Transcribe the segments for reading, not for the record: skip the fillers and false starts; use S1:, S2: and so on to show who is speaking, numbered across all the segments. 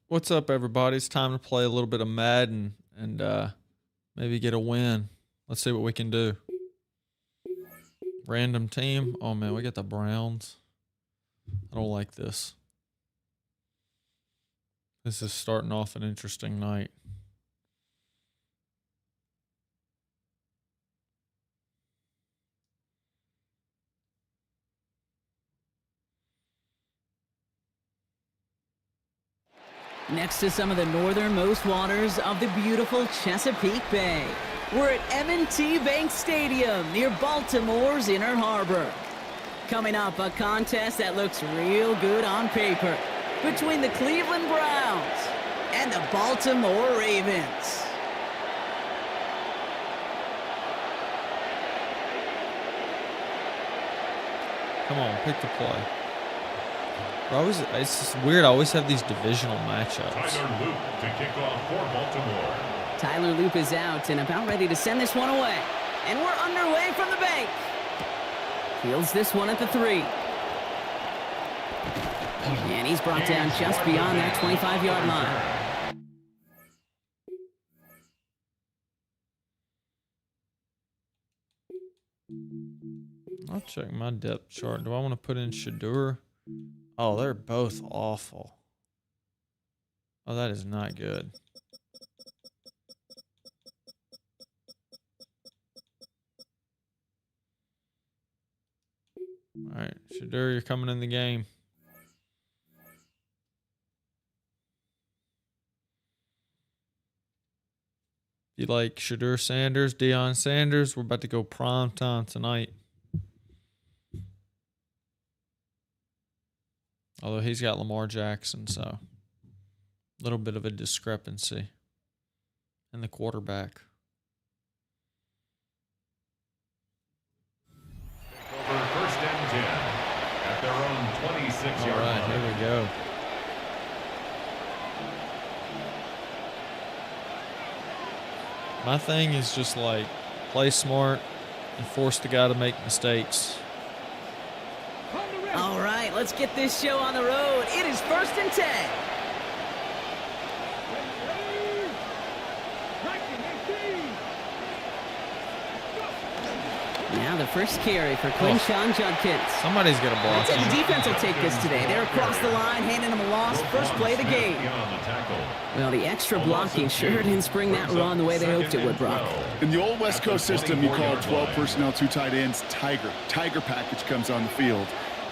S1: What's up, everybody? It's time to play a little bit of Madden and maybe get a win. Let's see what we can do. Random team. Oh, man, we got the Browns. I don't like this. This is starting off an interesting night.
S2: Next to some of the northernmost waters of the beautiful Chesapeake Bay, we're at M&T Bank Stadium near Baltimore's Inner Harbor. Coming up, a contest that looks real good on paper between the Cleveland Browns and the Baltimore Ravens.
S1: Come on, pick the play. It's just weird. I always have these divisional matchups.
S3: Tyler Loop to kick off for Baltimore.
S2: Tyler Loop is out and about ready to send this one away. And we're underway from the bank. Fields this one at the 3. And he's brought down just beyond that 25-yard line.
S1: I'll check my depth chart. Do I want to put in Shadur? Oh, they're both awful. Oh, that is not good. All right, Shadur, you're coming in the game. You like Shadur Sanders, Deion Sanders? We're about to go prime time tonight. Although he's got Lamar Jackson, so a little bit of a discrepancy in the quarterback.
S3: Over first and 10 at their own 26-yard line.
S1: All right, here we go. My thing is just like play smart and force the guy to make mistakes.
S2: All right, let's get this show on the road. It is first and 10. Now the first carry for Quinshawn Judkins.
S1: Somebody's got to block
S2: The
S1: him.
S2: defense will take this today. They're across the line, handing them a loss. First play of the game. Well, the extra blocking sure didn't spring that run the way they hoped it would, Brock.
S4: In the old West Coast system, you call 12 personnel, 2 tight ends, Tiger. Tiger package comes on the field.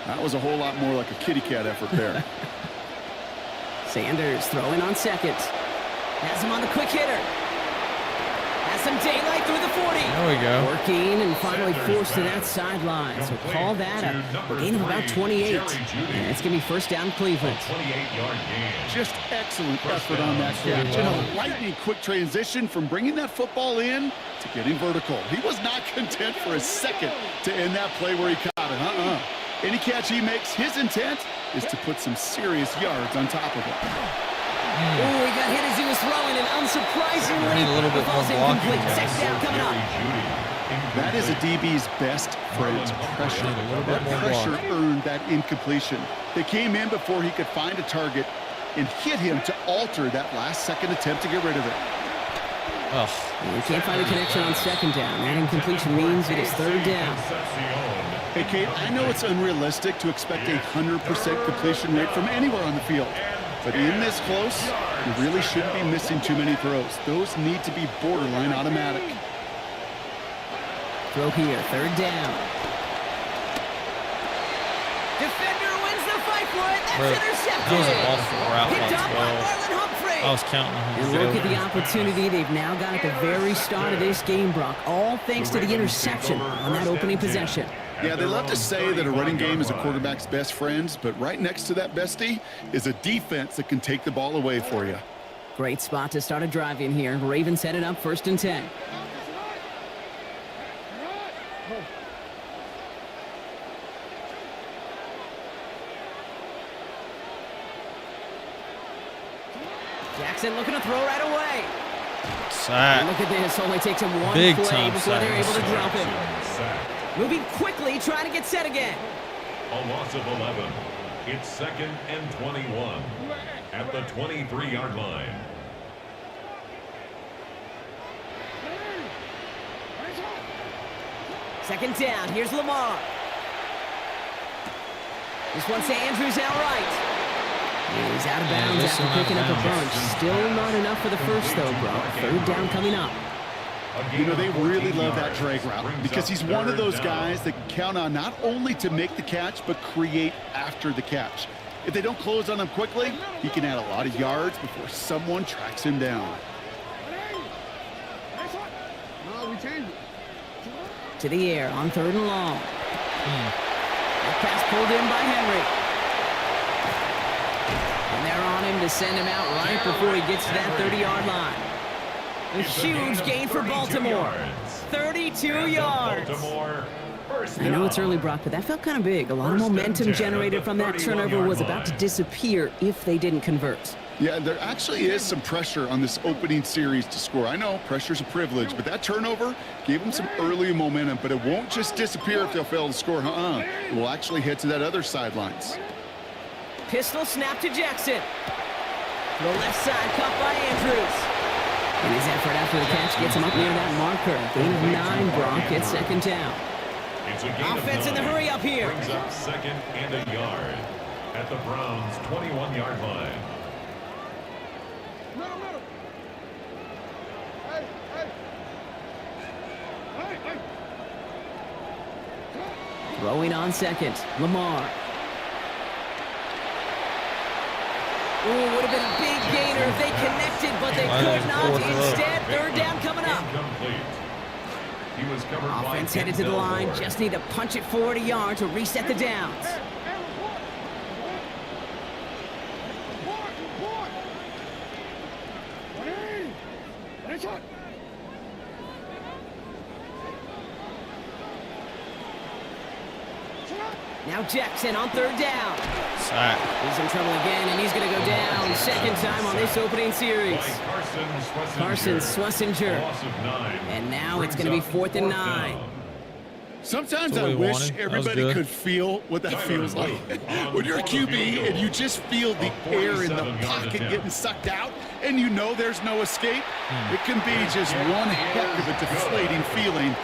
S4: That was a whole lot more like a kitty cat effort there.
S2: Sanders throwing on second. Has him on the quick hitter. Has some daylight through the 40.
S1: There we go.
S2: Working and finally forced to that sideline. So call that a gain of about 28. And it's going to be first down Cleveland.
S3: 28-yard gain.
S4: Just excellent effort on that catch. And a lightning quick transition from bringing that football in to getting vertical. He was not content for a second to end that play where he caught it. Any catch he makes, his intent is to put some serious yards on top of it.
S2: Oh, he got hit as he was throwing, and unsurprisingly,
S1: Need a little bit more blocking, guys.
S2: Second down coming up.
S4: That is a DB's best friend, pressure.
S1: Need a little bit
S4: That
S1: more
S4: pressure
S1: blocking.
S4: earned that incompletion. They came in before he could find a target and hit him to alter that last-second attempt to get rid of it.
S1: Ugh.
S2: You can't find a connection on second down. That incompletion means it is third down.
S4: Hey, Kate, I know it's unrealistic to expect a 100% completion rate from anywhere on the field. But in this close, you really shouldn't be missing too many throws. Those need to be borderline automatic.
S2: Throw here, third down. Defender wins the fight for it. That's intercepted.
S1: That was an awful route
S2: Picked
S1: by
S2: up by
S1: 12.
S2: Marlon Humphrey.
S1: I was counting on him.
S2: And look at the opportunity they've now got at the very start of this game, Brock. All thanks to the interception on that opening possession.
S4: Yeah, they love to say that a running game is a quarterback's best friend, but right next to that bestie is a defense that can take the ball away for you.
S2: Great spot to start a drive in here. Ravens headed up first and 10. Jackson looking to throw right away.
S1: Sack.
S2: And look at this. Only takes him one
S1: Big
S2: play
S1: time
S2: before they're able to
S1: sack.
S2: drop him. Moving quickly, trying to get set again.
S3: A loss of 11. It's second and 21. at the 23-yard line.
S2: Second down. Here's Lamar. This one's to Andrews outright. He's out of bounds after picking up a bunch. Still not enough for the first, though, bro. Third down coming up.
S4: You know, they really love that drag route because he's one of those guys that can count on not only to make the catch, but create after the catch. If they don't close on him quickly, he can add a lot of yards before someone tracks him down.
S2: To the air on 3rd and long. That pass pulled in by Henry. And they're on him to send him out right before he gets to that 30-yard line. A huge gain for Baltimore. 32 yards. I know it's early, Brock, but that felt kind of big. A lot of momentum generated from that turnover was about to disappear if they didn't convert.
S4: Yeah, there actually is some pressure on this opening series to score. I know pressure's a privilege, but that turnover gave them some early momentum, but it won't just disappear if they'll fail to score. It will actually head to that other sidelines.
S2: Pistol snap to Jackson. To the left side, caught by Andrews. And his effort after the catch gets him up near that marker. Gain of 9, Brock. It's second down. Offense in the hurry up here.
S3: Brings up 2nd and a yard at the Browns' 21-yard line.
S2: Throwing on 2nd, Lamar. Ooh, would have been a big gainer if they connected, but they could not. Instead, 3rd down coming up.
S3: He was covered.
S2: Offense headed to the line. Just need to punch it forward a yard to reset the downs. Now Jackson on 3rd down.
S1: Sack.
S2: He's in trouble again, and he's going to go down. Second time on this opening series. Carson Swessinger. And now it's going to be 4th and 9.
S4: Sometimes I wish everybody could feel what that feels like. When you're a QB and you just feel the air in the pocket getting sucked out and you know there's no escape, it can be just one heck of a deflating feeling.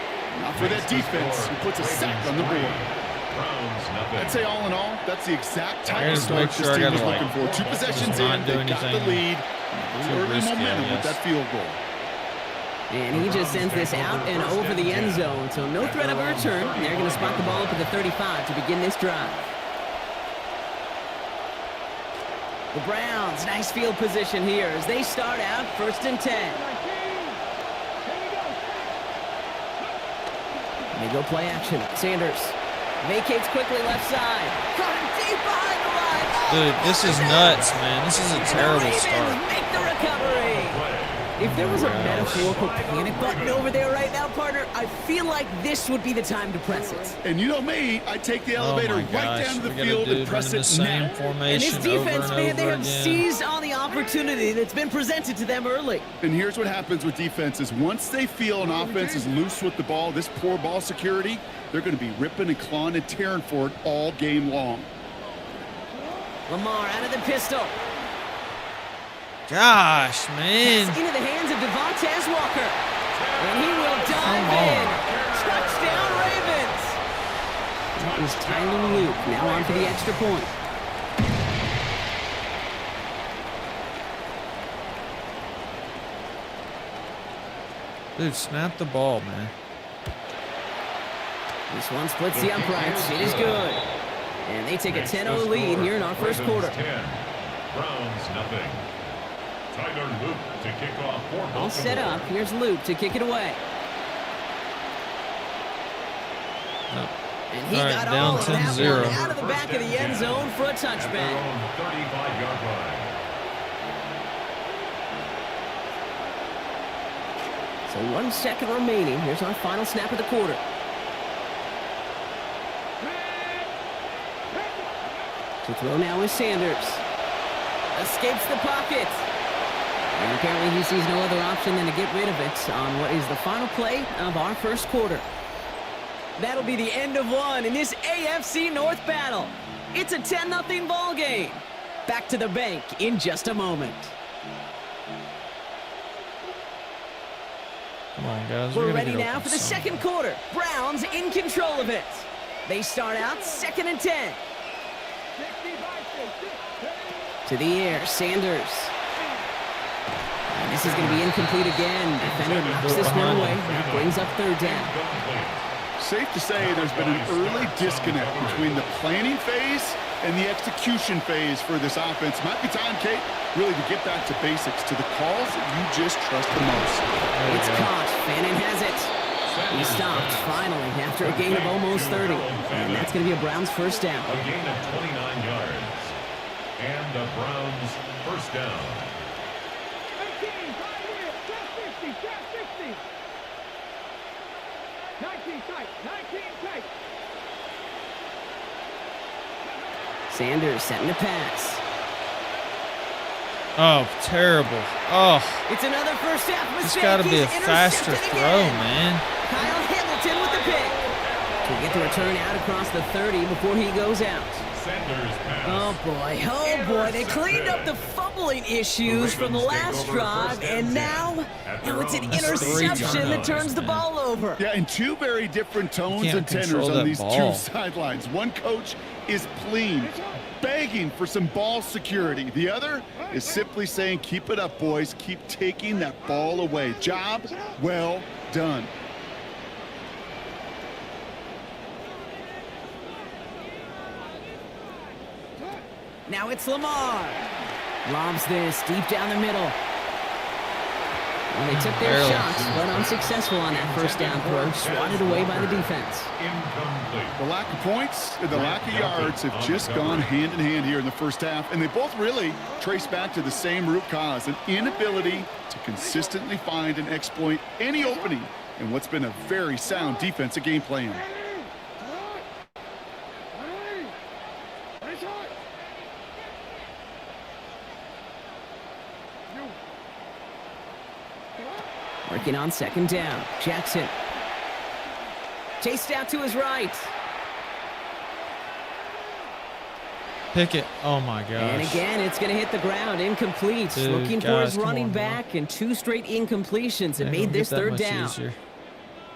S4: Not for that defense who puts a sack on the board. I'd say all in all, that's the exact type of start this team was looking for. 2 possessions in, they got the lead. Early momentum with that field goal.
S2: And he just sends this out and over the end zone, so no threat of a return. They're going to spot the ball up at the 35 to begin this drive. The Browns, nice field position here as they start out 1st and 10. And they go play action. Sanders vacates quickly left side. Caught him deep behind the line.
S1: Dude, this is nuts, man. This is a terrible start.
S2: Make the recovery. If there was a metaphorical panic button over there right now, partner, I feel like this would be the time to press it.
S4: And you know me, I take the elevator right down to the field and press it now.
S2: And this defense, man, they have seized on the opportunity that's been presented to them early.
S4: And here's what happens with defenses. Once they feel an offense is loose with the ball, this poor ball security, they're going to be ripping and clawing and tearing for it all game long.
S2: Lamar out of the pistol.
S1: Gosh, man.
S2: Pass into the hands of Devontae Walker. And he will dive in. Touchdown, Ravens. That was Tyler Luke. Now on for the extra point.
S1: Dude, snap the ball, man.
S2: This one splits the uprights. It is good. And they take a 10-0 lead here in our first quarter.
S3: 10, Browns nothing. Tyler Luke to kick off for Baltimore.
S2: All set up. Here's Luke to kick it away.
S1: No.
S2: And he
S1: All right,
S2: got
S1: down
S2: all of that
S1: 10-0.
S2: one out of the back of the end zone for a touchback.
S3: 35-yard line.
S2: So 1 second remaining. Here's our final snap of the quarter. To throw now is Sanders. Escapes the pocket. And apparently he sees no other option than to get rid of it on what is the final play of our first quarter. That'll be the end of one in this AFC North battle. It's a 10-0 ball game. Back to the bank in just a moment.
S1: Come on, guys.
S2: We're
S1: gotta
S2: ready
S1: get
S2: now
S1: open
S2: for the
S1: somewhere.
S2: second quarter. Browns in control of it. They start out 2nd and 10. To the air, Sanders. And this is going to be incomplete again. Defender knocks this one away. That brings up 3rd down.
S4: Safe to say there's been an early disconnect between the planning phase and the execution phase for this offense. Might be time, Kate, really to get back to basics, to the calls that you just trust the most.
S2: It's caught. Fannin has it. He stopped, finally, after a gain of almost 30. And that's going to be a Browns first down.
S3: A gain of 29 yards. And the Browns first down.
S5: 19 tight.
S2: Sanders setting the pass.
S1: Oh, terrible. Oh,
S2: It's another first half mistake.
S1: it's got to be a
S2: He's
S1: faster
S2: intercepted
S1: throw,
S2: again.
S1: man.
S2: Kyle Hamilton with the pick. To get the return out across the 30 before he goes out.
S3: Sanders pass.
S2: Oh boy, they cleaned up the fumbling issues from the last drive, and now it's an interception that turns the ball over.
S4: Yeah, in two very different tones
S1: can't
S4: and tenors
S1: control
S4: on
S1: that
S4: these
S1: ball.
S4: two sidelines. One coach is pleading, begging for some ball security. The other is simply saying, keep it up, boys. Keep taking that ball away. Job well done.
S2: Now it's Lamar. Lobs this deep down the middle. Well, they took their
S1: Barely.
S2: shots, but unsuccessful on that first down throw. Swatted away by the defense.
S3: Incomplete.
S4: The lack of points and the lack of yards have just gone hand in hand here in the first half, and they both really trace back to the same root cause, an inability to consistently find and exploit any opening in what's been a very sound defensive game plan.
S2: Working on second down. Jackson. Chased out to his right.
S1: Pickett. Oh, my gosh.
S2: And again, it's going to hit the ground. Incomplete.
S1: Dude,
S2: Looking for
S1: guys,
S2: his
S1: come
S2: running
S1: on, bro.
S2: back, and 2 straight incompletions. It
S1: Ain't
S2: made
S1: gonna
S2: this
S1: get that
S2: 3rd
S1: much
S2: down.
S1: easier.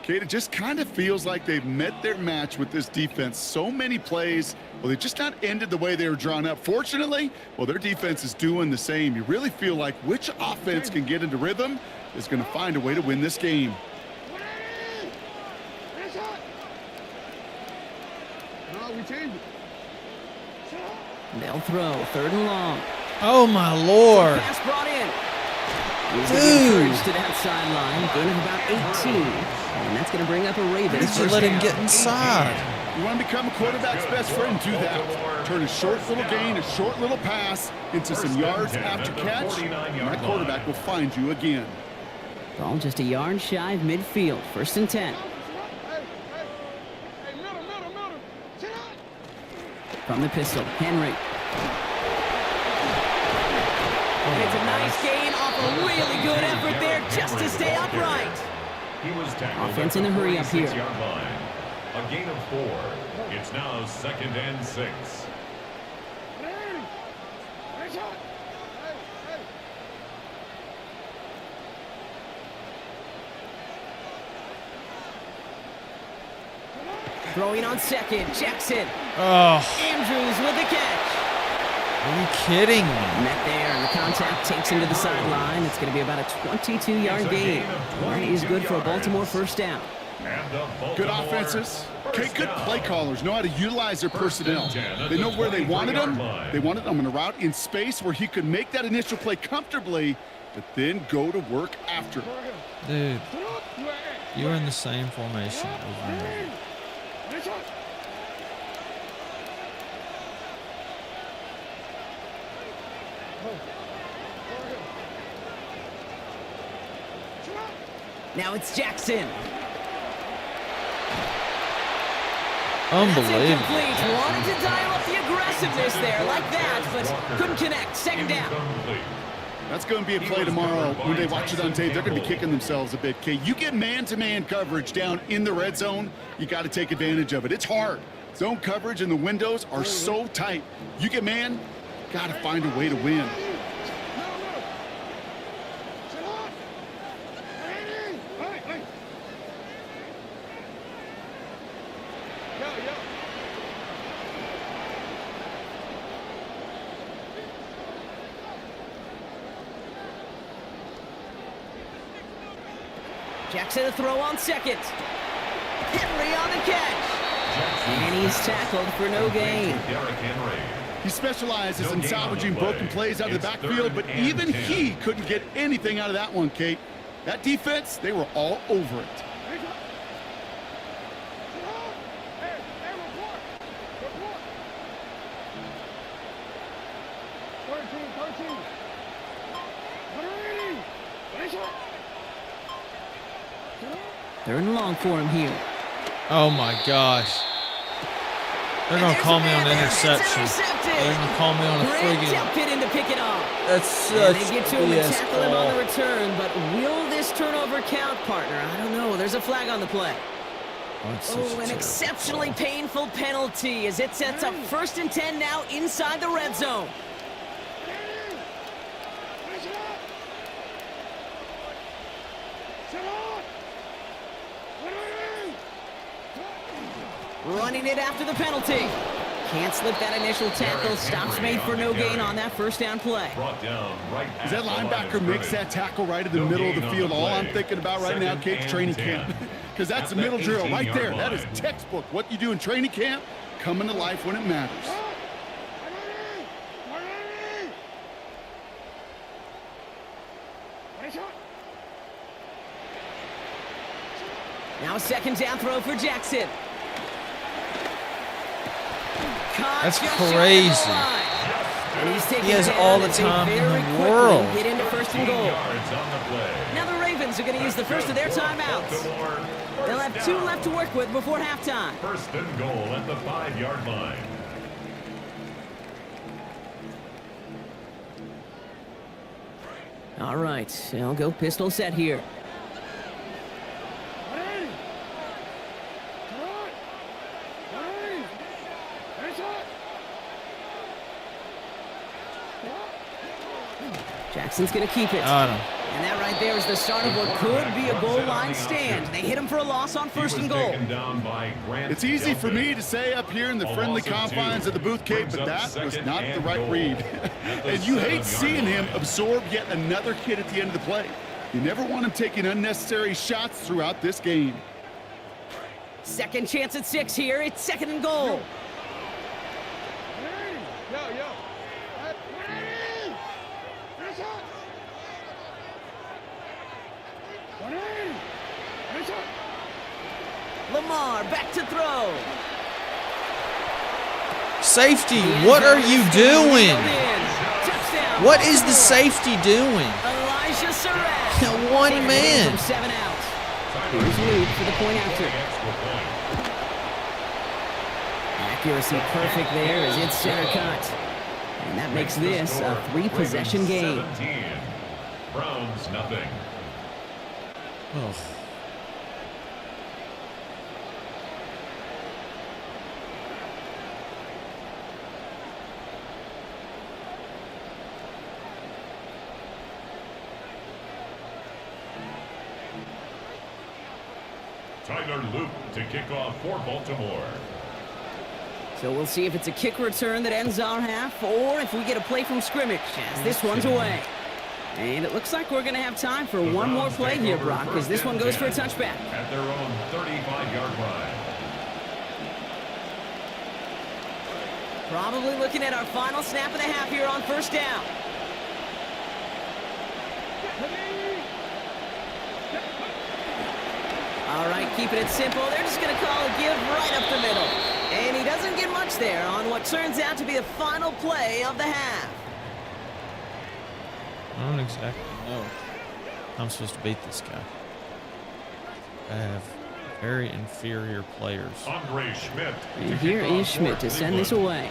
S4: Kate, it just kind of feels like they've met their match with this defense. So many plays, well, they just not ended the way they were drawn up. Fortunately, well, their defense is doing the same. You really feel like which offense can get into rhythm is going to find a way to win this game.
S2: They'll throw. 3rd and long.
S1: Oh, my Lord.
S2: Pass brought in. He's
S1: Dude.
S2: going to encourage to that sideline. Gain of about 18. And that's going to bring up a Ravens
S1: Just
S2: first
S1: let him
S2: down.
S1: get inside.
S4: You want to become a quarterback's best friend, do that. Turn a short little gain, a short little pass into some yards after catch, and that quarterback will find you again.
S2: Ball just a yard shy of midfield. 1st and 10. From the pistol, Henry. And it's a nice gain off a really good effort there just to stay upright.
S3: He was tackled
S2: Offense
S3: at
S2: in a
S3: the
S2: hurry up here.
S3: 46-yard line. A gain of 4. It's now 2nd and 6.
S2: Throwing on second, Jackson.
S1: Oh,
S2: Andrews with the catch.
S1: are you kidding me?
S2: Met there, and the contact takes him to the sideline. It's going to be about a 22-yard gain. That is good for a Baltimore first down.
S3: And the
S4: Good
S3: Baltimore
S4: offenses. Okay,
S3: first
S4: good
S3: down.
S4: play callers know how to utilize their personnel. They know where they wanted them. They wanted them on a route in space where he could make that initial play comfortably, but then go to work after.
S1: Dude, you're in the same formation over and over.
S2: Now it's Jackson. That's
S1: Unbelievable.
S2: incomplete. Wanted to dial up the aggressiveness there like that, but couldn't connect. Second down.
S3: Incomplete.
S4: That's going to be a play tomorrow. When they watch it on tape, they're going to be kicking themselves a bit. Okay, you get man-to-man coverage down in the red zone, you got to take advantage of it. It's hard. Zone coverage and the windows are so tight. You get man, got to find a way to win.
S2: Jackson to throw on second. Henry on the catch. And he's tackled for no gain.
S4: He specializes in salvaging broken plays out of the backfield, but even he couldn't get anything out of that one, Kate. That defense, they were all over it.
S2: They're in long for him here.
S1: Oh my gosh. They're going to call me on interception. They're going to call me on a friggin'.
S2: Fit in to pick it off.
S1: That's such
S2: they get to him and
S1: BS
S2: tackle him on
S1: call.
S2: the return, but will this turnover count, partner? I don't know. There's a flag on the play.
S1: Oh,
S2: An exceptionally painful penalty as it sets up 1st and 10 now inside the red zone. Running it after the penalty. Can't slip that initial tackle. Stops made for no gain on that first down play.
S4: As that linebacker makes that tackle right in the middle of the field, all I'm thinking about right now, Kate's training camp. Because that's a middle drill right there. That is textbook. What you do in training camp, coming to life when it matters.
S2: Now a 2nd down throw for Jackson.
S1: That's crazy. He has all the time in the world.
S2: Get into 1st and goal. Now the Ravens are going to use the first of their timeouts. They'll have 2 left to work with before halftime.
S3: 1st and goal at the 5-yard line.
S2: All right, they'll go pistol set here. Jackson's going to keep it.
S1: Got him.
S2: And that right there is the start of what could be a goal line stand. They hit him for a loss on 1st and goal.
S4: It's easy for me to say up here in the friendly confines of the booth, Kate, but that was not the right read. And you hate seeing him absorb yet another hit at the end of the play. You never want him taking unnecessary shots throughout this game.
S2: 2nd chance at 6 here. It's 2nd and goal. Lamar back to throw.
S1: Safety, what are you doing? What is the safety doing?
S2: Elijah Surratt.
S1: One man.
S2: 7 out. Here's Luke for the point after. Accuracy perfect there as it's center cut. And that makes this a 3-possession game.
S3: Browns nothing.
S1: Oh.
S3: Tyler Luke to kick off for Baltimore.
S2: So we'll see if it's a kick return that ends our half or if we get a play from scrimmage as this one's away. And it looks like we're going to have time for one more play here, Brock, as this one goes for a touchback.
S3: At their own 35-yard line.
S2: Probably looking at our final snap of the half here on 1st down. All right, keeping it simple. They're just going to call a give right up the middle. And he doesn't get much there on what turns out to be the final play of the half.
S1: I don't exactly know how I'm supposed to beat this guy. I have very inferior players.
S3: Andre Schmidt.
S2: And here is Schmidt to send this away.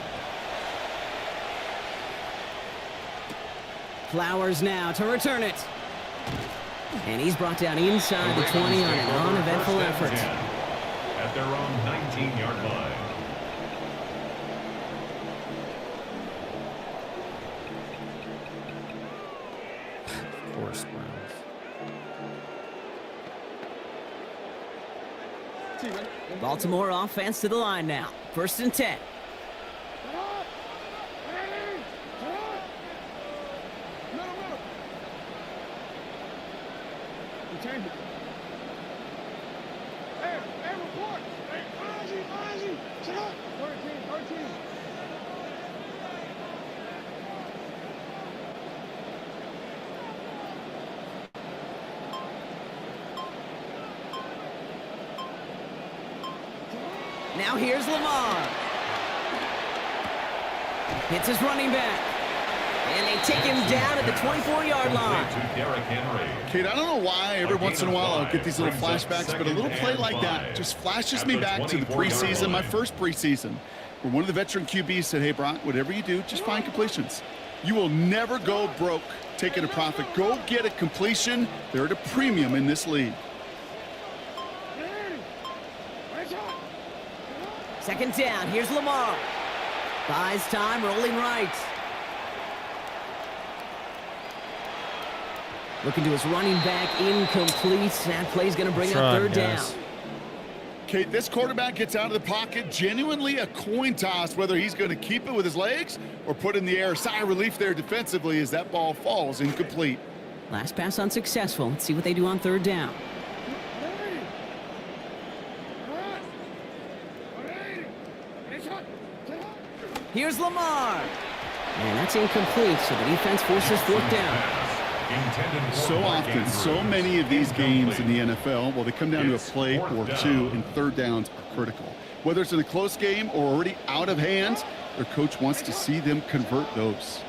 S2: Flowers now to return it. And he's brought down inside the 20 on an uneventful effort.
S3: At their own 19-yard line.
S1: Of course, Browns.
S2: Baltimore offense to the line now. 1st and 10. Now here's Lamar. Hits his running back. And they take him down at the 24-yard line.
S4: Kate, I don't know why every once in a while I'll get these little flashbacks, but a little play like that just flashes me back to the preseason, my first preseason, where one of the veteran QBs said, hey, Brock, whatever you do, just find completions. You will never go broke taking a profit. Go get a completion. They're at a premium in this league.
S2: 2nd down. Here's Lamar. Buys time, rolling right. Looking to his running back, incomplete. That play's going to bring up 3rd down.
S4: Kate, this quarterback gets out of the pocket, genuinely a coin toss whether he's going to keep it with his legs or put in the air. Sigh of relief there defensively as that ball falls incomplete.
S2: Last pass unsuccessful. Let's see what they do on 3rd down. Here's Lamar. And that's incomplete, so the defense forces 4th down.
S4: So often, so many of these games in the NFL, well, they come down to a play or two, and 3rd downs are critical. Whether it's in a close game or already out of hand, their coach wants to see them convert those.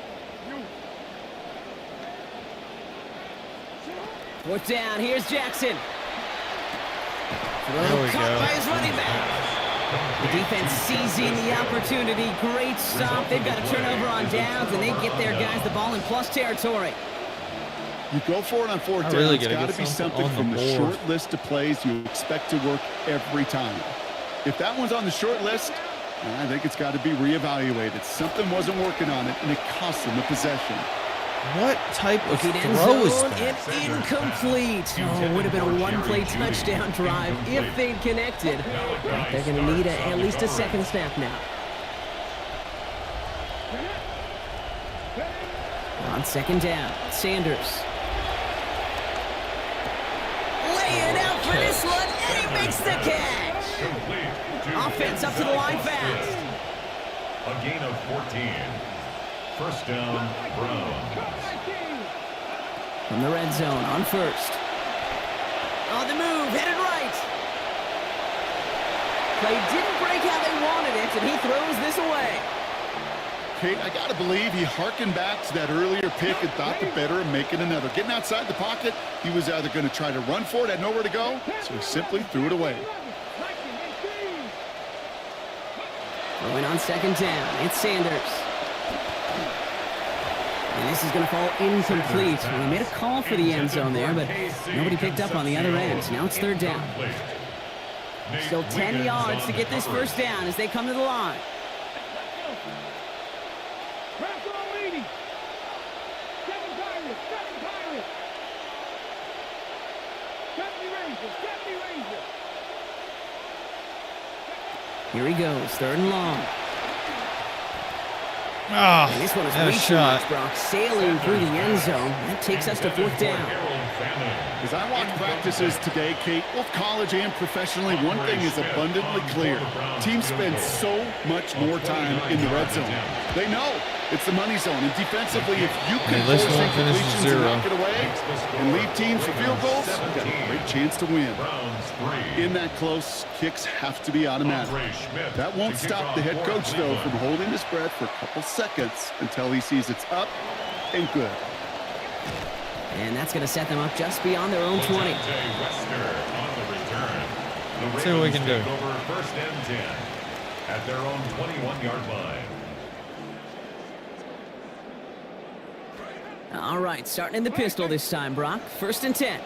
S2: 4th down, here's Jackson.
S1: There we
S2: Caught
S1: go.
S2: by his running back. The defense seizing the opportunity. Great stop. They've got a turnover on downs, and they get their guys the ball in plus territory.
S4: You go for it on 4th down.
S1: Really
S4: It's got to be something from the short list of plays you expect to work every time. If that one's on the short list, I think it's got to be reevaluated. Something wasn't working on it, and it cost them the possession.
S1: What type of
S2: Looking end
S1: throw is
S2: zone,
S1: that?
S2: and incomplete. Oh, would have been a one-play touchdown drive if they'd connected. They're going to need at least a 2nd snap now. On 2nd down, Sanders. Laying out for this one, and he makes the catch. Offense up to the line fast.
S3: A gain of 14. 1st down, Browns.
S2: From the red zone on 1st. On the move, headed right. Play didn't break how they wanted it, and he throws this away.
S4: Kate, I got to believe he hearkened back to that earlier pick and thought the better of making another. Getting outside the pocket, he was either going to try to run for it, had nowhere to go, so he simply threw it away.
S2: Going on 2nd down, it's Sanders. And this is going to fall incomplete. We made a call for the end zone there, but nobody picked up on the other end. Now it's 3rd down. Still 10 yards to get this 1st down as they come to the line. Here he goes, 3rd and long.
S1: Ah,
S2: And this one is
S1: had a
S2: way too
S1: shot.
S2: much, Brock. Sailing through the end zone. That takes us to 4th down.
S4: As I watch practices today, Kate, both college and professionally, one thing is abundantly clear. Teams spend so much more time in the red zone. They know it's the money zone. And defensively, if you can
S1: Hey, this
S4: force
S1: one finishes
S4: incompletions and
S1: 0.
S4: knock it away and leave teams for field goals, you've got a great chance to win. In that close, kicks have to be automatic. That won't stop the head coach, though, from holding his breath for a couple seconds until he sees it's up and good.
S2: And that's going to set them up just beyond their own 20.
S1: Let's see what we can do.
S3: Over 1st and 10 at their own 21-yard line.
S2: All right, starting in the pistol this time, Brock. 1st and 10.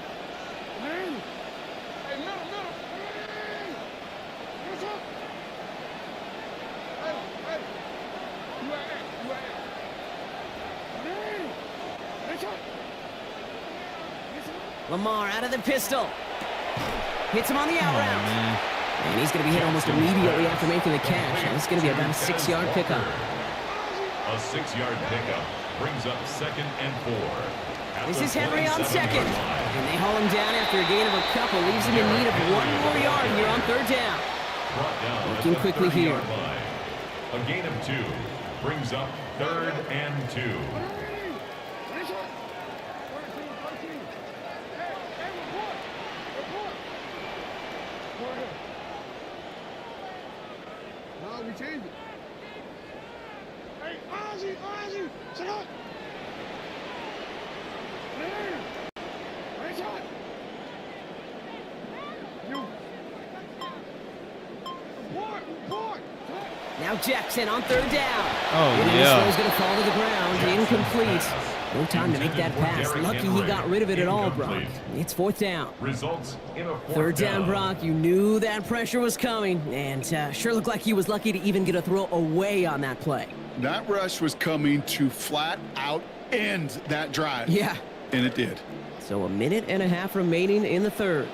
S2: Lamar out of the pistol. Hits him on the out
S1: Oh,
S2: route.
S1: man.
S2: And he's going to be hit almost immediately after making the catch. And it's going to be about a 6-yard pickup.
S3: A 6-yard pickup brings up 2nd and 4. At
S2: This
S3: the
S2: is Henry on
S3: 47-yard
S2: second.
S3: line.
S2: And they haul him down after a gain of a couple. Leaves him in need of 1 more yard here on 3rd down.
S3: Brought down at
S2: Working
S3: the
S2: quickly here.
S3: 30-yard line. A gain of 2 brings up 3rd and 2.
S5: No, we changed it. Hey, Ozzy, sit up. There. Right shot. You. Report.
S2: Now Jackson on 3rd down.
S1: Oh,
S2: And
S1: yeah.
S2: this going to fall to the ground. Incomplete. No time to make that pass. Lucky he got rid of it at all, Brock. It's 4th down.
S3: Results in a
S2: 3rd down, Brock. You knew that pressure was coming. And sure looked like he was lucky to even get a throw away on that play.
S4: That rush was coming to flat out end that drive.
S2: Yeah.
S4: And it did.
S2: So a minute and a half remaining in the 3rd.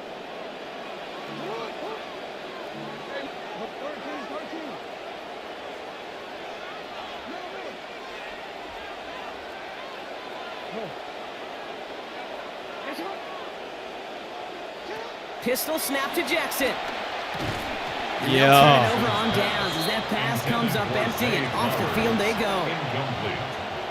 S2: Pistol snap to Jackson. And they'll turn it over on downs as that pass comes up empty and off the field they go.
S3: incomplete.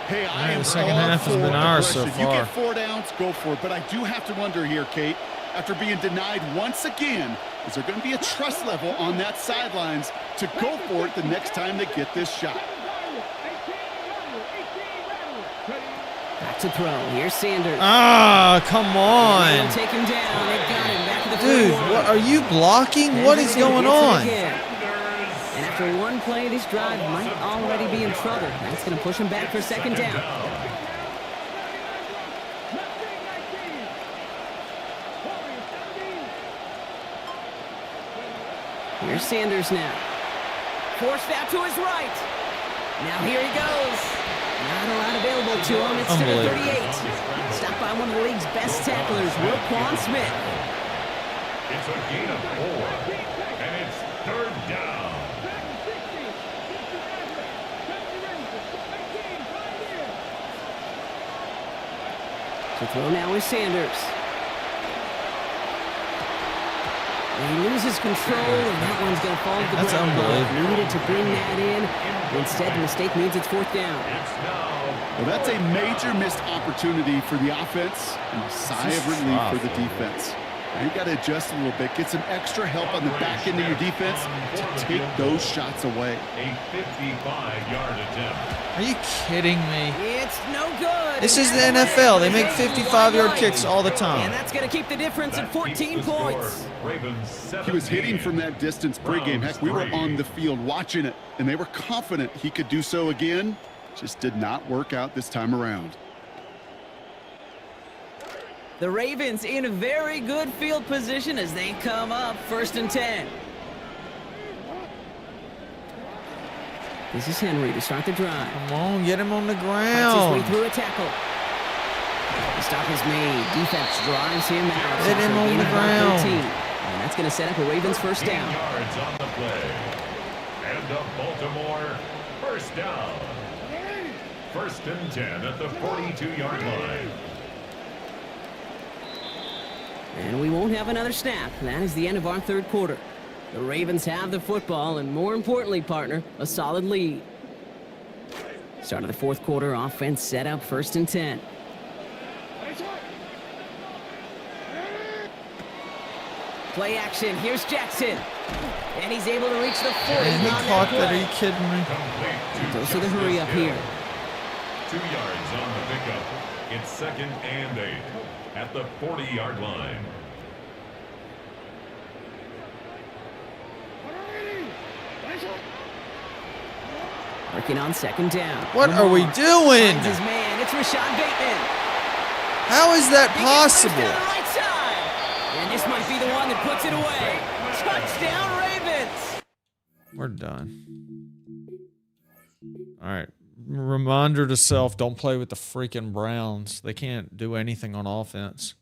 S4: Hey, I
S1: Man,
S4: am
S1: the second
S4: all
S1: half has
S4: for
S1: been ours so
S4: aggression. You
S1: far.
S4: get 4 downs, go for it. But I do have to wonder here, Kate, after being denied once again, is there going to be a trust level on that sidelines to go for it the next time they get this shot?
S2: Back to throw. Here's Sanders.
S1: Ah, come
S2: They'll
S1: on.
S2: take him down. They've got him back to the
S1: Dude,
S2: 41.
S1: what are you blocking? What is going on?
S2: And after one play, this drive might already be in trouble. That's going to push him back for 2nd down. Here's Sanders now. Forced out to his right. Now here he goes. Not a lot available to him. It's to the 38. Stopped by one of the league's best tacklers, Roquan Smith.
S3: It's a gain of 4. And it's 3rd down.
S2: To throw now is Sanders. And he loses control, and that one's going to fall to the
S1: That's
S2: ground.
S1: unbelievable.
S2: Needed to bring that in. Instead, the mistake means it's 4th down.
S3: It's now
S4: Well, that's a major missed opportunity for the offense and a sigh of relief for the defense. Now you got to adjust a little bit, get some extra help on the back end of your defense to take those shots away.
S3: a 55-yard attempt.
S1: Are you kidding me?
S2: It's no good.
S1: This is the
S2: And that's
S1: NFL. They
S2: away.
S1: make 55-yard kicks all the
S2: And
S1: time.
S2: that's going to keep the difference at
S3: That keeps
S2: 14
S3: the score.
S2: points.
S3: Ravens 17.
S4: He was hitting from that distance pregame.
S3: Browns
S4: Heck, we were
S3: 3.
S4: on the field watching it, and they were confident he could do so again. Just did not work out this time around.
S2: The Ravens in a very good field position as they come up 1st and 10. This is Henry to start the drive.
S1: Come on, get him on the
S2: Fights his way
S1: ground.
S2: through a tackle. The stop is made. Defense drives him out.
S1: Get him
S2: After a
S1: on
S2: gain
S1: the
S2: of about
S1: ground.
S2: 13. And that's going to set up a Ravens 1st
S3: 8
S2: down.
S3: yards on the play. And a Baltimore 1st down. 1st and 10 at the 42-yard line.
S2: And we won't have another snap. That is the end of our 3rd quarter. The Ravens have the football, and more importantly, partner, a solid lead. Start of the 4th quarter, offense set up 1st and 10. Play action. Here's Jackson. And he's able to reach the 40.
S1: And he
S2: on
S1: caught that. Are
S2: play.
S1: you kidding me?
S3: Complete to
S2: Goes to the
S3: Justice
S2: hurry up
S3: Hill.
S2: here.
S3: 2 yards on the pickup. It's 2nd and 8 at the 40-yard line.
S2: Working on 2nd down.
S1: What are we doing?
S2: Finds his man. It's Rashad Bateman.
S1: How is that
S2: He gets
S1: possible?
S2: down the right side. And this might be the one that puts it away. Touchdown, Ravens.
S1: We're done. All right. Reminder to self, don't play with the freaking Browns. They can't do anything on offense.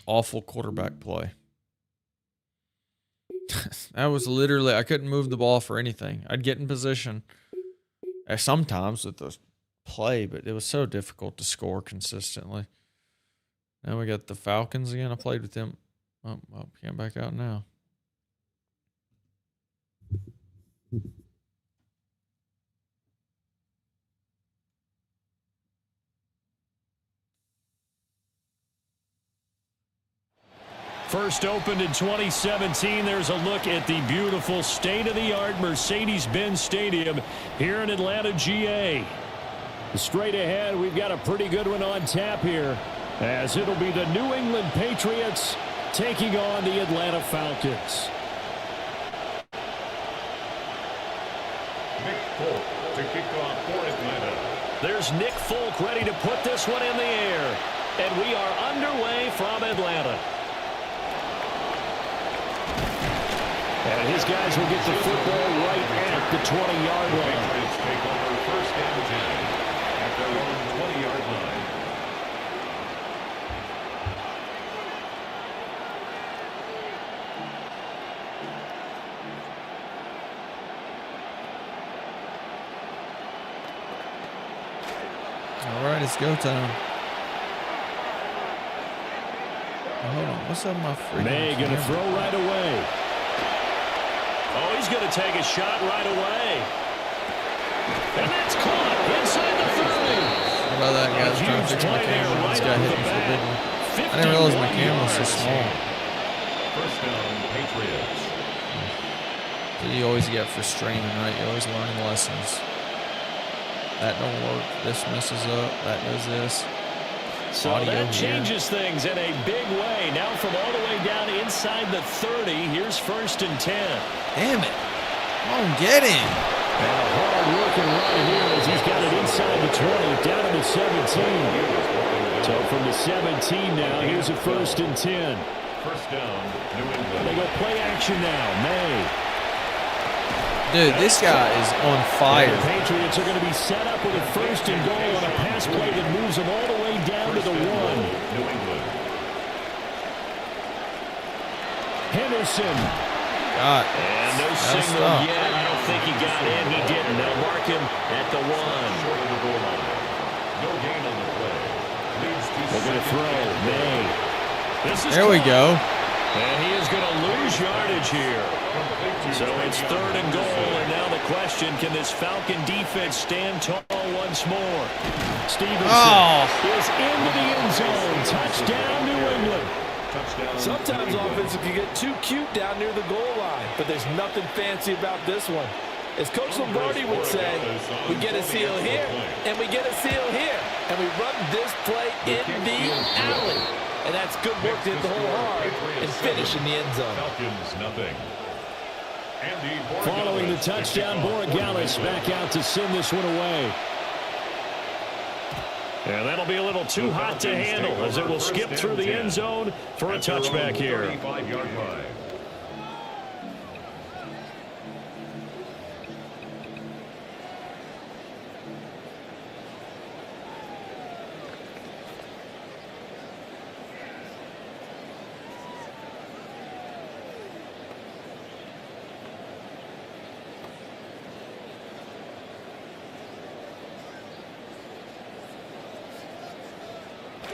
S1: awful quarterback play. That was literally, I couldn't move the ball for anything. I'd get in position sometimes with the play, but it was so difficult to score consistently. Now we got the Falcons again. I played with them. Oh, can't back out now.
S6: First opened in 2017. There's a look at the beautiful state-of-the-art Mercedes-Benz Stadium here in Atlanta, GA. Straight ahead, we've got a pretty good one on tap here, as it'll be the New England Patriots taking on the Atlanta Falcons.
S3: Nick Folk to kick off for Atlanta.
S6: There's Nick Folk ready to put this one in the air. And we are underway from Atlanta. And his guys will get the football right at the 20-yard line.
S3: Patriots take over first and 10 at their own 20-yard line.
S1: All right, it's go time. Oh, hold on. What's up, my freaking
S6: May going to throw right away. Oh, he's going to take a shot right away. And that's caught inside the 30.
S1: How about that, guys? Trying to fix my camera. This guy hit me for the big one. I didn't realize my camera was so small.
S3: First down, Patriots.
S1: So you always get for streaming, right? You're always learning lessons. That don't work. This messes up. That does this.
S6: So
S1: Audio
S6: that
S1: here.
S6: changes things in a big way. Now from all the way down inside the 30, here's first and 10.
S1: Damn it. Come on, get him.
S6: And a hard working run here as he's got it inside the 20, down to the 17. So from the 17 now, here's a first and 10.
S3: First down, New England.
S6: They go play action now. May.
S1: Dude, this guy is on fire.
S6: The Patriots are going to be set up with a first and goal on a pass play that moves them all the way down to the 1.
S3: New England.
S6: Henderson.
S1: God.
S6: And no
S1: That's
S6: signal
S1: tough.
S6: yet. I don't think he got in. He didn't. They'll mark him at the 1.
S3: Short of the goal line. No gain on the play. Leads to
S6: They're going to throw. May. This is
S1: There we
S6: caught.
S1: go.
S6: And he is going to lose yardage here. So it's third and goal, and now the question, can this Falcon defense stand tall once more? Stevenson is into the end zone. Touchdown, New England.
S7: Sometimes offenses can get too cute down near the goal line, but there's nothing fancy about this one. As Coach Lombardi would say, we get a seal here, and we get a seal here, and we run this play in the alley. And that's good work to hit the hole hard and finish in the end zone.
S3: Falcons, nothing.
S6: Following the touchdown, Borregales back out to send this one away. And that'll be a little too hot to handle as it will skip through the end zone for a touchback here.
S3: 35-yard line.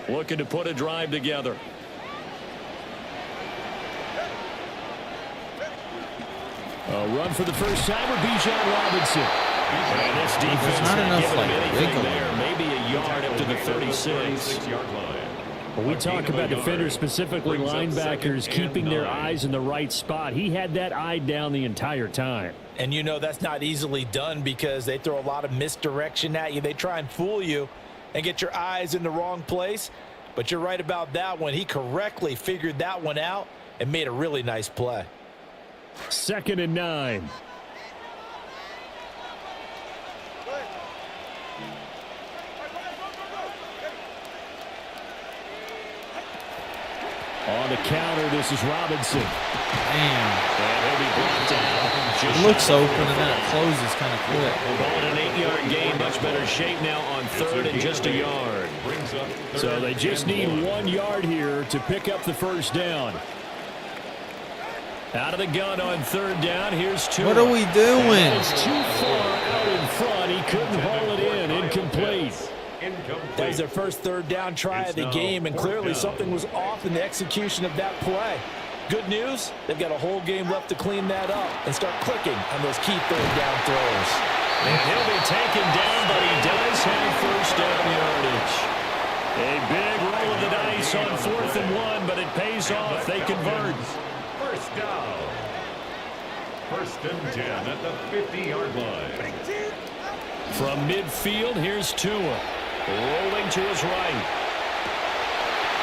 S6: Looking to put a drive together. A run for the first timer, Bijan Robinson. And this defense
S1: not enough,
S6: giving
S1: like,
S6: him anything
S1: wiggle.
S6: there. Maybe a yard up to the 36.
S3: 36-yard line.
S6: When we talk about defenders, specifically linebackers, keeping their eyes in the right spot, he had that eye down the entire time.
S7: And you know that's not easily done because they throw a lot of misdirection at you. They try and fool you and get your eyes in the wrong place. But you're right about that one. He correctly figured that one out and made a really nice play.
S6: 2nd and 9. On the counter, this is Robinson.
S1: Damn.
S6: And he'll be brought down
S1: It looks open and then it closes kind of quick.
S6: We're going an 8-yard gain. Much better shape now on third and just a yard. So they just need 1 yard here to pick up the first down. Out of the gun on third down. Here's Tua.
S1: What are we doing?
S6: It's too far out in front. He couldn't haul it in. Incomplete.
S7: That was their first third down try of the game, and clearly something was off in the execution of that play. Good news, they've got a whole game left to clean that up and start clicking on those key third down throws.
S6: And he'll be taken down, but he does have first down yardage. A big roll of the dice on 4th and 1, but it pays off. They convert.
S3: First down. First and 10 at the 50-yard line.
S6: From midfield, here's Tua. Rolling to his right.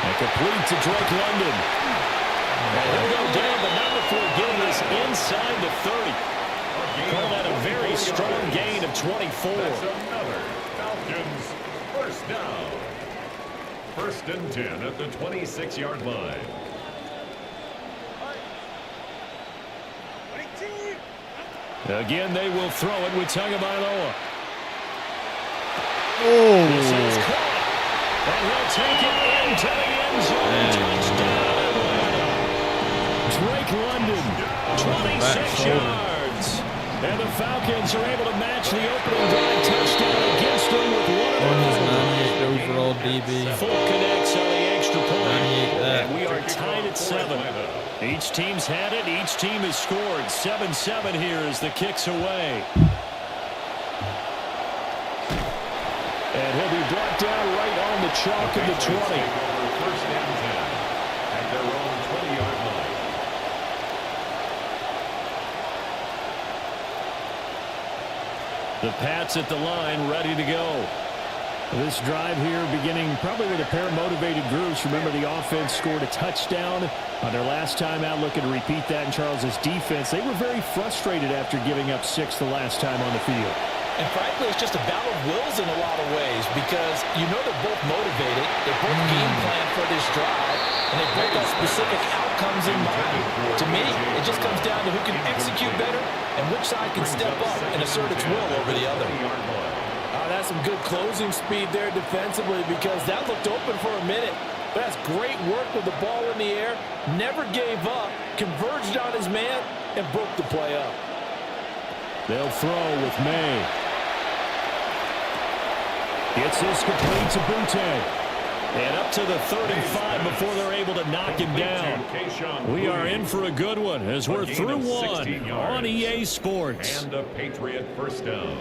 S6: And complete to Drake London. And he'll go down, but not before getting this inside the 30. Call that a very strong gain of 24.
S3: That's another Falcons first down. First and 10 at the 26-yard line.
S6: Again, they will throw it with Tagovailoa.
S1: Oh.
S6: This is caught. And he'll take it into the end zone. Touchdown, Atlanta. Drake London, 26 yards. And the Falcons are able to match the opening drive touchdown against them with one
S1: On his
S6: of
S1: 98 overall DB.
S6: Full connects on the extra point.
S1: 98 that.
S6: And we are tied at 7. Each team's had it. Each team has scored. 7-7 here as the kick's away. And he'll be brought down right on the chalk of the 20.
S3: First and 10 at their own 20-yard line.
S6: The Pats at the line, ready to go. This drive here beginning probably with a pair of motivated groups. Remember, the offense scored a touchdown on their last time out, looking to repeat that in Charles's defense. They were very frustrated after giving up 6 the last time on the field.
S7: And frankly, it's just a battle of wills in a lot of ways because you know they're both motivated, they both game plan for this drive, and they both have specific outcomes in mind. To me, it just comes down to who can execute better and which side can step up and assert its will over the other. That's some good closing speed there defensively because that looked open for a minute. But that's great work with the ball in the air, never gave up, converged on his man, and broke the play up.
S6: They'll throw with May. Gets this complete to Butte. And up to the 35 before they're able to knock him down. We are in for a good one as we're through one on EA Sports.
S3: And a Patriot first down.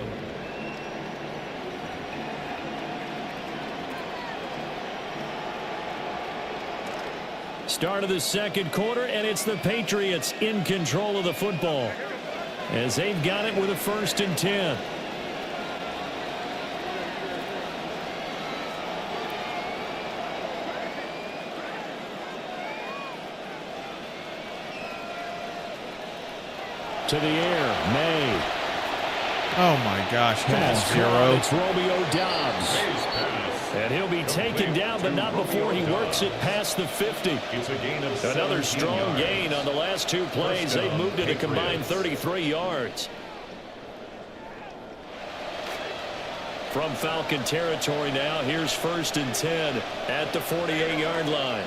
S6: Start of the second quarter, and it's the Patriots in control of the football as they've got it with a 1st and 10. To the air, May.
S1: Oh my gosh, come on,
S6: Pass
S1: Zero.
S6: It's Romeo Dobbs. And he'll be taken down, but not before he works it past the 50.
S3: It's a gain of
S6: Another
S3: 17
S6: strong
S3: yards.
S6: gain on the last 2 plays. They've moved it a combined 33 yards. From Falcon territory now, here's 1st and 10 at the 48-yard line.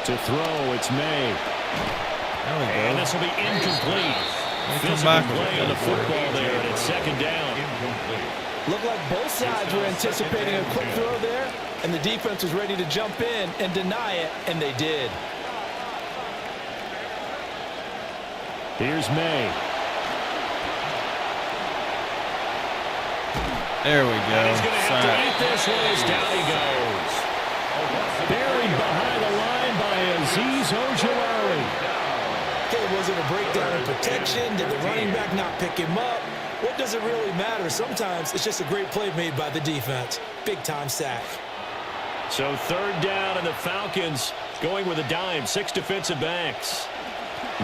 S6: To throw, it's May.
S1: There we go.
S6: And this will be incomplete. Physical play on the football there, and it's 2nd down.
S7: Looked like both sides were anticipating a quick throw there, and the defense was ready to jump in and deny it, and they did.
S6: Here's May.
S1: There we go.
S6: He's going to have to eat this one as down he goes. Buried behind the line by Azeez Ojulari.
S7: Okay, was it a breakdown in protection? Did the running back not pick him up? What does it really matter? Sometimes it's just a great play made by the defense. Big-time sack.
S6: So 3rd down, and the Falcons going with a dime. 6 defensive backs.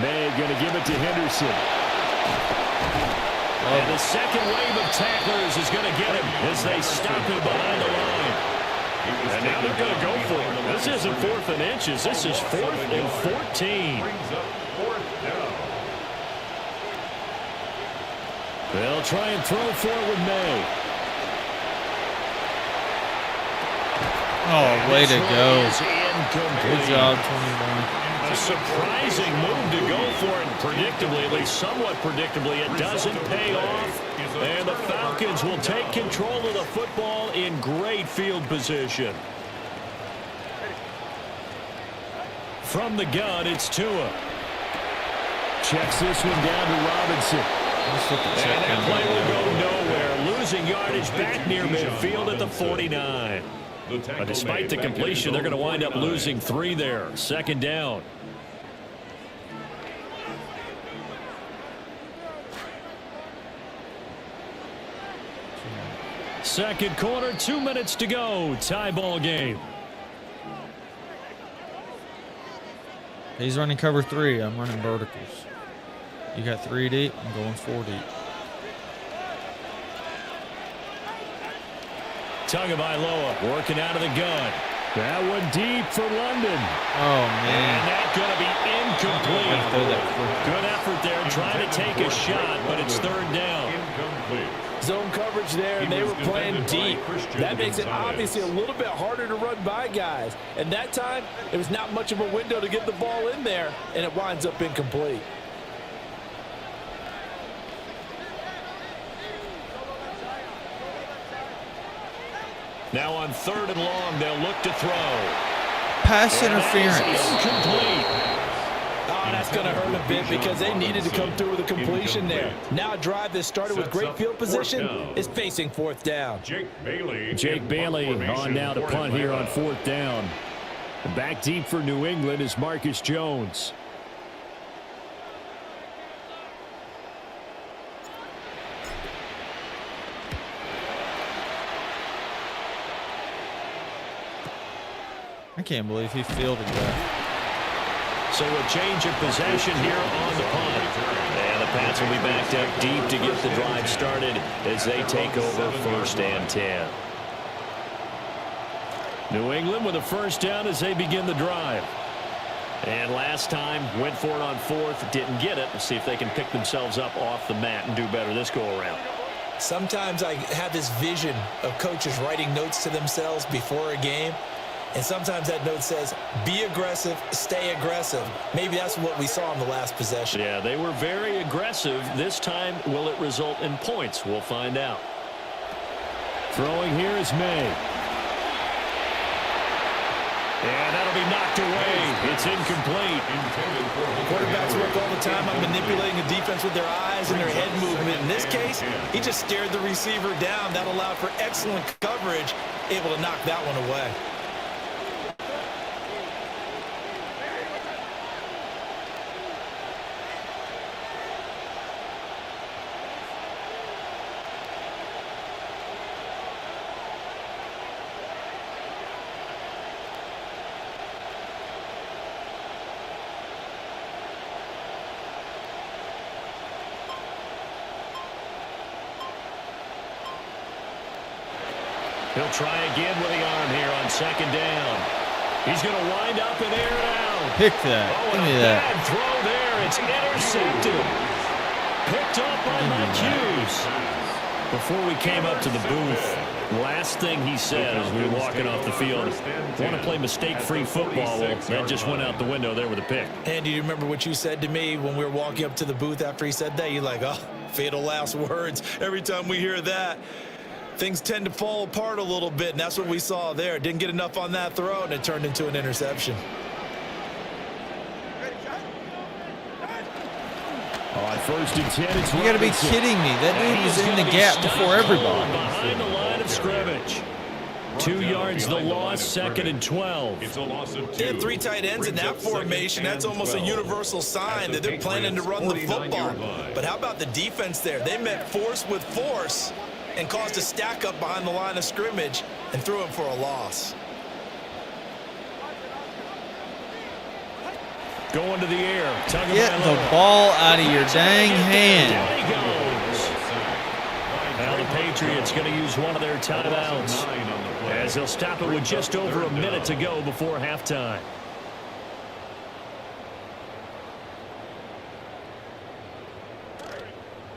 S6: May going to give it to Henderson. And the second wave of tacklers is going to get him as they stop him behind the line. And now they're going to go for it. This isn't 4th and inches. This is 4th and 14.
S3: Brings up 4th down.
S6: They'll try and throw for it with May.
S1: Oh, way to go.
S6: Incomplete.
S1: Good job, 21.
S6: A surprising move to go for it. Predictably, at least somewhat predictably, it doesn't pay off. And the Falcons will take control of the football in great field position. From the gun, it's Tua. Checks this one down to Robinson. And that play will go nowhere. Losing yardage back near midfield at the 49. But despite the completion, they're going to wind up losing 3 there. 2nd down. Second quarter, 2 minutes to go. Tie ball game.
S1: He's running cover 3. I'm running verticals. You got 3 deep. I'm going 4 deep.
S6: Tagovailoa working out of the gun. That one deep for London.
S1: Oh,
S6: And
S1: man.
S6: that's going to be incomplete. Good effort there trying to take a shot, but it's 3rd down.
S3: Incomplete.
S7: Zone coverage there, and they were playing deep. That makes it obviously a little bit harder to run by guys. And that time, it was not much of a window to get the ball in there, and it winds up incomplete.
S6: Now on 3rd and long, they'll look to throw.
S1: Pass
S6: And that is
S1: interference.
S6: incomplete.
S7: Oh, that's going to hurt a bit because they needed to come through with a completion there. Now a drive that started with great field position is facing 4th down.
S3: Jake Bailey.
S6: Jake Bailey on now to punt here on 4th down. Back deep for New England is Marcus Jones.
S1: I can't believe he fielded that.
S6: So a change of possession here on the punt. And the Pats will be backed up deep to get the drive started as they take over 1st and 10. New England with a 1st down as they begin the drive. And last time went for it on 4th, didn't get it. Let's see if they can pick themselves up off the mat and do better this go around.
S7: Sometimes I have this vision of coaches writing notes to themselves before a game. And sometimes that note says, be aggressive, stay aggressive. Maybe that's what we saw in the last possession.
S6: Yeah, they were very aggressive. This time, will it result in points? We'll find out. Throwing here is May. And that'll be knocked away. It's incomplete.
S7: Quarterbacks work all the time on manipulating a defense with their eyes and their head movement. In this case, he just stared the receiver down. That allowed for excellent coverage, able to knock that one away.
S6: He'll try again with the arm here on 2nd down. He's going to wind up and air it out.
S1: Pick that.
S6: Oh,
S1: Give
S6: and
S1: me
S6: a
S1: that.
S6: bad throw there. It's intercepted. Picked up by Mike Hughes. Before we came up to the booth, last thing he said as we were walking off the field, want to play mistake-free football. Well, that just went out the window there with a pick.
S7: Andy, do you remember what you said to me when we were walking up to the booth after he said that? You're like, oh, fatal last words. Every time we hear that, things tend to fall apart a little bit, and that's what we saw there. Didn't get enough on that throw, and it turned into an interception.
S6: On 1st and 10, it's
S1: You got to be kidding me. That dude was in the gap before everybody.
S6: Behind the line of scrimmage. 2 yards the loss, 2nd and 12.
S3: It's a loss of 2.
S7: They had 3 tight ends in that formation. That's almost a universal sign that they're planning to run the football. But how about the defense there? They met force with force and caused a stack up behind the line of scrimmage and threw him for a loss.
S6: Going to the air.
S1: Get the ball out of your dang hand.
S6: Down he goes. Now the Patriots going to use one of their timeouts as they'll stop it with just over a minute to go before halftime.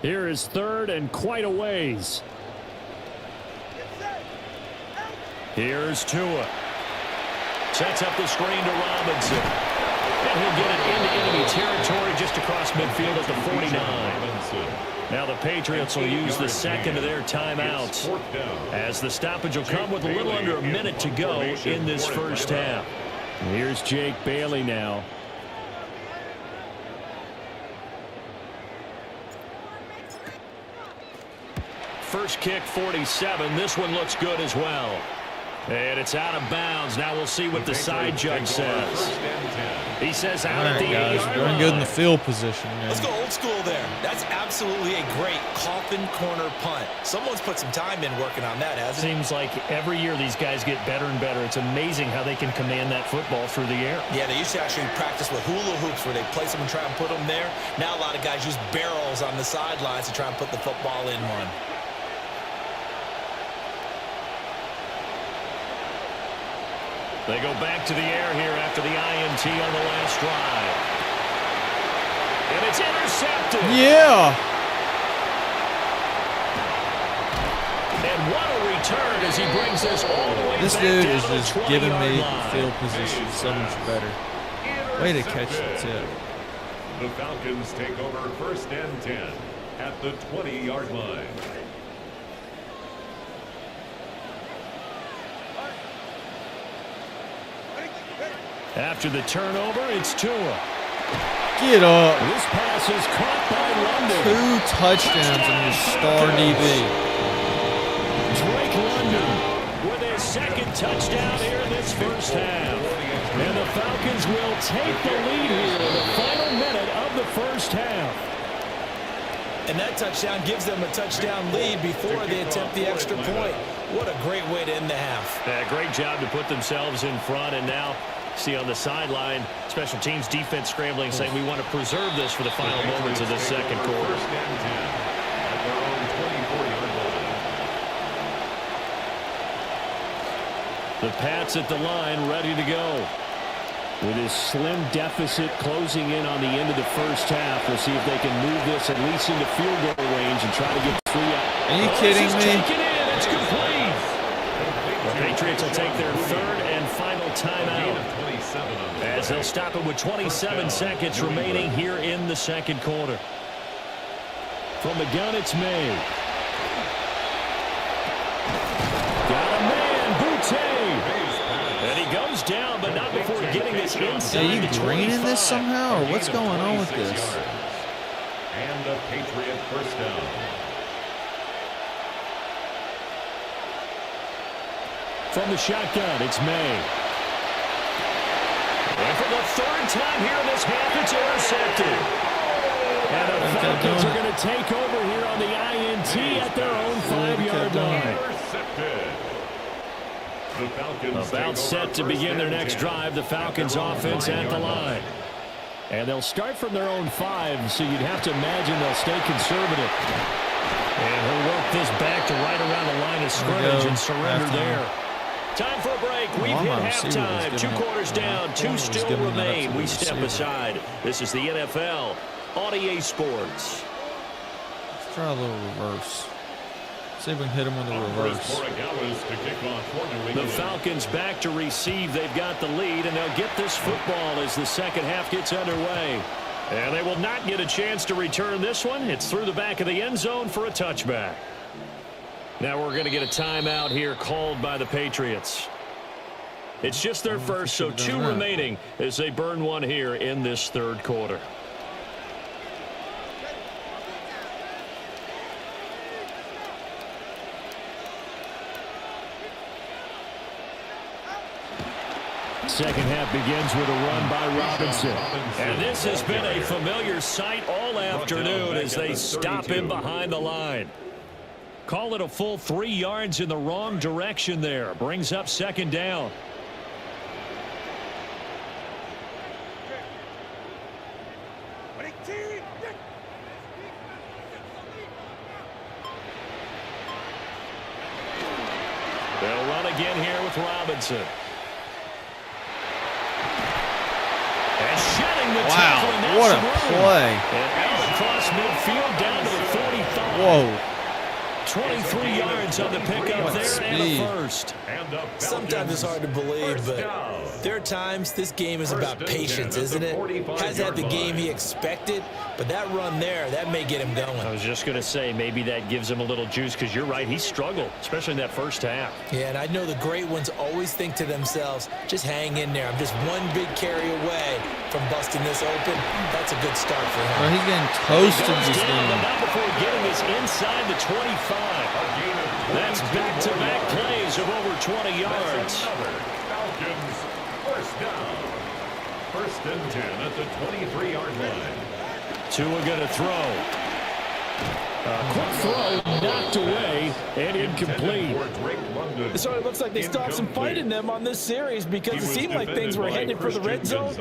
S6: Here is third and quite a ways. Here's Tua. Sets up the screen to Robinson. And he'll get it into enemy territory just across midfield at the 49. Now the Patriots will use the second of their timeouts as the stoppage will come with a little under a minute to go in this first half. Here's Jake Bailey now. First kick, 47. This one looks good as well. And it's out of bounds. Now we'll see what the side judge says. He says out at the 8-yard
S1: doing
S6: line.
S1: good in the field position. Man.
S8: Let's go old school there. That's absolutely a great coffin corner punt. Someone's put some time in working on that, hasn't it?
S6: Seems like every year these guys get better and better. It's amazing how they can command that football through the air.
S8: Yeah, they used to actually practice with hula hoops where they place them and try and put them there. Now a lot of guys use barrels on the sidelines to try and put the football in one.
S6: They go back to the air here after the INT on the last drive. And it's intercepted.
S1: Yeah.
S6: And what a return as he brings this all the way
S1: This
S6: back
S1: dude
S6: down
S1: is
S6: to the
S1: just
S6: 20-yard
S1: giving me
S6: line.
S1: field position so much better. Way to catch the tip.
S3: The Falcons take over first and 10 at the 20-yard line.
S6: After the turnover, it's Tua.
S1: Get up.
S6: This pass is caught by London.
S1: 2 touchdowns on your star DB.
S6: Drake London with his second touchdown here in this first half. And the Falcons will take the lead here in the final minute of the first half.
S8: And that touchdown gives them a touchdown lead before they attempt the extra point. What a great way to end the half.
S6: Great job to put themselves in front, and now see on the sideline, special teams defense scrambling, saying we want to preserve this for the final moments of this second quarter.
S3: First and 10 at their own 24-yard line.
S6: The Pats at the line, ready to go. With his slim deficit closing in on the end of the first half, we'll see if they can move this at least into field goal range and try to get 3 out.
S1: Are you kidding me?
S6: Taken in. It's complete. The Patriots will take their third and final timeout as they'll stop it with 27 seconds remaining here in the second quarter. From the gun, it's May. Got a man, Boutte. And he goes down, but not before getting this inside.
S1: Are you
S6: the
S1: greening
S6: 25.
S1: this somehow, or what's going on with this?
S3: And a Patriot first down.
S6: From the shotgun, it's May. And for the third time here in this half, it's intercepted. And the Falcons are going to take over here on the INT at their own 5-yard line. About set to begin their next drive, the Falcons offense at the line. And they'll start from their own 5, so you'd have to imagine they'll stay conservative. And he'll work this back to right around the line of scrimmage and surrender there. Time for a break. We've hit halftime. 2 quarters down. 2 still remain. We step aside. This is the NFL on EA Sports.
S1: Let's try a little reverse. See if we can hit him with a reverse.
S6: The Falcons back to receive. They've got the lead, and they'll get this football as the second half gets underway. And they will not get a chance to return this one. It's through the back of the end zone for a touchback. Now we're going to get a timeout here called by the Patriots. It's just their first, so 2 remaining as they burn one here in this third quarter. Second half begins with a run by Robinson. And this has been a familiar sight all afternoon as they stop him behind the line. Call it a full 3 yards in the wrong direction there. Brings up second down. again here with Robinson. And shedding the tackle, and that's
S1: what a
S6: some room.
S1: play.
S6: And out across midfield down to the 45.
S1: Whoa.
S6: 23 yards on the pickup
S1: What
S6: there
S1: speed.
S6: and a first.
S3: Sometimes it's hard to believe, but there are times this game is about patience, isn't it? Hasn't had the game he expected, but that run there, that may get him going.
S6: I was just going to say, maybe that gives him a little juice, because you're right, he struggled, especially in that first half.
S3: Yeah, and I know the great ones always think to themselves, just hang in there. I'm just one big carry away from busting this open. That's a good start for him.
S1: Bro, he's getting toasted
S6: Goes
S1: this
S6: down, but
S1: game.
S6: not before getting us inside the 25. That's back-to-back plays of over 20 yards.
S3: Falcons first down. First and 10 at the 23-yard line.
S6: Tua going to throw. Quick throw, knocked away, and incomplete.
S7: So it looks like they still have some fight in them on this series, because it seemed like things were headed for the red zone.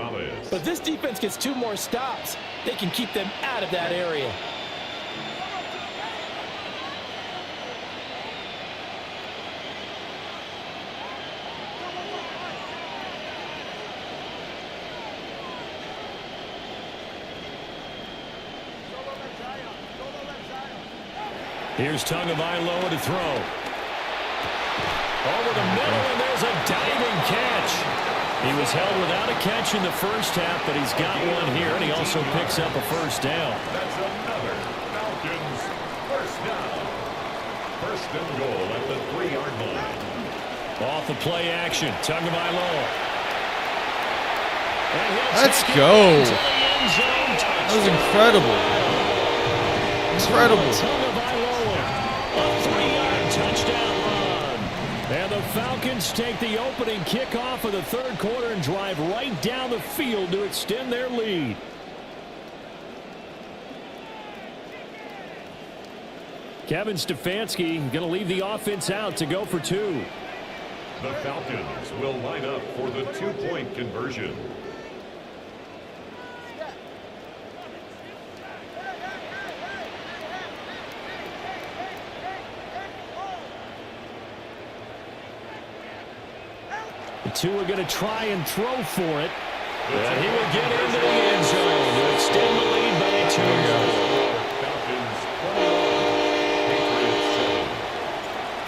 S7: But this defense gets 2 more stops. They can keep them out of that area.
S6: Here's Tagovailoa to throw. Over the middle, and there's a diving catch. He was held without a catch in the first half, but he's got one here, and he also picks up a first down.
S3: That's another Falcons first down. First and goal at the 3-yard line.
S6: Off the play action, Tagovailoa.
S1: Let's go. That was incredible. Incredible.
S6: Tagovailoa, a 3-yard touchdown run. And the Falcons take the opening kickoff of the third quarter and drive right down the field to extend their lead. Kevin Stefanski going to leave the offense out to go for 2.
S3: The Falcons will line up for the 2-point conversion.
S6: The 2 are going to try and throw for it. And he will get into the end zone to extend the lead by 2 yards.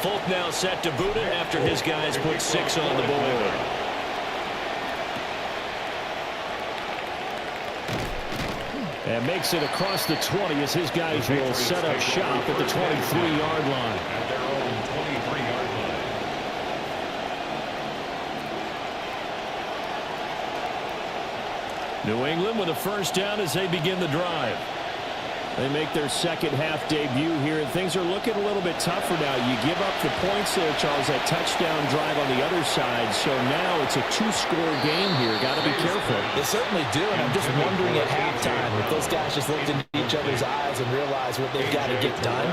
S6: Folk now set to boot it after his guys put 6 on the board. And makes it across the 20 as his guys will set up shop at the 23-yard line.
S3: At their own 23-yard line.
S6: New England with a first down as they begin the drive. They make their second half debut here, and things are looking a little bit tougher now. You give up the points there, Charles, that touchdown drive on the other side. So now it's a 2-score game here. Got to be careful.
S7: They certainly do, and I'm just wondering at halftime if those guys just looked into each other's eyes and realized what they've got to get done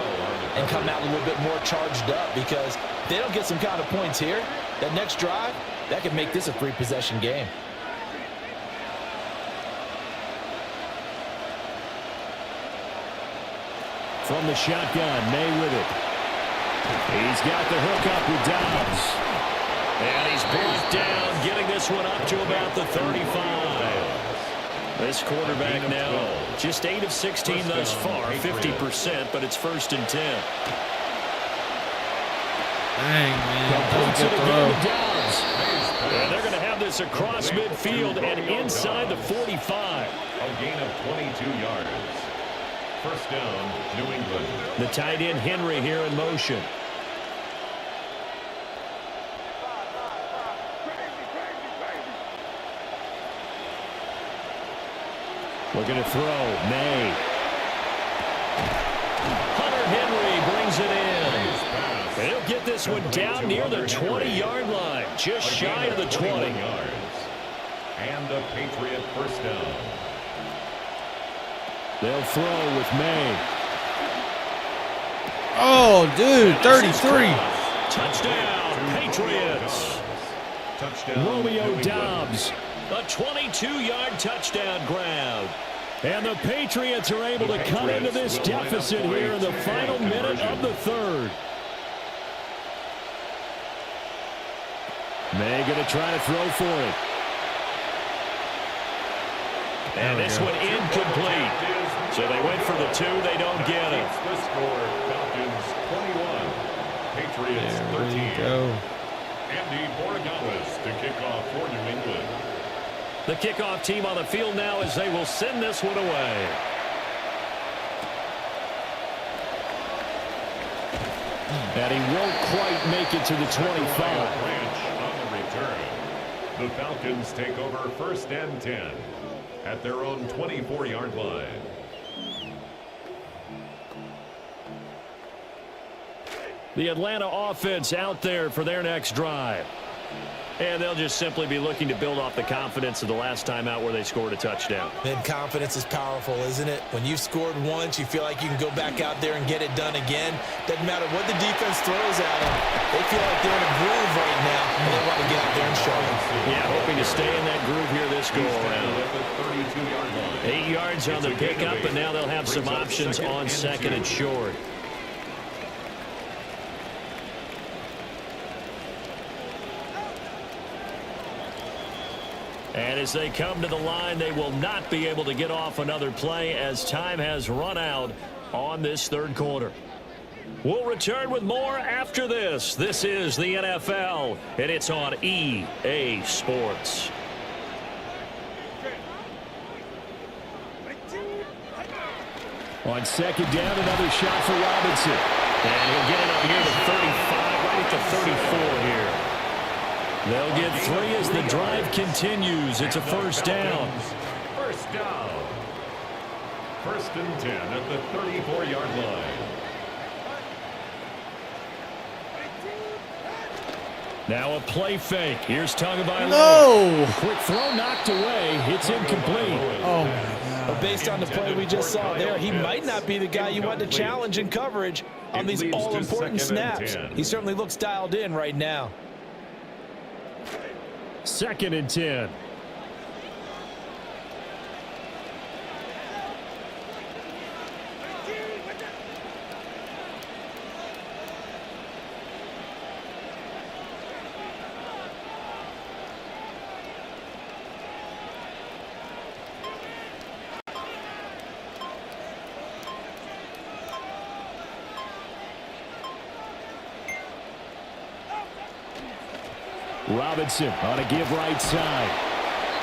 S7: and come out a little bit more charged up, because if they don't get some kind of points here, that next drive, that could make this a 3-possession game.
S6: From the shotgun, May with it. He's got the hook up with Dobbs. And he's brought down, getting this one up to about the 35. This quarterback now just 8 of 16 thus far, 50%, but it's first and 10.
S1: Dang, man. Doesn't get throw.
S6: And they're going to have this across midfield and inside the 45.
S3: A gain of 22 yards. First down, New England.
S6: The tight end Henry here in motion. Looking to throw. May. Hunter Henry brings it in. And he'll get this one down near the 20-yard line. Just shy of the 20.
S3: Yards. And the Patriot first down.
S6: They'll throw with May.
S1: Oh, dude, 33.
S6: Touchdown, Patriots.
S3: Touchdown,
S6: Romeo Dobbs. A 22-yard touchdown grab. And the Patriots are able to cut into this deficit here in the final minute of the third. May going to try to throw for it. And this one incomplete. So they went for the 2. They don't get it.
S9: The score, Falcons 21, Patriots 13.
S1: There we go.
S9: Andy Borregales to kick off for New England.
S6: The kickoff team on the field now as they will send this one away. And he won't quite make it to the 25.
S9: Branch on the return. The Falcons take over 1st and 10 at their own 24-yard line.
S6: The Atlanta offense out there for their next drive. And they'll just simply be looking to build off the confidence of the last time out where they scored a touchdown.
S3: And confidence is powerful, isn't it? When you've scored once, you feel like you can go back out there and get it done again. Doesn't matter what the defense throws at them. They feel like they're in a groove right now, and they want to get out there and show it.
S6: Yeah, hoping to stay in that groove here this go around. 8 yards on the pickup, and now they'll have some options on 2nd and short. And as they come to the line, they will not be able to get off another play as time has run out on this 3rd quarter. We'll return with more after this. This is the NFL, and it's on EA Sports. On 2nd down, another shot for Robinson. And he'll get it up near the 35, right at the 34 here. They'll get 3 as the drive continues. It's a 1st down.
S9: 1st down. 1st and 10 at the 34-yard line.
S6: Now a play fake. Here's Tagovailoa.
S1: No!
S6: Quick throw knocked away. It's incomplete.
S1: Oh, my God.
S3: But based on the play we just saw there, he might not be the guy you want to challenge in coverage on these all-important snaps. He certainly looks dialed in right now.
S6: 2nd and 10. Robinson on a give right side.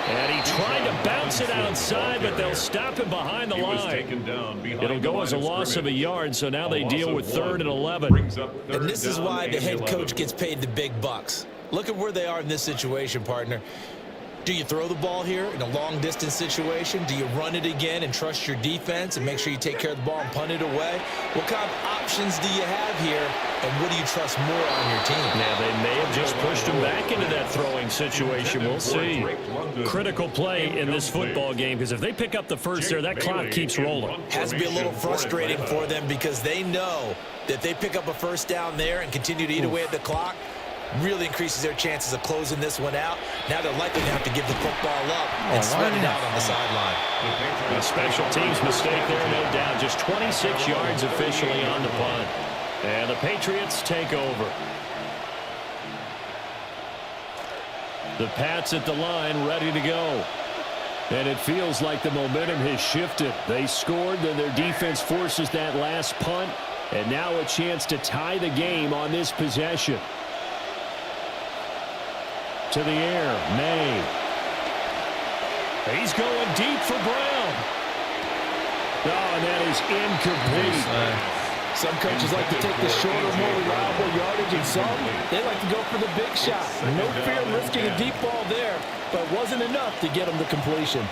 S6: And he tried to bounce it outside, but they'll stop him behind the line. It'll go as a loss of a yard, so now they deal with 3rd and 11.
S3: And this is why the head coach gets paid the big bucks. Look at where they are in this situation, partner. Do you throw the ball here in a long-distance situation? Do you run it again and trust your defense and make sure you take care of the ball and punt it away? What kind of options do you have here, and what do you trust more on your team?
S6: Now, they may have just pushed him back into that throwing situation. We'll see. Critical play in this football game, because if they pick up the 1st there, that clock keeps rolling.
S3: Has to be a little frustrating for them because they know that they pick up a 1st down there and continue to eat away at the clock. Really increases their chances of closing this one out. Now they're likely to have to give the football up and spread it out on the sideline.
S6: A special teams mistake there, no doubt. Just 26 yards officially on the punt. And the Patriots take over. The Pats at the line ready to go. And it feels like the momentum has shifted. They scored, then their defense forces that last punt. And now a chance to tie the game on this possession. To the air, May. He's going deep for Brown. Oh, and that is incomplete.
S3: Some coaches like to take the shorter, more reliable yardage, and some, they like to go for the big shot. No fear of risking a deep ball there, but it wasn't enough to get them to completion.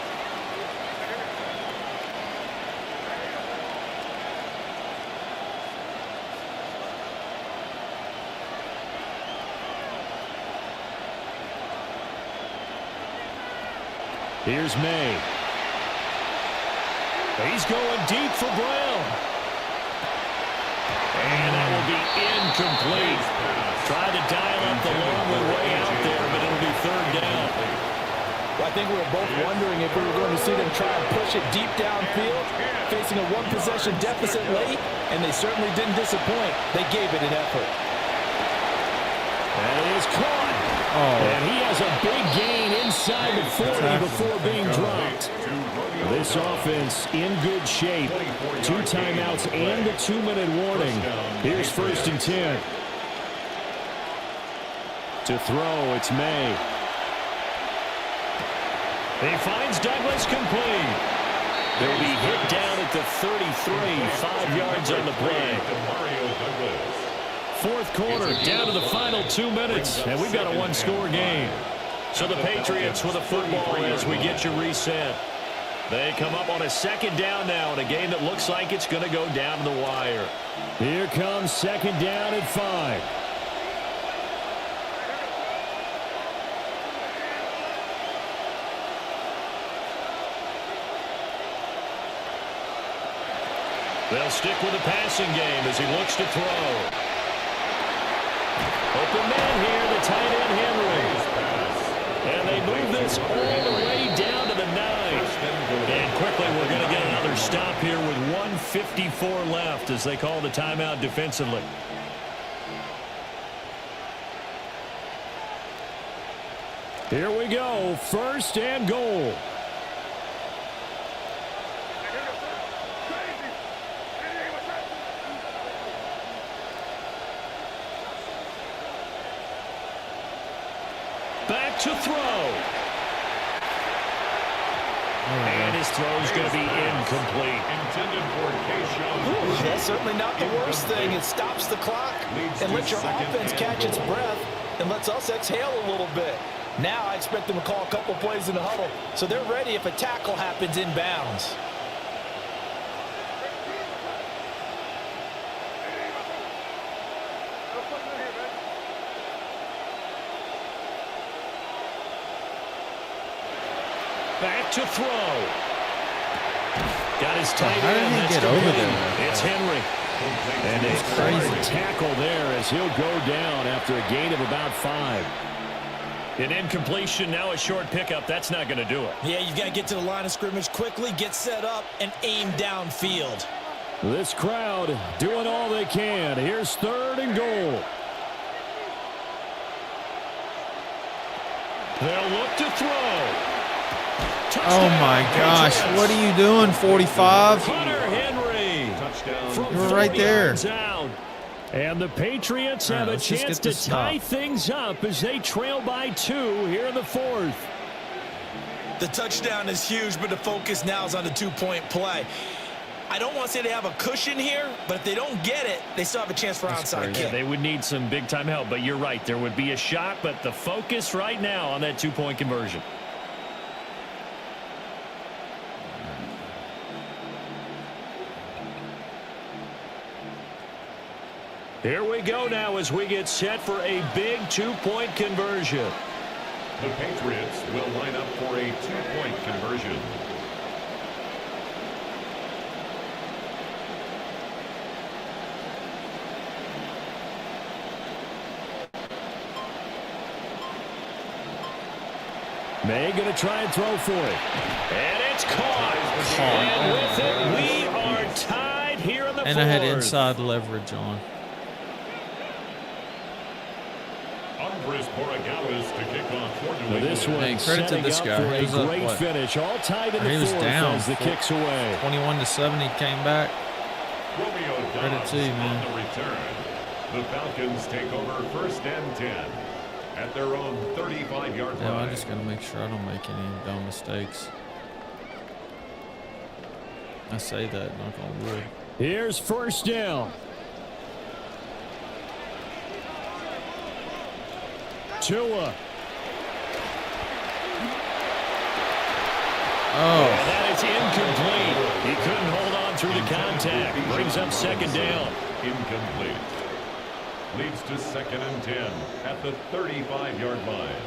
S6: Here's May. He's going deep for Brown. And that will be incomplete. Tried to dial up the long way out there, but it'll be 3rd down.
S3: Well, I think we were both wondering if we were going to see them try and push it deep downfield, facing a 1-possession deficit late, and they certainly didn't disappoint. They gave it an effort.
S6: And it is caught. And he has a big gain inside the 40 before being dropped. This offense in good shape. 2 timeouts and the 2-minute warning. Here's 1st and 10. To throw, it's May. He finds Douglas complete. They'll be hit down at the 33, 5 yards on the play. 4th quarter, down to the final 2 minutes, and we've got a 1-score game. So the Patriots with a football as we get you reset. They come up on a 2nd down now in a game that looks like it's going to go down to the wire. Here comes 2nd down at 5. They'll stick with the passing game as he looks to throw. Open man here, the tight end Henry. And they move this all the way down to the 9. And quickly we're going to get another stop here with 1:54 left as they call the timeout defensively. Here we go, 1st and goal. Back to throw. And his throw's going to be incomplete.
S9: Intended for Keyshawn.
S3: That's certainly not the worst thing. It stops the clock and lets your offense catch its breath and lets us exhale a little bit. Now I expect them to call a couple plays in the huddle so they're ready if a tackle happens inbounds.
S6: Back to throw. Got his tight
S1: How did
S6: end.
S1: he get over there?
S6: It's Henry. And a hard tackle there as he'll go down after a gain of about 5. An incompletion, now a short pickup. That's not going to do it.
S3: Yeah, you've got to get to the line of scrimmage quickly, get set up, and aim downfield.
S6: This crowd doing all they can. Here's 3rd and goal. They'll look to throw.
S1: Oh my gosh, what are you doing, 45?
S6: Hunter Henry.
S9: Touchdown.
S1: You were right there.
S6: Out. And the Patriots have a
S1: let's just
S6: chance
S1: get
S6: to
S1: this
S6: tie
S1: stop.
S6: things up as they trail by 2 here in the 4th.
S3: The touchdown is huge, but the focus now is on the 2-point play. I don't want to say they have a cushion here, but if they don't get it, they still have a chance for onside kick.
S6: They would need some big-time help, but you're right. There would be a shot, but the focus right now on that 2-point conversion. Here we go now as we get set for a big 2-point conversion.
S9: The Patriots will line up for a 2-point conversion.
S6: May going to try and throw for it. And it's caught. And with it, we are tied here in the 4th.
S1: And I had inside leverage on.
S6: This one
S1: Hey, credit to this guy.
S6: For a
S1: He was up,
S6: great
S1: what?
S6: finish. All tied in the
S1: He was
S6: 4th
S1: down.
S6: as the kicks away.
S1: 21-7, he came back.
S9: Romeo
S1: Credit
S9: Dobbs
S1: to you, man.
S9: on the return. The Falcons take over 1st and 10 at their own 35-yard line.
S1: Yeah, I just gotta make sure I don't make any dumb mistakes. I say that, knock on wood.
S6: Here's 1st down. Tua.
S1: Oh,
S6: And that is incomplete. He couldn't hold on through the contact. Brings up 2nd down.
S9: Incomplete. Leads to 2nd and 10 at the 35-yard line.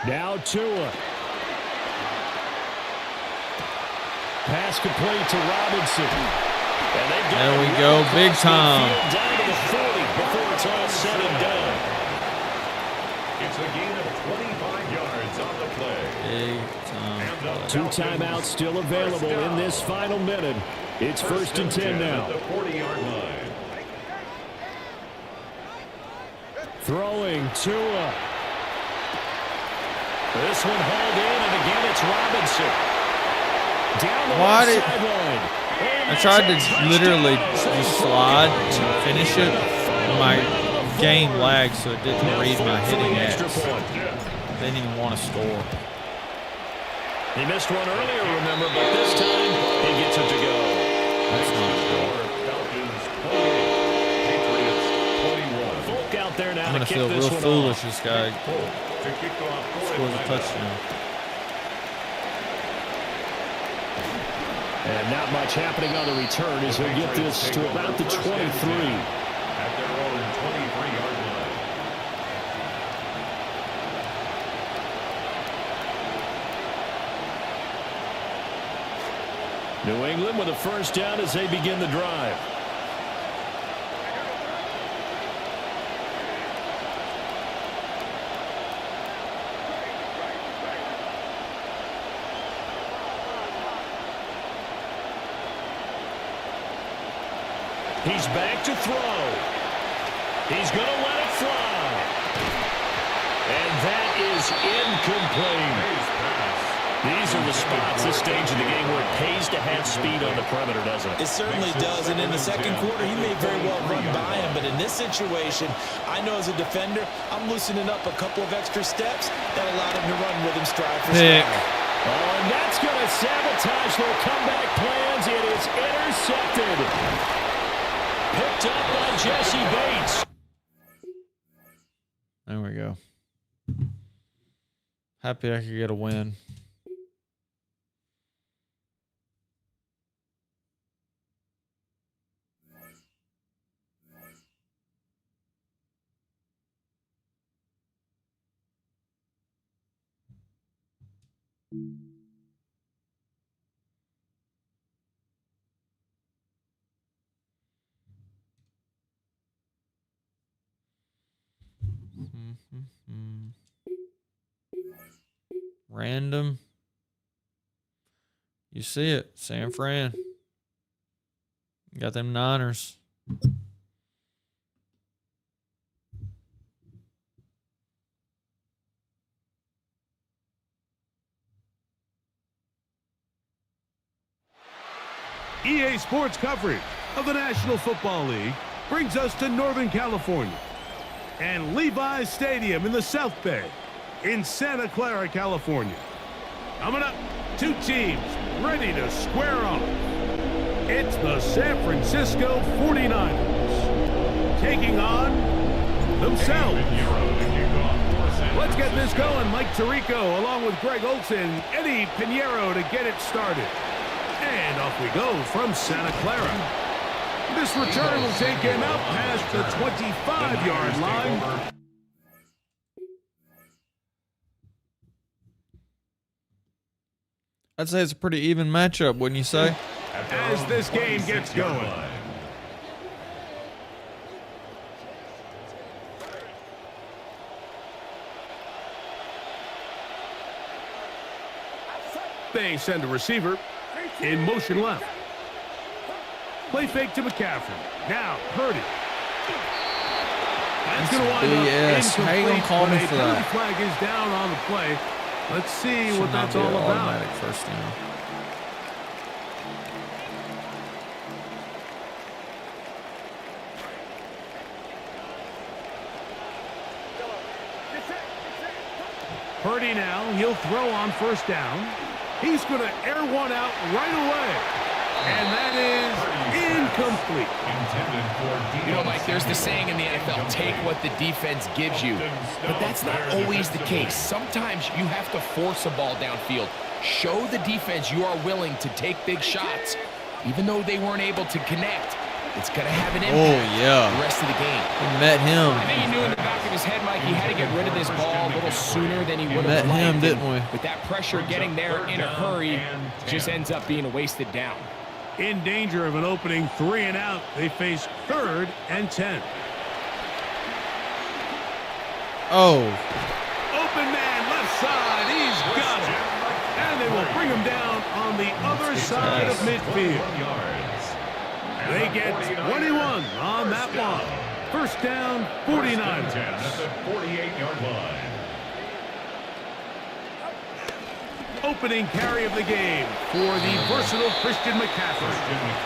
S6: Now Tua. Pass complete to Robinson. And they've got
S1: there we
S6: it
S1: go,
S6: right
S1: big
S6: across the
S1: time.
S6: field, down to the 40 before it's all said and done.
S9: It's a gain of 25 yards on the play.
S1: big time.
S9: And the
S6: 2
S9: Falcons
S6: timeouts still available in this final minute. It's 1st and 10 now.
S9: at the 40-yard line.
S6: Throwing Tua. This one hauled in, and again it's Robinson. Down the left sideline.
S1: I tried to literally just slide and finish it. My game lagged, so it didn't read my hitting X. Didn't even want to score.
S6: He missed one earlier, remember, but this time he gets it to go.
S1: That's not good.
S6: Folk out there now.
S1: I'm going to feel real foolish this guy scores a touchdown.
S6: And not much happening on the return as he'll get this to about the 23.
S9: At their own 23-yard line.
S6: New England with a first down as they begin the drive. He's back to throw. He's going to let it fly. And that is incomplete. These are the spots, this stage of the game, where it pays to have speed on the perimeter, doesn't it?
S3: It certainly does, and in the second quarter, he may very well run by him, but in this situation, I know as a defender, I'm loosening up a couple of extra steps that allowed him to run with him stride for stride.
S6: Oh, and that's going to sabotage their comeback plans. It is intercepted. Picked up by Jesse Bates.
S1: There we go. Happy I could get a win. Random. You see it, San Fran. Got them Niners.
S5: EA Sports coverage of the National Football League brings us to Northern California and Levi's Stadium in the South Bay in Santa Clara, California. Coming up, two teams ready to square off. It's the San Francisco 49ers taking on themselves. Let's get this going. Mike Tirico along with Greg Olson, Eddie Pinheiro to get it started. And off we go from Santa Clara. This return will take him out past the 25-yard line.
S1: I'd say it's a pretty even matchup, wouldn't you say?
S5: As this game gets going. They send a receiver in motion left. Play fake to McCaffrey. Now Purdy. That's going to wind up
S1: BS. How you gonna call me for that?
S5: Flag is down on the play. Let's see
S1: Should
S5: what
S1: not
S5: that's
S1: be
S5: all
S1: an
S5: about.
S1: automatic first down.
S5: Purdy now, he'll throw on first down. He's going to air one out right away. And that is incomplete.
S10: You know, Mike, there's the saying in the NFL, take what the defense gives you. But that's not always the case. Sometimes you have to force a ball downfield. Show the defense you are willing to take big shots. Even though they weren't able to connect, it's going to have an impact the rest of the game.
S1: We met him.
S10: I think he knew in the back of his head, Mike, he had to get rid of this ball a little sooner than he would have liked.
S1: Met him, didn't we?
S10: With that pressure getting there in a hurry, just ends up being a wasted down.
S5: In danger of an opening 3 and out, they face 3rd and 10.
S1: Oh.
S5: Open man, left side, he's got it. And they will bring him down on the other side of midfield. They get 21 on that one. First down, 49.
S9: At the 48-yard line.
S5: Opening carry of the game for the versatile Christian McCaffrey.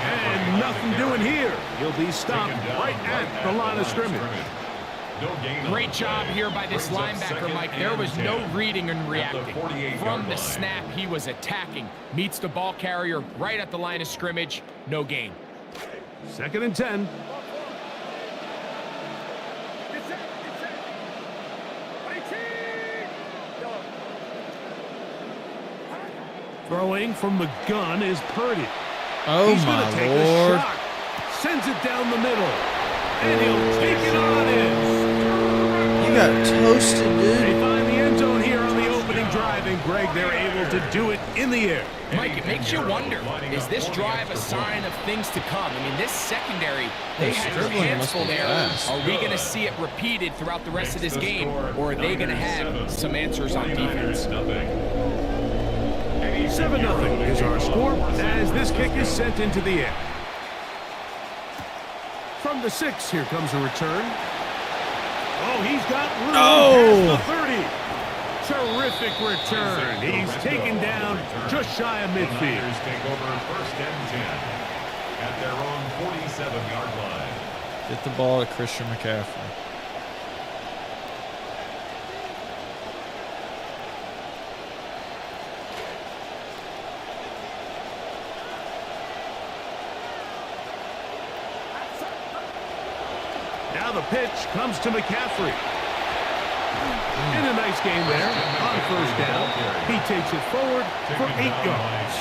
S5: And nothing doing here. He'll be stopped right at the line of scrimmage.
S10: Great job here by this linebacker, Mike. There was no reading and reacting. From the snap, he was attacking. Meets the ball carrier right at the line of scrimmage. No gain.
S5: 2nd and 10. Throwing from the gun is Purdy.
S1: Oh,
S5: He's
S1: my
S5: gonna take
S1: Lord.
S5: a shot. Sends it down the middle. And he'll take it on in.
S1: You got toasted,
S5: They
S1: dude.
S5: find the end zone here on the opening drive, and Greg, they're able to do it in the air.
S10: Mike, it makes you wonder, is this drive a sign of things to come? I mean, this secondary, they had their
S1: dribbling
S10: hands
S1: must
S10: full
S1: be
S10: there.
S1: fast.
S10: Are we going to see it repeated throughout the rest of this game, or are they going to have some answers on defense?
S5: 7-0 is our score as this kick is sent into the air. From the 6, here comes a return. Oh, he's got room past the 30. Terrific return. He's taken down just shy of midfield.
S9: Take over 1st and 10 at their own 47-yard line.
S1: Get the ball to Christian McCaffrey.
S5: Now the pitch comes to McCaffrey. And a nice game there on 1st down. He takes it forward for 8 yards.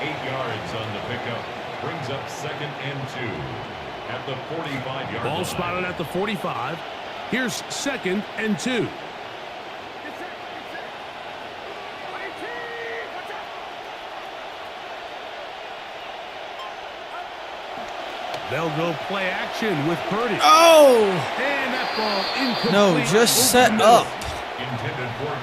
S9: 8 yards on the pickup. Brings up 2nd and 2 at the 45-yard line.
S5: Ball spotted at the 45. Here's 2nd and 2. They'll go play action with Purdy.
S1: Oh!
S5: And that ball incomplete.
S1: No, just set up.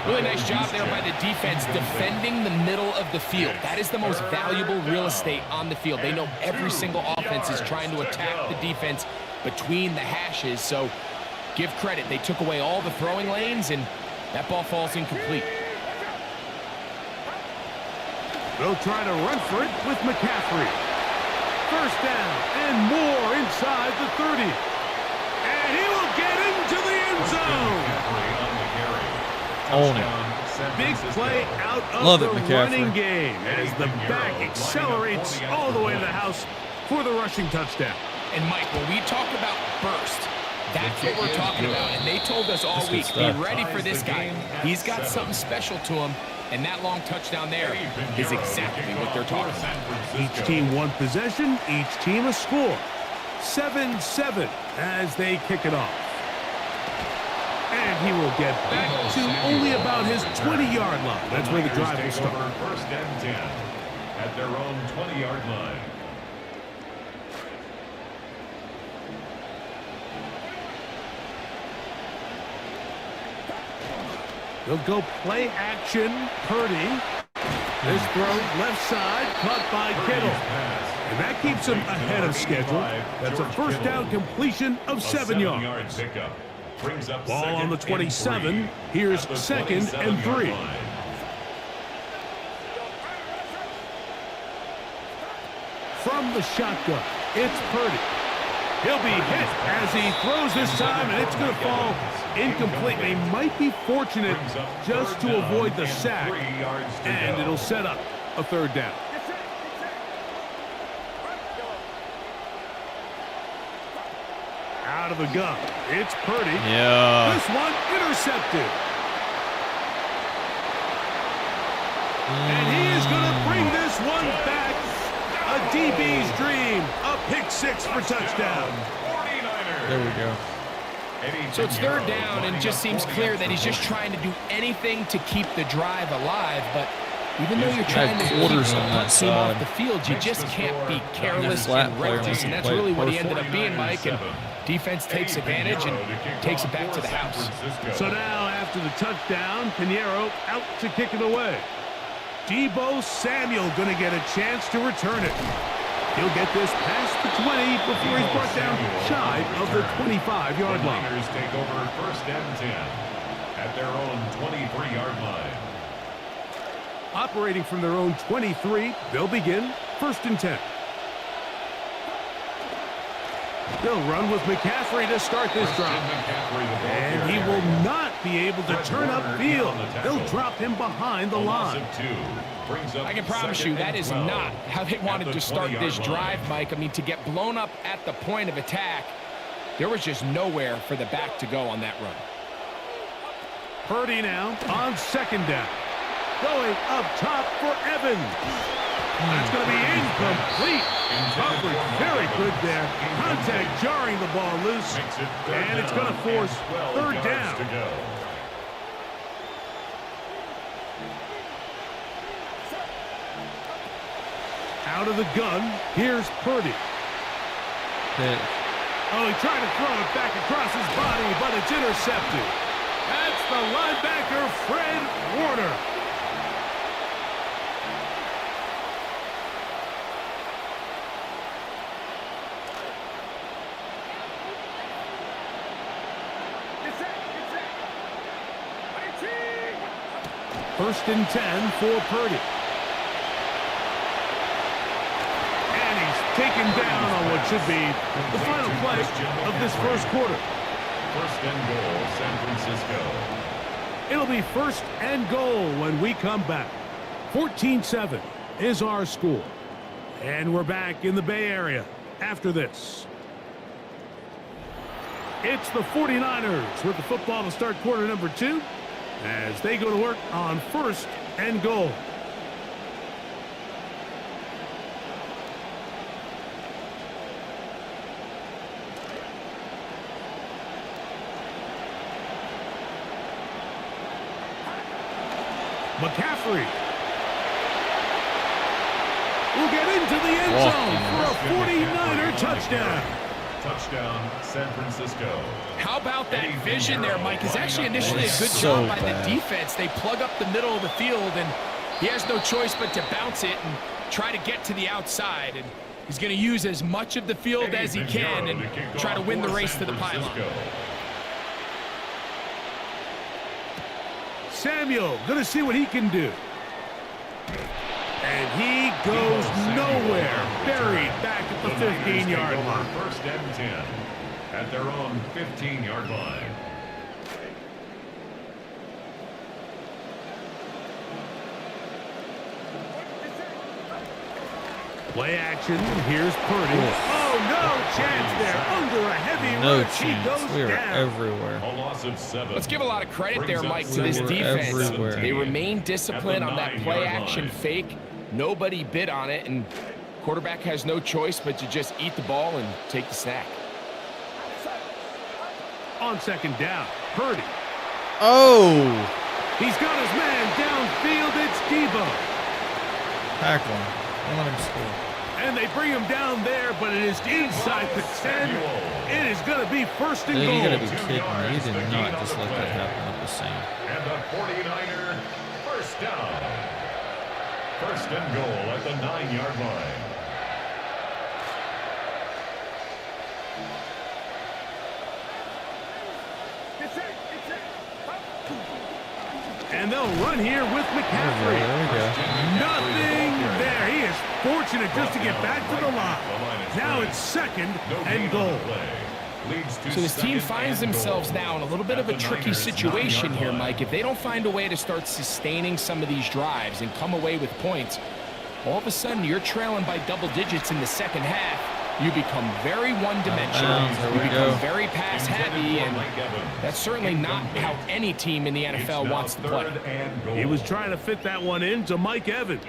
S10: Really nice job there by the defense defending the middle of the field. That is the most valuable real estate on the field. They know every single offense is trying to attack the defense between the hashes. So give credit. They took away all the throwing lanes, and that ball falls incomplete.
S5: They'll try to run for it with McCaffrey. 1st down and more inside the 30. And he will get into the end zone.
S1: Own it.
S5: Big play out of
S1: Love
S5: the
S1: it, McCaffrey.
S5: running game as the back accelerates all the way to the house for the rushing touchdown.
S10: And Mike, when we talk about burst, that's what we're talking about. And they told us all week, be ready for this guy. He's got something special to him. And that long touchdown there is exactly what they're talking about.
S5: Each team one possession, each team a score. 7-7 as they kick it off. And he will get back to only about his 20-yard line. That's where the drive will start.
S9: 1st and 10 at their own 20-yard line.
S5: They'll go play action. Purdy. This throw left side caught by Kittle. And that keeps him ahead of schedule. That's a 1st down completion of 7 yards. Ball on the 27. Here's 2nd and 3. From the shotgun, it's Purdy. He'll be hit as he throws this time, and it's going to fall incomplete. They might be fortunate just to avoid the sack, and it'll set up a 3rd down. Out of the gun, it's Purdy.
S1: Yeah.
S5: This one intercepted. And he is going to bring this one back. A DB's dream. A pick 6 for touchdown.
S1: There we go.
S10: So it's 3rd down, and it just seems clear that he's just trying to do anything to keep the drive alive. But even though you're trying to keep
S1: quarters
S10: the
S1: on that
S10: team off
S1: side.
S10: the field, you just can't be careless
S1: flat
S10: and
S1: player
S10: reckless. And that's
S1: play
S10: really what he
S1: perfect.
S10: ended up being, Mike. And defense takes advantage and takes it back to the house.
S5: So now, after the touchdown, Pinheiro out to kick it away. Deebo Samuel going to get a chance to return it. He'll get this past the 20 before he's brought down shy of the 25-yard line.
S9: The Niners take over first and 10 at their own 23-yard line.
S5: Operating from their own 23, they'll begin first and 10. They'll run with McCaffrey to start this drive. And he will not be able to turn upfield. They'll drop him behind the line.
S10: I can promise you that is not how they wanted to start this drive, Mike. I mean, to get blown up at the point of attack, there was just nowhere for the back to go on that run.
S5: Purdy now on second down. Going up top for Evans. That's going to be incomplete. Coverage very good there. Contact jarring the ball loose. And it's going to force third down. Out of the gun, here's Purdy. Oh, he tried to throw it back across his body, but it's intercepted. That's the linebacker, Fred Warner. First and 10 for Purdy. And he's taken down on what should be the final play of this first quarter.
S9: First and goal, San Francisco.
S5: It'll be first and goal when we come back. 14-7 is our score. And we're back in the Bay Area after this. It's the 49ers with the football to start quarter number 2 as they go to work on first and goal. McCaffrey will get into the end zone for a 49er touchdown.
S9: Touchdown, San Francisco.
S10: How about that vision there, Mike? It's actually initially a good job by the defense. They plug up the middle of the field, and he has no choice but to bounce it and try to get to the outside. And he's going to use as much of the field as he can and try to win the race to the pylon.
S5: Samuel going to see what he can do. And he goes nowhere. Buried back at the 15-yard line.
S9: First and 10 at their own 15-yard line.
S5: Play action. Here's Purdy. Oh, no chance there. Under a heavy
S1: No
S5: rush, he
S1: chance.
S5: goes
S1: We are
S5: down.
S1: everywhere.
S9: A loss of 7.
S10: Let's give a lot of credit there, Mike, to this defense. They remain disciplined on that play action fake. Nobody bid on it, and quarterback has no choice but to just eat the ball and take the snack.
S5: On second down, Purdy.
S1: Oh!
S5: He's got his man downfield. It's Debo.
S1: Tackle him. Don't let him score.
S5: And they bring him down there, but it is inside the 10. It is going to be first and
S1: Dude,
S5: goal.
S1: you gotta be kidding me. You did not just let that happen at the same.
S9: And the 49er first down. First and goal at the 9-yard line.
S5: And they'll run here with McCaffrey.
S1: There we go.
S5: Nothing there. He is fortunate just to get back to the line. Now it's second and goal.
S10: So this team finds themselves now in a little bit of a tricky situation here, Mike. If they don't find a way to start sustaining some of these drives and come away with points, all of a sudden you're trailing by double digits in the second half. You become very one-dimensional. You become very pass-heavy, and that's certainly not how any team in the NFL wants to play.
S5: He was trying to fit that one in to Mike Evans.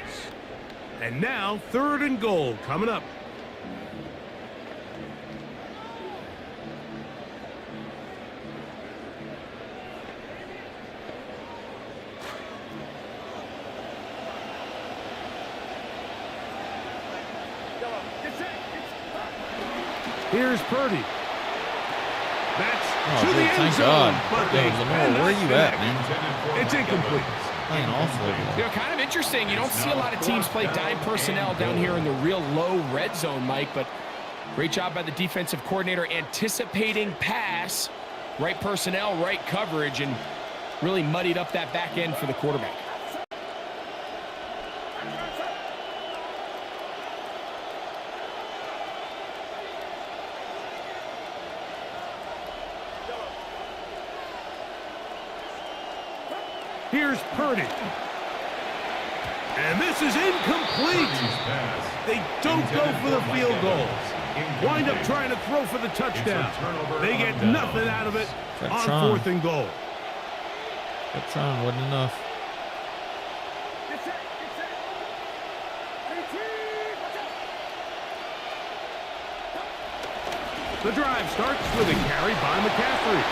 S5: And now third and goal coming up. Here's Purdy. That's to the end
S1: thank
S5: zone.
S1: God.
S5: But
S1: Yo,
S5: they
S1: Lamar, where are you at, man?
S5: It's incomplete.
S1: Playing awful.
S10: You know, kind of interesting. You don't see a lot of teams play dime personnel down here in the real low red zone, Mike, but great job by the defensive coordinator anticipating pass, right personnel, right coverage, and really muddied up that back end for the quarterback.
S5: Here's Purdy. And this is incomplete. They don't go for the field goal. Wind up trying to throw for the touchdown. They get nothing out of it on 4th and goal.
S1: Kept trying, wasn't enough.
S5: The drive starts with a carry by McCaffrey.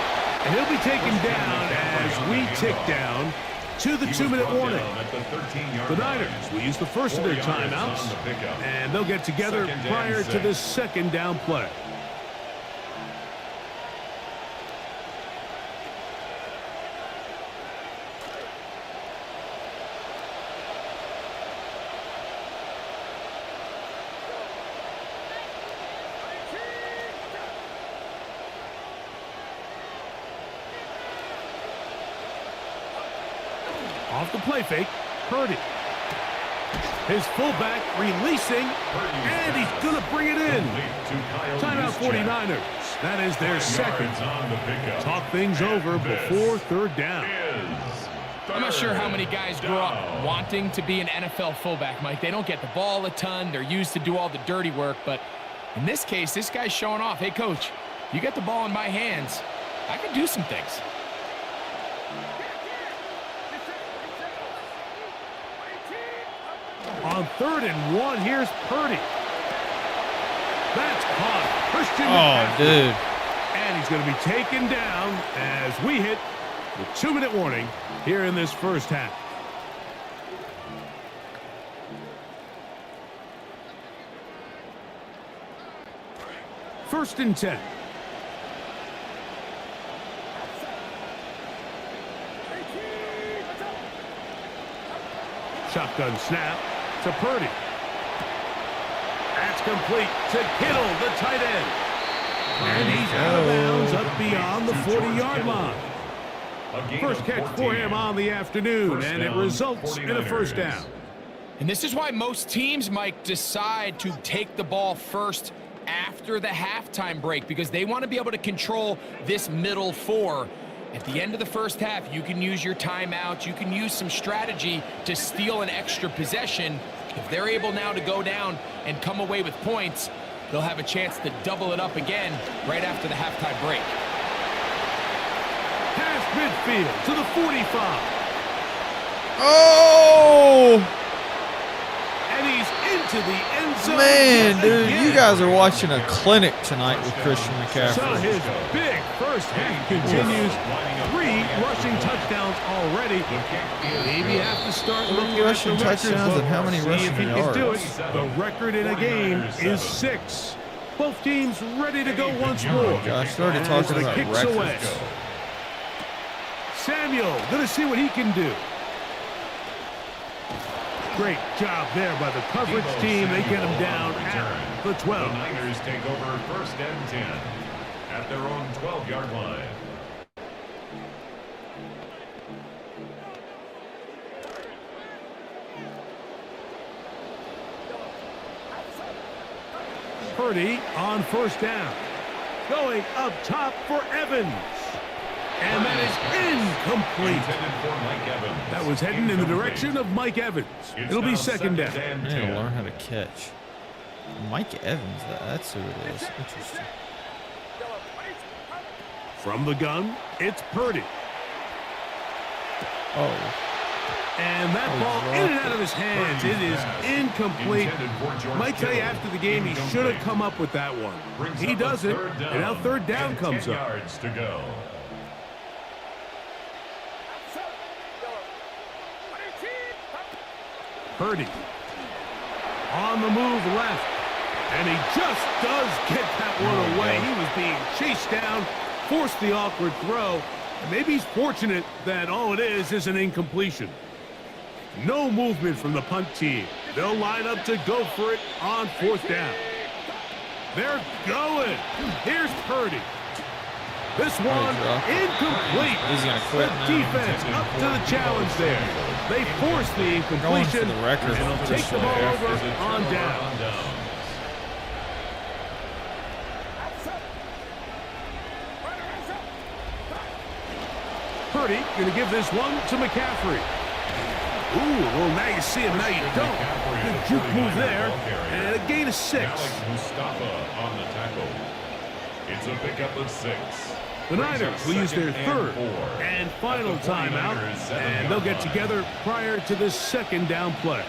S5: And he'll be taken down as we tick down to the 2-minute warning. The Niners will use the first of their timeouts, and they'll get together prior to the 2nd down play. Off the play fake, Purdy. His fullback releasing, and he's going to bring it in. Timeout 49ers. That is their 2nd. Talk things over before 3rd down.
S10: I'm not sure how many guys grow up wanting to be an NFL fullback, Mike. They don't get the ball a ton. They're used to do all the dirty work. But in this case, this guy's showing off. Hey, coach, you get the ball in my hands. I can do some things.
S5: On 3rd and 1, here's Purdy. That's caught. Christian.
S1: Oh, dude.
S5: And he's going to be taken down as we hit the 2-minute warning here in this first half. First and 10. Shotgun snap to Purdy. That's complete to Kittle, the tight end. And he's out of bounds up beyond the 40-yard line. First catch for him on the afternoon, and it results in a first down.
S10: And this is why most teams, Mike, decide to take the ball first after the halftime break, because they want to be able to control this middle 4. At the end of the first half, you can use your timeout. You can use some strategy to steal an extra possession. If they're able now to go down and come away with points, they'll have a chance to double it up again right after the halftime break.
S5: Past midfield to the 45.
S1: Oh!
S5: And he's into the end zone.
S1: Man, dude, you guys are watching a clinic tonight with Christian
S5: So
S1: McCaffrey.
S5: his big first half continues. 3 rushing touchdowns already. Maybe have to start looking at
S1: rushing
S5: the records
S1: touchdowns
S5: book.
S1: and how many
S5: See
S1: rushing
S5: if he can do it.
S1: yards?
S5: The record in a game is 6. Both teams ready to go once more.
S1: Gosh, I started
S5: As
S1: talking
S5: the
S1: about
S5: kicks
S1: records.
S5: away. Samuel gonna see what he can do. Great job there by the coverage team. They get him down at the 12.
S9: The Niners take over 1st and 10 at their own 12-yard line.
S5: Purdy on first down. Going up top for Evans. And that is incomplete. That was heading in the direction of Mike Evans. It'll be 2nd down.
S1: I need to learn how to catch. Mike Evans, that's who it is. Interesting.
S5: From the gun, it's Purdy.
S1: Oh.
S5: And that ball in and out of his hands. It is incomplete. Might tell you after the game he should have come up with that one. He doesn't, and now 3rd down comes up. Purdy on the move left, and he just does get that one away. He was being chased down, forced the awkward throw, and maybe he's fortunate that all it is an incompletion. No movement from the punt team. They'll line up to go for it on 4th down. They're going. Here's Purdy. This one incomplete.
S1: He's going to quit
S5: The defense up to the challenge there. They force the incompletion,
S1: the record.
S5: and they'll take the ball over on down. Purdy going to give this one to McCaffrey. Ooh, well, now you see him, now you don't. Good juke move there, and a gain of 6.
S9: Mustafa on the tackle. It's a pickup of 6.
S5: The Niners will use their 3rd and final timeout, and they'll get together prior to this 2nd down play.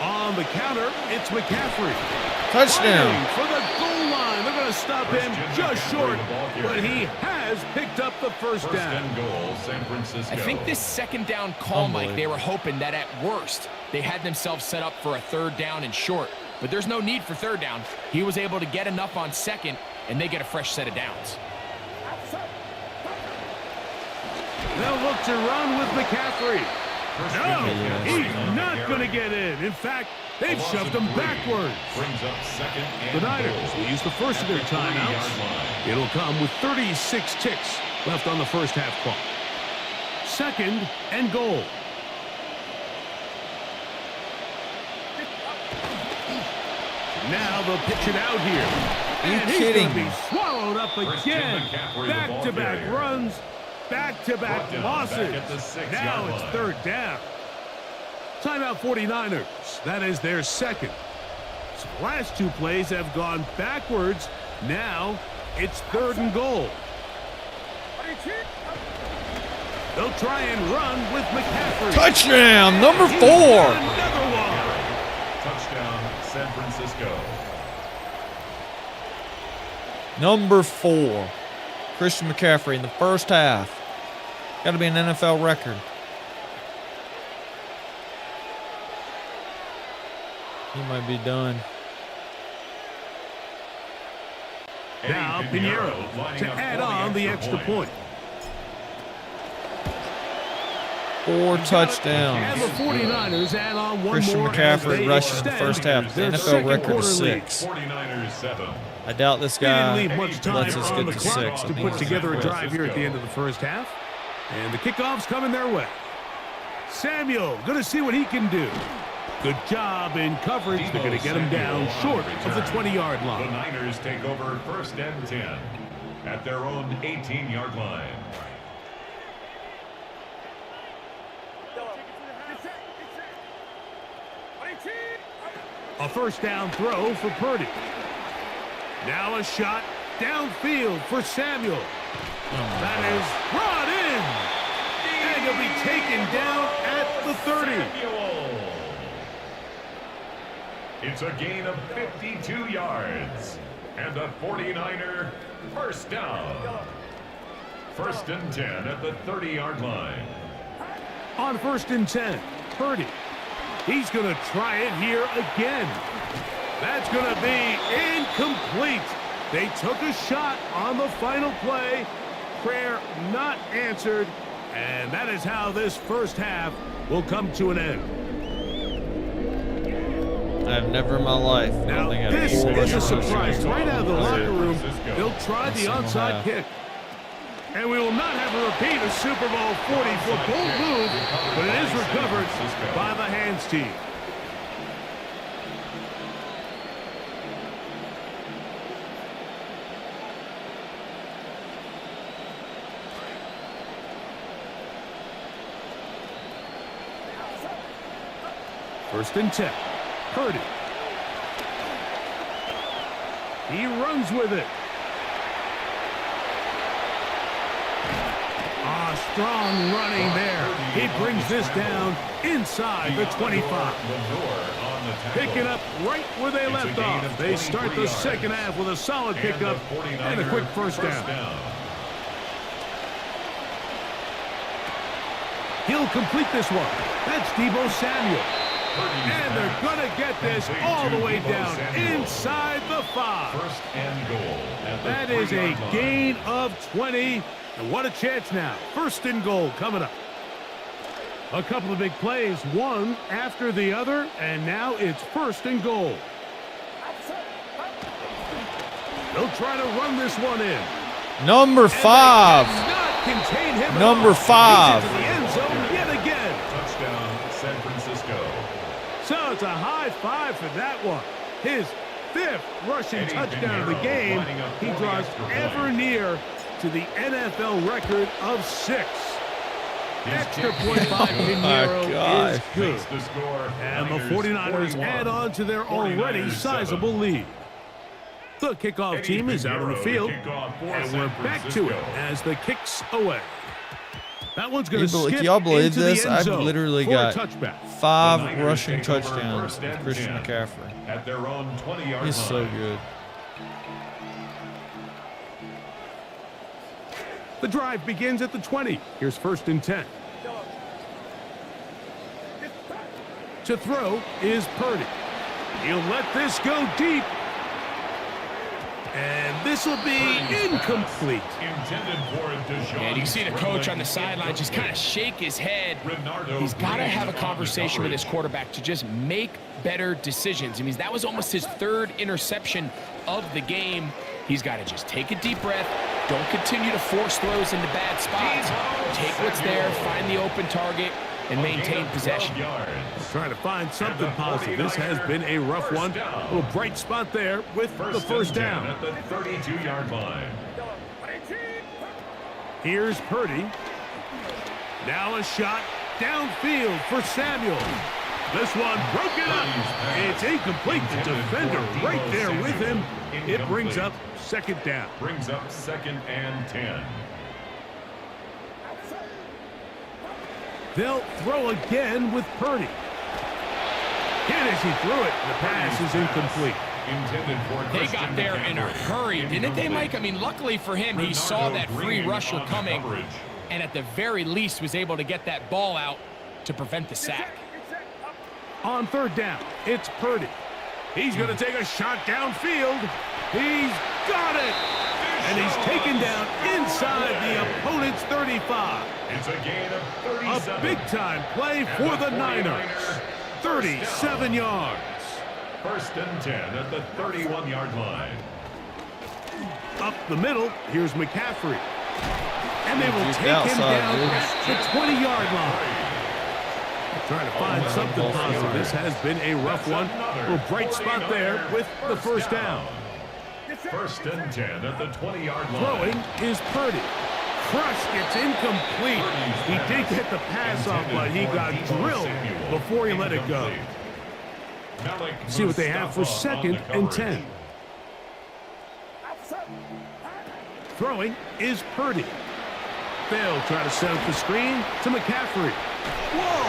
S5: On the counter, it's McCaffrey.
S1: Touchdown.
S5: For the goal line. They're going to stop him just short, but he has picked up the first down.
S9: Goal, San Francisco.
S10: I think this 2nd down call, Mike, they were hoping that at worst they had themselves set up for a 3rd down and short, but there's no need for 3rd down. He was able to get enough on 2nd, and they get a fresh set of downs.
S5: They'll look to run with McCaffrey. No, he's not going to get in. In fact, they've shoved him backwards.
S9: Brings up 2nd and
S5: The Niners will use the first of their timeouts. It'll come with 36 ticks left on the first half clock. 2nd and goal. Now they'll pitch it out here. And he's going to be swallowed up again. Back-to-back runs. Back-to-back losses. Now it's 3rd down. Timeout 49ers. That is their 2nd. So the last 2 plays have gone backwards. Now it's 3rd and goal. They'll try and run with McCaffrey.
S1: Touchdown, number 4.
S5: Another one.
S9: Touchdown, San Francisco.
S1: Number 4. Christian McCaffrey in the first half. Got to be an NFL record. He might be done.
S5: Now Pinheiro to add on the extra point.
S1: 4 touchdowns.
S5: And the 49ers add on one
S1: Christian
S5: more.
S1: McCaffrey rushing the first half. The NFL record is 6.
S9: 49ers 7.
S1: I doubt this
S5: They
S1: guy
S5: didn't leave much time
S1: lets us
S5: on
S1: get
S5: the
S1: to
S5: clock
S1: 6. I
S5: to
S1: think
S5: put
S1: he's
S5: together a
S1: impressive.
S5: drive here at the end of the first half. And the kickoff's coming their way. Samuel going to see what he can do. Good job in coverage. They're going to get him down short of the 20-yard
S9: The
S5: line.
S9: Niners take over 1st and 10 at their own 18-yard line.
S5: A first down throw for Purdy. Now a shot downfield for Samuel. That is brought in. And he'll be taken down at the 30.
S9: It's a gain of 52 yards and a 49er first down. 1st and 10 at the 30-yard line.
S5: On 1st and 10, Purdy. He's going to try it here again. That's going to be incomplete. They took a shot on the final play. Prayer not answered. And that is how this first half will come to an end.
S1: I've never in my life.
S5: Now, this is a surprise. Right out of the locker room, they'll try the onside kick. And we will not have a repeat of Super Bowl 40 for a bold move, but it is recovered by the hands team. First and 10. Purdy. He runs with it. Strong running there. He brings this down inside the 25. Picking up right where they left off. They start the second half with a solid pickup and a quick first down. He'll complete this one. That's Deebo Samuel. And they're going to get this all the way down inside the 5.
S9: First and goal.
S5: That is a gain of 20. And what a chance now. First and goal coming up. A couple of big plays, one after the other, and now it's first and goal. They'll try to run this one in.
S1: Number 5. Number 5.
S5: Into the end zone yet again.
S9: Touchdown, San Francisco.
S5: So it's a high five for that one. His 5th rushing touchdown of the game. He draws ever near to the NFL record of 6. Extra point by Pinheiro is good. And the 49ers add on to their already sizable lead. The kickoff team is out on the field, and we're back to it as the kicks away. That one's going to skip
S1: y'all believe
S5: into
S1: this?
S5: the end
S1: I've
S5: zone
S1: literally
S5: for
S1: got
S5: a touchback.
S1: 5 rushing touchdowns with Christian McCaffrey.
S9: At their own 20-yard
S1: He's so
S9: line.
S1: good.
S5: The drive begins at the 20. Here's first and 10. To throw is Purdy. He'll let this go deep. And this will be incomplete.
S9: Intended for Deshaun.
S10: And you can see the coach on the sideline just kind of shake his head. He's got to have a conversation with his quarterback to just make better decisions. I mean, that was almost his 3rd interception of the game. He's got to just take a deep breath. Don't continue to force throws into bad spots. Take what's there, find the open target, and maintain possession.
S5: Trying to find something positive. This has been a rough one. A little bright spot there with the first down.
S9: At the 32-yard line.
S5: Here's Purdy. Now a shot downfield for Samuel. This one broken up. It's incomplete. The defender right there with him. It brings up second down.
S9: Brings up 2nd and 10.
S5: They'll throw again with Purdy. And as he threw it, the pass is incomplete.
S10: They got there in a hurry, didn't they, Mike? I mean, luckily for him, he saw that free rusher coming and at the very least was able to get that ball out to prevent the sack.
S5: On third down, it's Purdy. He's going to take a shot downfield. He's got it. And he's taken down inside the opponent's 35.
S9: It's a gain of 37.
S5: A big-time play for the Niners. 37 yards.
S9: First and 10 at the 31-yard line.
S5: Up the middle, here's McCaffrey. And they will take him down at the 20-yard line. Trying to find something positive. This has been a rough one. A little bright spot there with the first down.
S9: First and 10 at the 20-yard line.
S5: Throwing is Purdy. Crushed, it's incomplete. He did get the pass off, but he got drilled before he let it go. See what they have for second and 10. Throwing is Purdy. They'll try to set up the screen to McCaffrey. Whoa!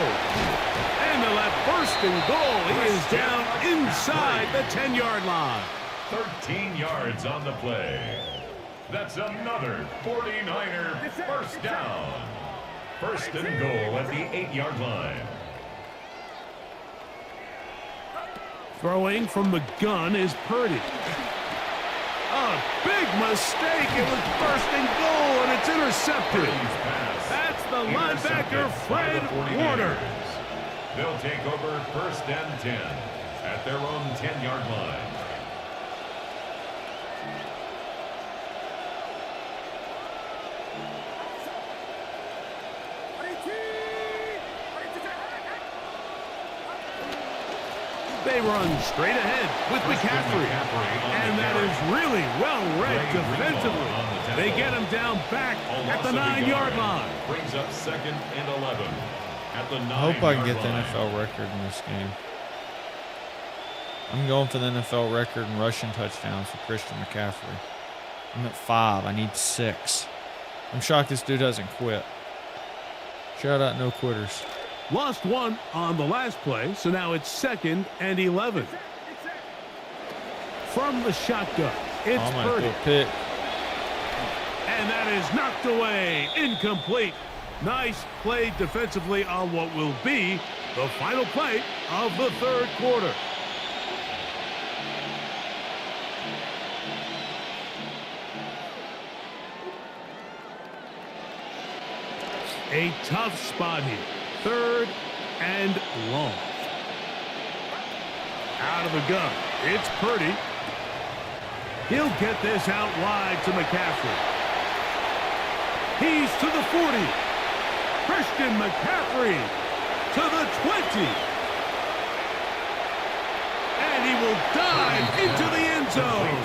S5: And they'll have first and goal. He is down inside the 10-yard line.
S9: 13 yards on the play. That's another 49er first down. First and goal at the 8-yard line.
S5: Throwing from the gun is Purdy. A big mistake. It was first and goal, and it's intercepted. That's the linebacker, Fred Warner.
S9: They'll take over first and 10 at their own 10-yard line.
S5: They run straight ahead with McCaffrey. And that is really well-read defensively. They get him down back at the 9-yard line.
S9: Brings up second and 11 at the 9-yard line.
S1: I hope I can get the NFL record in this game. I'm going for the NFL record in rushing touchdowns for Christian McCaffrey. I'm at 5. I need 6. I'm shocked this dude hasn't quit. Shout out no quitters.
S5: Lost one on the last play, so now it's second and 11. From the shotgun, it's Purdy.
S1: Pick.
S5: And that is knocked away, incomplete. Nice play defensively on what will be the final play of the third quarter. A tough spot here. 3rd and long. Out of the gun. It's Purdy. He'll get this out wide to McCaffrey. He's to the 40. Christian McCaffrey to the 20. And he will dive into the end zone.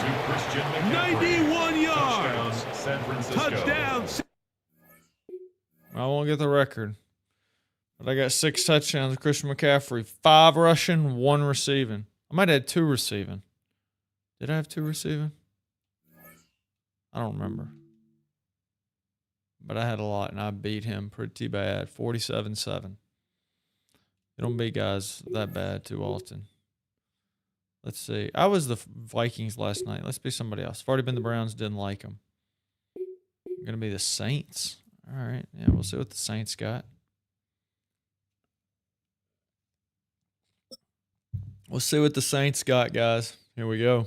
S5: 91 yards. Touchdown.
S1: I won't get the record, but I got 6 touchdowns with Christian McCaffrey, 5 rushing, 1 receiving. I might have had 2 receiving. Did I have 2 receiving? I don't remember. But I had a lot, and I beat him pretty bad, 47-7. You don't beat guys that bad too often. Let's see. I was the Vikings last night. Let's be somebody else. I've already been the Browns, didn't like them. I'm going to be the Saints. All right, yeah, we'll see what the Saints got. We'll see what the Saints got, guys. Here we go.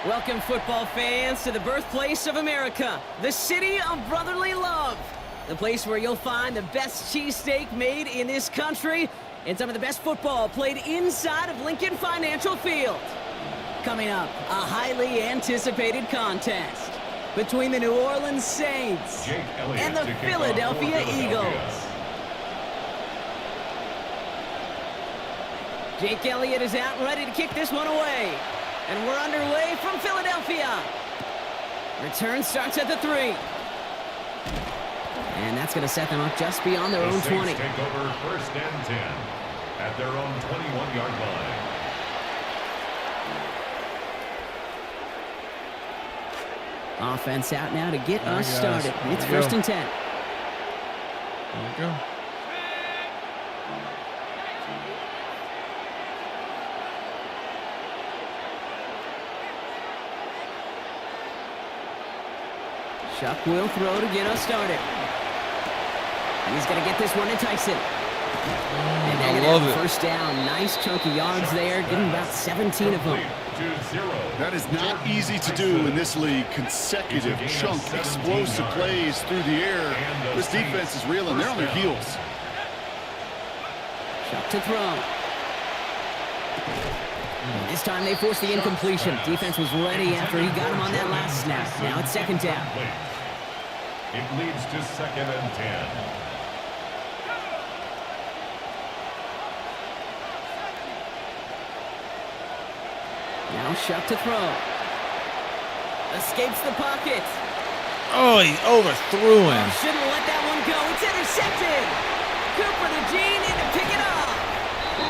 S2: Welcome, football fans, to the birthplace of America, the city of brotherly love. The place where you'll find the best cheesesteak made in this country and some of the best football played inside of Lincoln Financial Field. Coming up, a highly anticipated contest between the New Orleans Saints and the Philadelphia Eagles. Jake Elliott is out and ready to kick this one away. And we're underway from Philadelphia. Return starts at the 3. And that's going to set them up just beyond their own 20.
S9: Take over 1st and 10 at their own 21-yard line.
S2: Offense out now to get us started. It's 1st and 10.
S1: Here we go.
S2: Chuck will throw to get us started. He's going to get this one to Tyson. And
S1: I love it.
S2: 1st down. Nice chunky yards there. Getting about 17 of them.
S4: That is not easy to do in this league. Consecutive, chunk, explosive plays through the air. This defense is reeling. They're on their heels.
S2: Chuck to throw. This time they forced the incompletion. Defense was ready after he got him on that last snap. Now it's 2nd down.
S9: It leads to 2nd and 10.
S2: Now Shuck to throw. Escapes the pocket.
S1: Oh, he overthrew him.
S2: Shouldn't let that one go. It's intercepted. Cooper to Gene in to pick it up.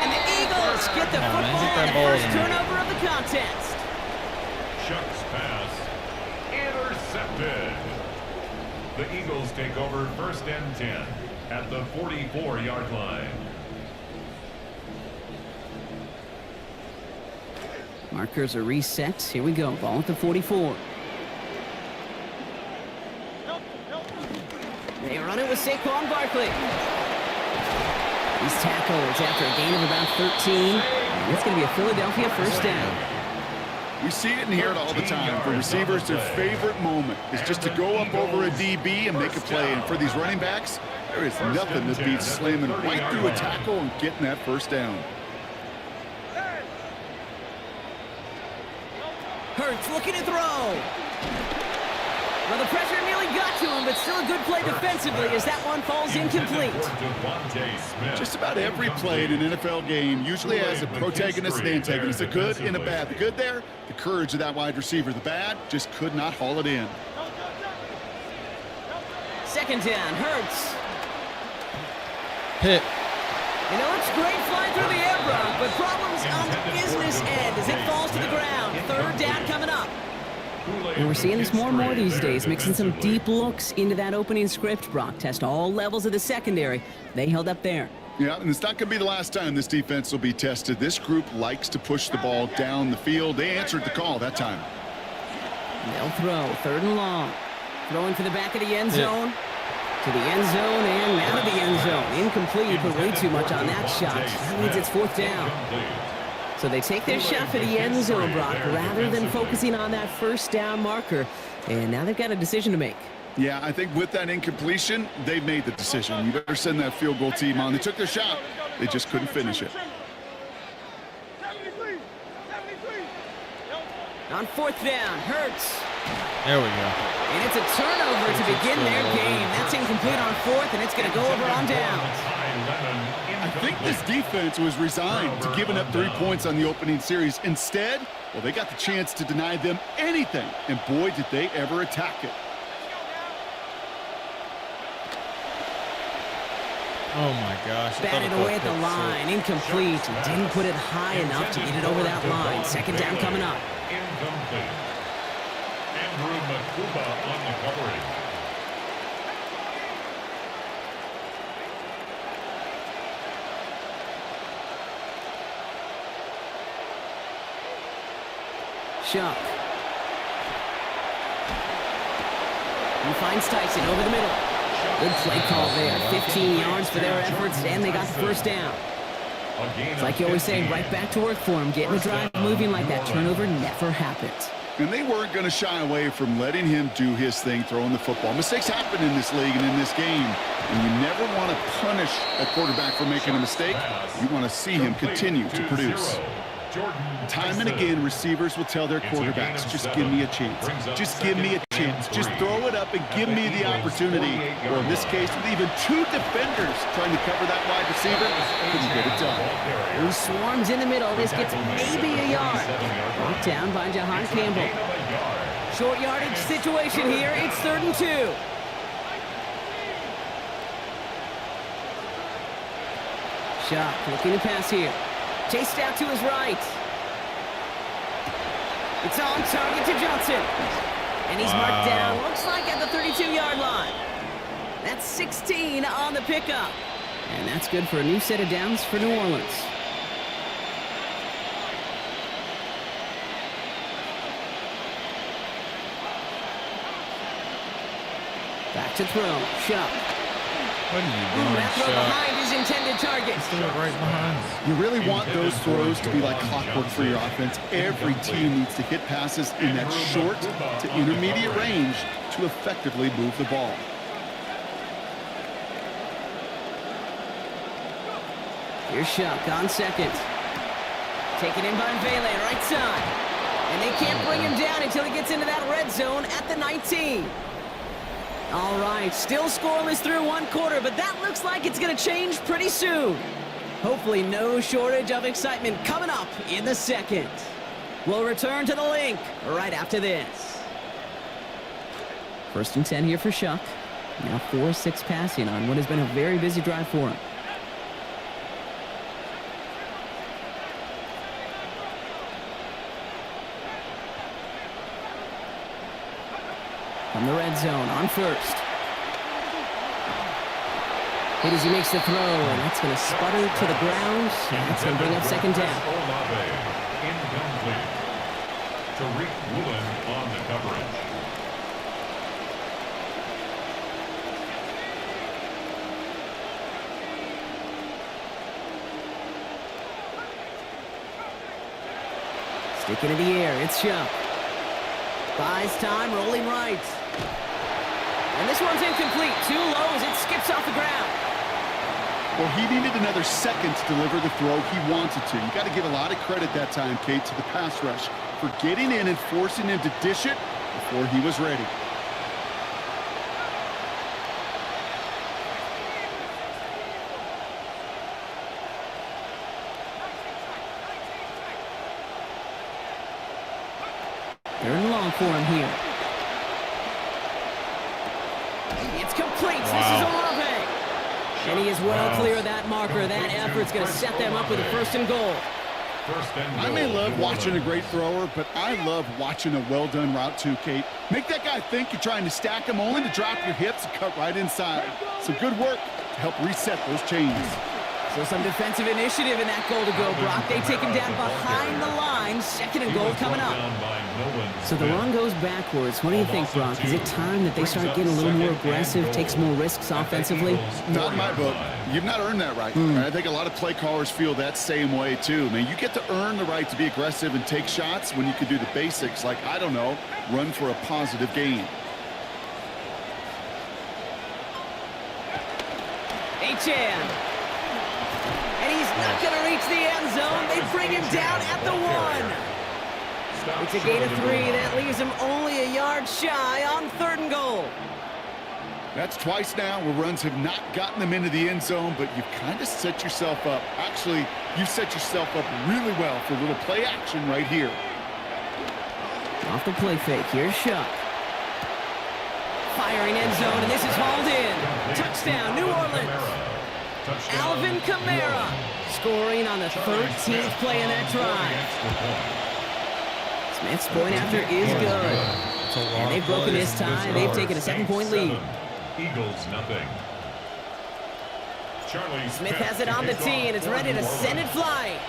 S2: And the Eagles get the football on the first turnover of the contest.
S9: Chuck's pass intercepted. The Eagles take over 1st and 10 at the 44-yard line.
S2: Markers are reset. Here we go. Ball at the 44. They run it with Saquon Barkley. He's tackled after a gain of about 13. And it's going to be a Philadelphia 1st down.
S4: We see it and hear it all the time. For receivers, their favorite moment is just to go up over a DB and make a play. And for these running backs, there is nothing that beats slamming right through a tackle and getting that 1st down.
S2: Hurts looking to throw. Well, the pressure nearly got to him, but still a good play defensively as that one falls incomplete.
S4: Just about every play in an NFL game usually has a protagonist and antagonist, a good and a bad. The good there, the courage of that wide receiver. The bad, just could not haul it in.
S2: 2nd down, Hurts.
S1: Hit.
S2: You know, it's great flying through the air, Brock, but problems on the business end as it falls to the ground. 3rd down coming up. And we're seeing this more and more these days, mixing some deep looks into that opening script, Brock. Test all levels of the secondary. They held up there.
S4: Yeah, and it's not going to be the last time this defense will be tested. This group likes to push the ball down the field. They answered the call that time.
S2: They'll throw. 3rd and long. Throwing to the back of the end zone. To the end zone and out of the end zone. Incomplete. You put way too much on that shot. That means it's 4th down. So they take their shot for the end zone, Brock, rather than focusing on that 1st down marker. And now they've got a decision to make.
S4: Yeah, I think with that incompletion, they've made the decision. You better send that field goal team on. They took their shot. They just couldn't finish it.
S2: On 4th down, Hurts.
S1: There we go.
S2: And it's a turnover to begin their game. That's incomplete on 4th, and it's going to go over on downs.
S4: I think this defense was resigned to giving up 3 points on the opening series. Instead, well, they got the chance to deny them anything, and boy, did they ever attack it.
S1: Oh, my gosh.
S2: Batted away at the line. Incomplete. Didn't put it high enough to get it over that line. 2nd down coming up.
S9: Incomplete. Andrew Makuba on the coverage.
S2: Shuck. He finds Tyson over the middle. Good play call there. 15 yards for their efforts, and they got the 1st down. It's like you always say, right back to work for them. Getting the drive moving like that turnover never happened.
S4: And they weren't going to shy away from letting him do his thing, throwing the football. Mistakes happen in this league and in this game. And you never want to punish a quarterback for making a mistake. You want to see him continue to produce. Time and again, receivers will tell their quarterbacks, just give me a chance. Just give me a chance. Just throw it up and give me the opportunity. Or in this case, with even 2 defenders trying to cover that wide receiver, couldn't get it done.
S2: Who swarms in the middle. This gets maybe a yard. Brought down by Jahan Campbell. Short yardage situation here. It's 3rd and 2. Shock looking to pass here. Chased out to his right. It's on target to Johnson. And he's marked down, looks like at the 32-yard line. That's 16 on the pickup. And that's good for a new set of downs for New Orleans. Back to throw. Shuck.
S1: What are you doing,
S2: That throw
S1: Shuck?
S2: behind his intended target.
S1: Threw it right behind.
S4: You really want those throws to be like clockwork for your offense. Every team needs to hit passes in that short to intermediate range to effectively move the ball.
S2: Here's Shuck on 2nd. Taken in by Vele, right side. And they can't bring him down until he gets into that red zone at the 19. All right, still scoreless through 1 quarter, but that looks like it's going to change pretty soon. Hopefully no shortage of excitement coming up in the 2nd. We'll return to the link right after this. 1st and 10 here for Shuck. Now 4-6 passing on what has been a very busy drive for him. From the red zone on 1st. Hit as he makes the throw, and that's going to sputter to the ground, and that's going to bring up 2nd down.
S9: Incomplete. Tariq Woolen on the coverage.
S2: Stick into the air, it's Shuck. Buys time, rolling right. And this one's incomplete. Too low as it skips off the ground.
S4: Well, he needed another second to deliver the throw he wanted to. You got to give a lot of credit that time, Kate, to the pass rush for getting in and forcing him to dish it before he was ready.
S2: Third and long for him here. It's complete. This is Olave. And he is well clear of that marker. That effort's going to set them up with a 1st and goal.
S4: I may love watching a great thrower, but I love watching a well-done route too, Kate. Make that guy think you're trying to stack him, only to drop your hips and cut right inside. Some good work to help reset those chains.
S2: Still some defensive initiative in that goal to go, Brock. They take him down behind the line. Second and goal coming up. So the run goes backwards. What do you think, Brock? Is it time that they start getting a little more aggressive, take some more risks offensively?
S4: Not in my book. You've not earned that right. I think a lot of play callers feel that same way, too. Man, you get to earn the right to be aggressive and take shots when you can do the basics, like, I don't know, run for a positive gain.
S2: Achane. And he's not going to reach the end zone. They bring him down at the 1. It's a gain of 3. That leaves him only a yard shy on 3rd and goal.
S4: That's twice now where runs have not gotten them into the end zone, but you've kind of set yourself up. Actually, you've set yourself up really well for a little play action right here.
S2: Off the play fake. Here's Shuck. Firing end zone, and this is hauled in. Touchdown, New Orleans. Alvin Kamara scoring on the 13th play in that drive. Smith's point after is good. And they've broken this tie. They've taken a 7-point lead.
S9: Eagles nothing.
S2: Smith has it on the tee, and it's ready to send it flying.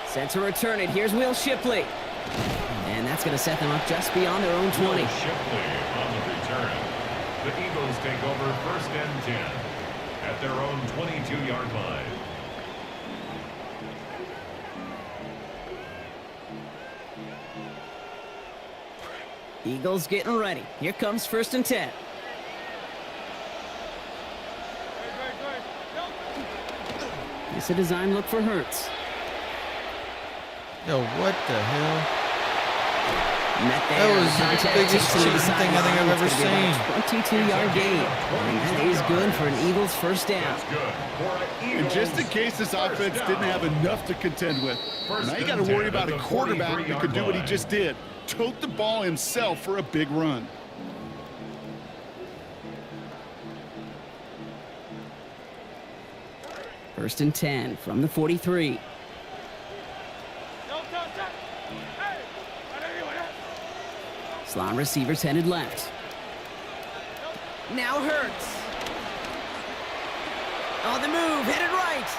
S2: Set to return it. Here's Will Shipley. And that's going to set them up just beyond their own 20.
S9: Shipley on the return. The Eagles take over 1st and 10 at their own 22-yard line.
S2: Eagles getting ready. Here comes 1st and 10. It's a design look for Hurts.
S1: Yo, what the hell?
S2: That
S1: was the biggest cheating thing I think I've ever seen.
S2: 22-yard gain. And that is good for an Eagles 1st down.
S4: And just in case this offense didn't have enough to contend with, now you got to worry about a quarterback that could do what he just did. Tote the ball himself for a big run.
S2: First and 10 from the 43. Slot receivers headed left. Now Hurts. On the move, headed right.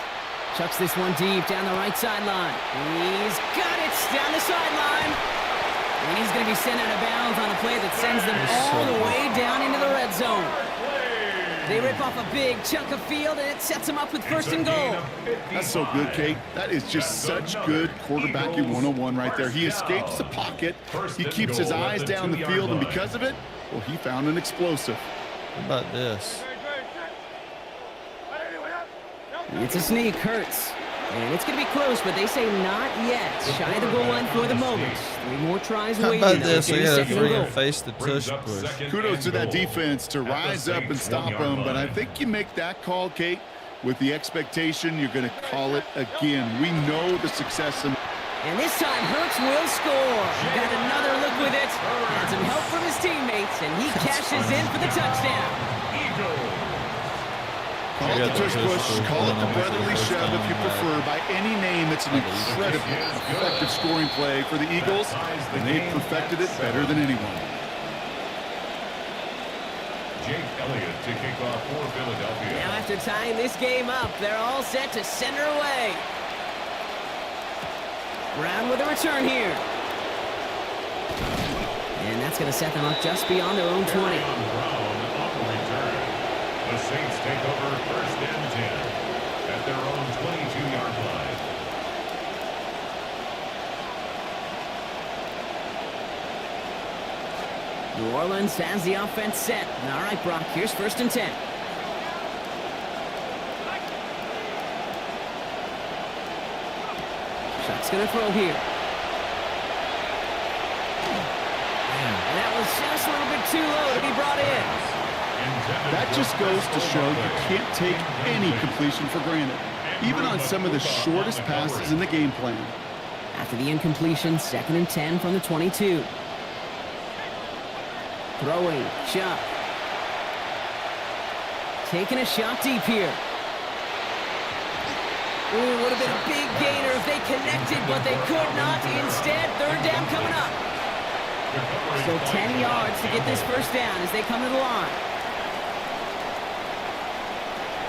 S2: Chucks this one deep down the right sideline. He's got it down the sideline. And he's going to be sent out of bounds on a play that sends them all the way down into the red zone. They rip off a big chunk of field, and it sets them up with 1st and goal.
S4: That's so good, Kate. That is just such good quarterbacking 101 right there. He escapes the pocket. He keeps his eyes down the field, and because of it, well, he found an explosive.
S1: How about this?
S2: It's a sneak, Hurts. And it's going to be close, but they say not yet. Shy of the goal line for the moment. 3 more tries waiting.
S1: How about this? I got to freaking face the tush push.
S4: Kudos to that defense to rise up and stop them, but I think you make that call, Kate, with the expectation you're going to call it again. We know the success.
S2: And this time, Hurts will score. He got another look with it. Had some help from his teammates, and he cashes in for the touchdown.
S4: Call it the tush push, call it the brotherly shove if you prefer. By any name, it's an incredibly effective scoring play for the Eagles, and they've perfected it better than anyone.
S9: Jake Elliott to kick off for Philadelphia.
S2: Now after tying this game up, they're all set to send her away. Brown with a return here. And that's going to set them up just beyond their own 20.
S9: The Saints take over 1st and 10 at their own 22-yard line.
S2: New Orleans has the offense set. All right, Brock, here's 1st and 10. Shot's going to throw here. And that was just a little bit too low to be brought in.
S4: That just goes to show you can't take any completion for granted, even on some of the shortest passes in the game plan.
S2: After the incompletion, 2nd and 10 from the 22. Throwing, shot. Taking a shot deep here. Ooh, would have been a big gainer if they connected, but they could not. Instead, 3rd down coming up. So 10 yards to get this 1st down as they come to the line.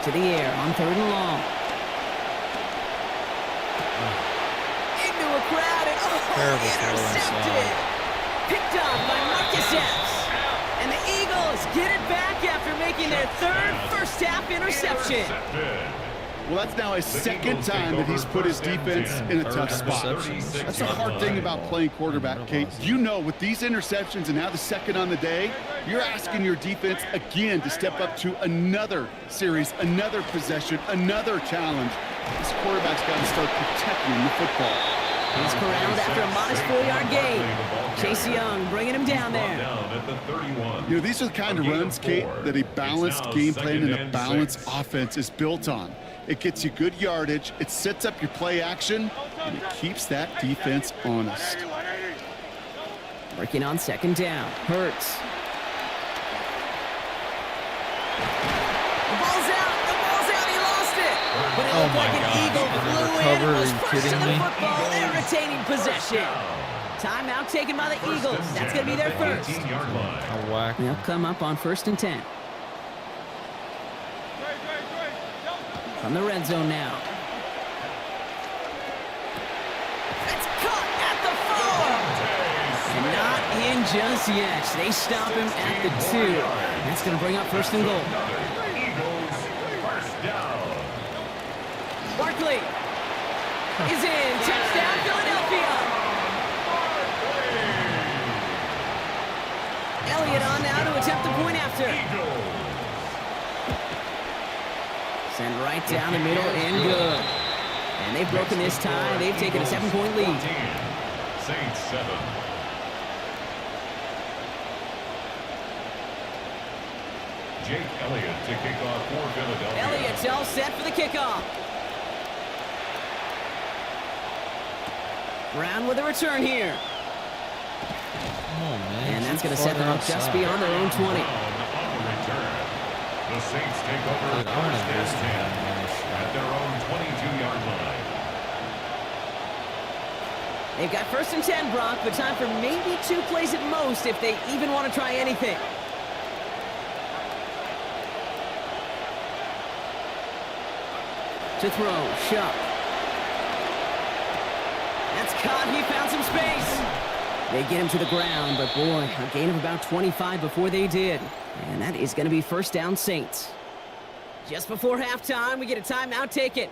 S2: To the air on 3rd and long. Into a crowd and
S1: Terrible throw
S2: intercepted.
S1: inside.
S2: Picked off by Marcus Epps. And the Eagles get it back after making their 3rd first-half interception.
S4: Well, that's now his 2nd time that he's put his defense in a tough spot. That's the hard thing about playing quarterback, Kate. You know, with these interceptions and now the 2nd on the day, you're asking your defense again to step up to another series, another possession, another challenge. This quarterback's got to start protecting the football.
S2: He's corralled after a modest 4-yard gain. Chase Young bringing him down there.
S4: You know, these are the kind of runs, Kate, that a balanced game plan and a balanced offense is built on. It gets you good yardage, it sets up your play action, and it keeps that defense honest.
S2: Working on 2nd down. Hurts. The ball's out. The ball's out. He lost it. But it looked like an eagle flew in and was first to the football. They're retaining possession. Timeout taken by the Eagles. That's going to be their first. They'll come up on 1st and 10. From the red zone now. It's caught at the 4. And not in just yet. They stop him at the 2. That's going to bring up 1st and goal. Barkley is in. Touchdown, Philadelphia. Elliott on now to attempt the point after. Sent right down the middle and good. And they've broken this tie. They've taken a 7-point lead.
S9: Saints 7. Jake Elliott to kick off for Philadelphia.
S2: Elliott's all set for the kickoff. Brown with a return here.
S1: Oh, man.
S2: And that's going to set them up just beyond their own 20.
S9: On the return. The Saints take over 1st and 10 at their own 22-yard line.
S2: They've got 1st and 10, Brock, but time for maybe 2 plays at most if they even want to try anything. To throw, Shuck. That's caught. He found some space. They get him to the ground, but boy, a gain of about 25 before they did. And that is going to be 1st down Saints. Just before halftime, we get a timeout taken.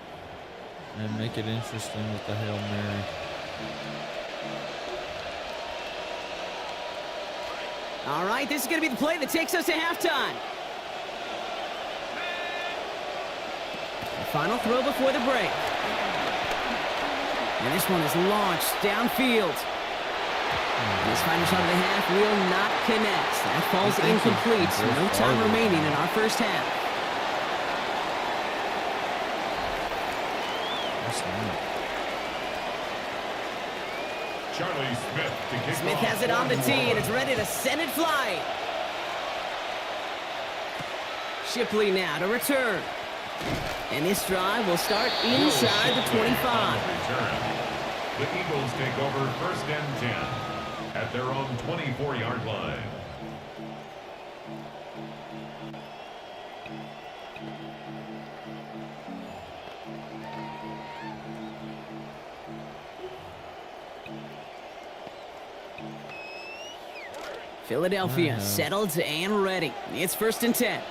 S1: And make it interesting with the Hail Mary.
S2: All right, this is going to be the play that takes us to halftime. The final throw before the break. And this one is launched downfield. This final shot of the half will not connect. That falls incomplete. No time remaining in our first half.
S9: Charlie Smith to kick
S2: Smith
S9: off
S2: has it on the
S9: for
S2: tee and it's ready to send it flying. Shipley now to return. And this drive will start inside the 25.
S9: The Eagles take over 1st and 10 at their own 24-yard line.
S2: Philadelphia settled and ready. It's 1st and 10.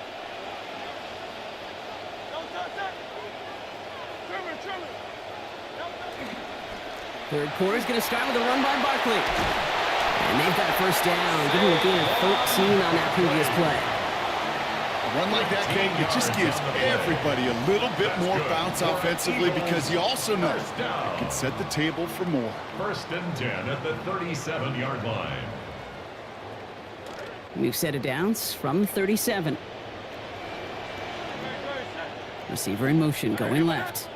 S2: Third quarter is going to start with a run by Barkley. And they've got a 1st down, giving a gain of 13 on that previous play.
S4: A run like that, Kate, it just gives everybody a little bit more bounce offensively because you also know it can set the table for more.
S9: 1st and 10 at the 37-yard line.
S2: New set of downs from 37. Receiver in motion, going left.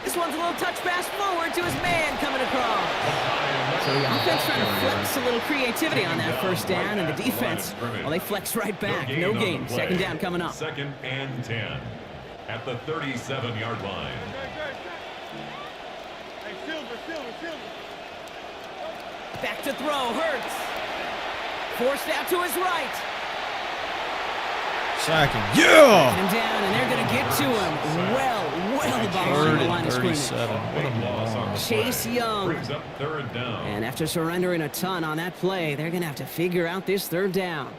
S2: This one's a little touch pass forward to his man coming across. So the offense trying to flex a little creativity on that 1st down, and the defense, well, they flex right back. No gain. 2nd down coming up.
S9: 2nd and 10 at the 37-yard line.
S2: Back to throw, Hurts. Forced out to his right.
S1: Sack him.
S2: Get
S1: Yeah!
S2: him down, and they're going to get to him. Well behind
S1: Third
S2: the line
S1: and
S2: of scrimmage.
S1: 37. What a moron.
S2: Chase Young.
S9: Brings up third down.
S2: And after surrendering a ton on that play, they're going to have to figure out this third down.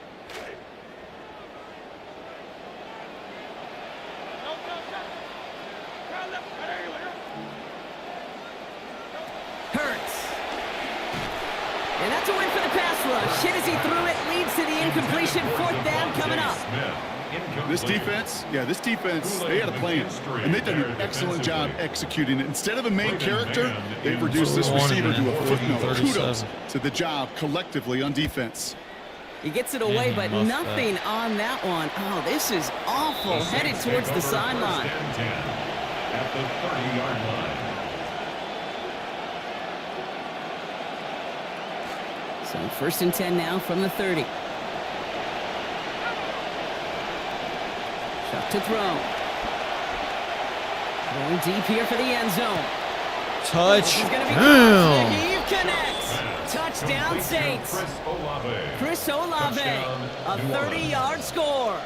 S2: Hurts. And that's a win for the pass rush. Hit as he threw it, leads to the incompletion. Fourth down coming up.
S4: This defense, they had a plan, and they've done an excellent job executing it. Instead of a main character, they've reduced this receiver to a footnote. Kudos to the job collectively on defense.
S2: He gets it away, but nothing on that one. Oh, this is awful. Headed towards the sideline.
S9: At the 30-yard line.
S2: So first and 10 now from the 30. Shot to throw. Going deep here for the end zone.
S1: Touchdown.
S2: He connects. Touchdown, Saints. Chris Olave, a 30-yard score.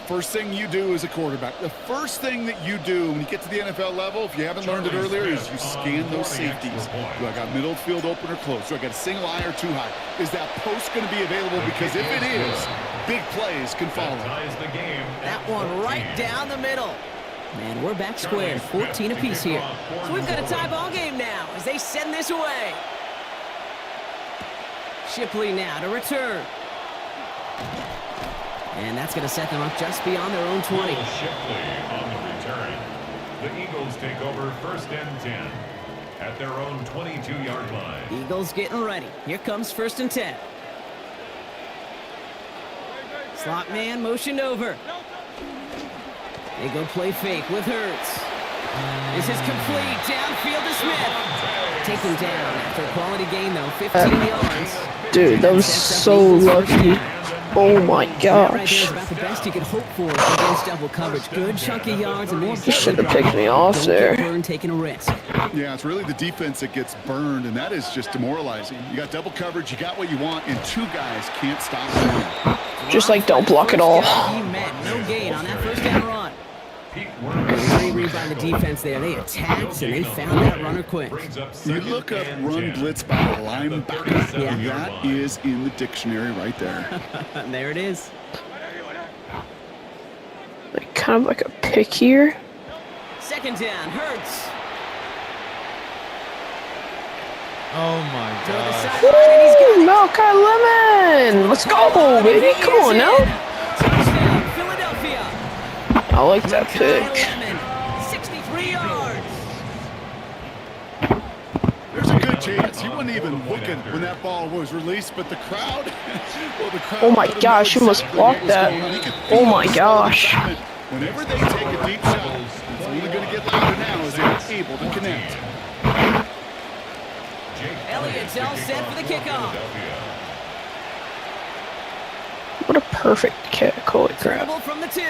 S4: First thing you do as a quarterback, the first thing that you do when you get to the NFL level, if you haven't learned it earlier, is you scan those safeties. Do I got middle field open or close? Do I got a single eye or too high? Is that post going to be available? Because if it is, big plays can follow.
S2: That one right down the middle. Man, we're back square, 14 apiece here. So we've got a tie ball game now as they send this away. Shipley now to return. And that's going to set them up just beyond their own 20.
S9: Shipley on the return. The Eagles take over first and 10 at their own 22-yard line.
S2: Eagles getting ready. Here comes first and 10. Slot man motioned over. They go play fake with Hurts. This is complete. Downfield to Smith. Taken down after a quality gain, though. 15 yards.
S11: Dude, that was so lucky. Oh my
S2: That right there is
S11: gosh.
S2: about the best you could hope for against double coverage. Good chunky yards and more.
S11: You should have picked me off there.
S2: Burn taking a risk.
S4: Yeah, it's really the defense that gets burned, and that is just demoralizing. You got double coverage, you got what you want, and two guys can't stop them.
S11: Just like don't block it all.
S2: He met no gain on that first down run. Great read by the defense there. They attacked and they found that runner quick.
S4: You look up run blitz by a linebacker, and that is in the dictionary right there.
S2: There it is.
S11: Like, kind of like a pick here.
S2: Second down, Hurts.
S1: Oh my
S2: To the
S1: god.
S2: sideline, and he's got
S11: Woo!
S2: it.
S11: Malachi Lemon! Let's go, baby! Come on now!
S2: Touchdown, Philadelphia.
S11: I like that
S2: Malachi
S11: pick.
S2: Lemon, 63 yards.
S4: There's a good chance he wasn't even looking when that ball was released, but the crowd, well, the crowd
S11: Oh my
S4: let him
S11: gosh,
S4: know
S11: you must
S4: exactly
S11: block
S4: what was
S11: that.
S4: going on. He could
S11: Oh
S4: feel
S11: my
S4: the
S11: gosh.
S4: excitement. Whenever they take a deep shot, it's only going to get louder now as they're able to connect.
S2: Elliott's all set for the kickoff.
S11: What a perfect kick. Holy crap.
S2: Dribble from the 2.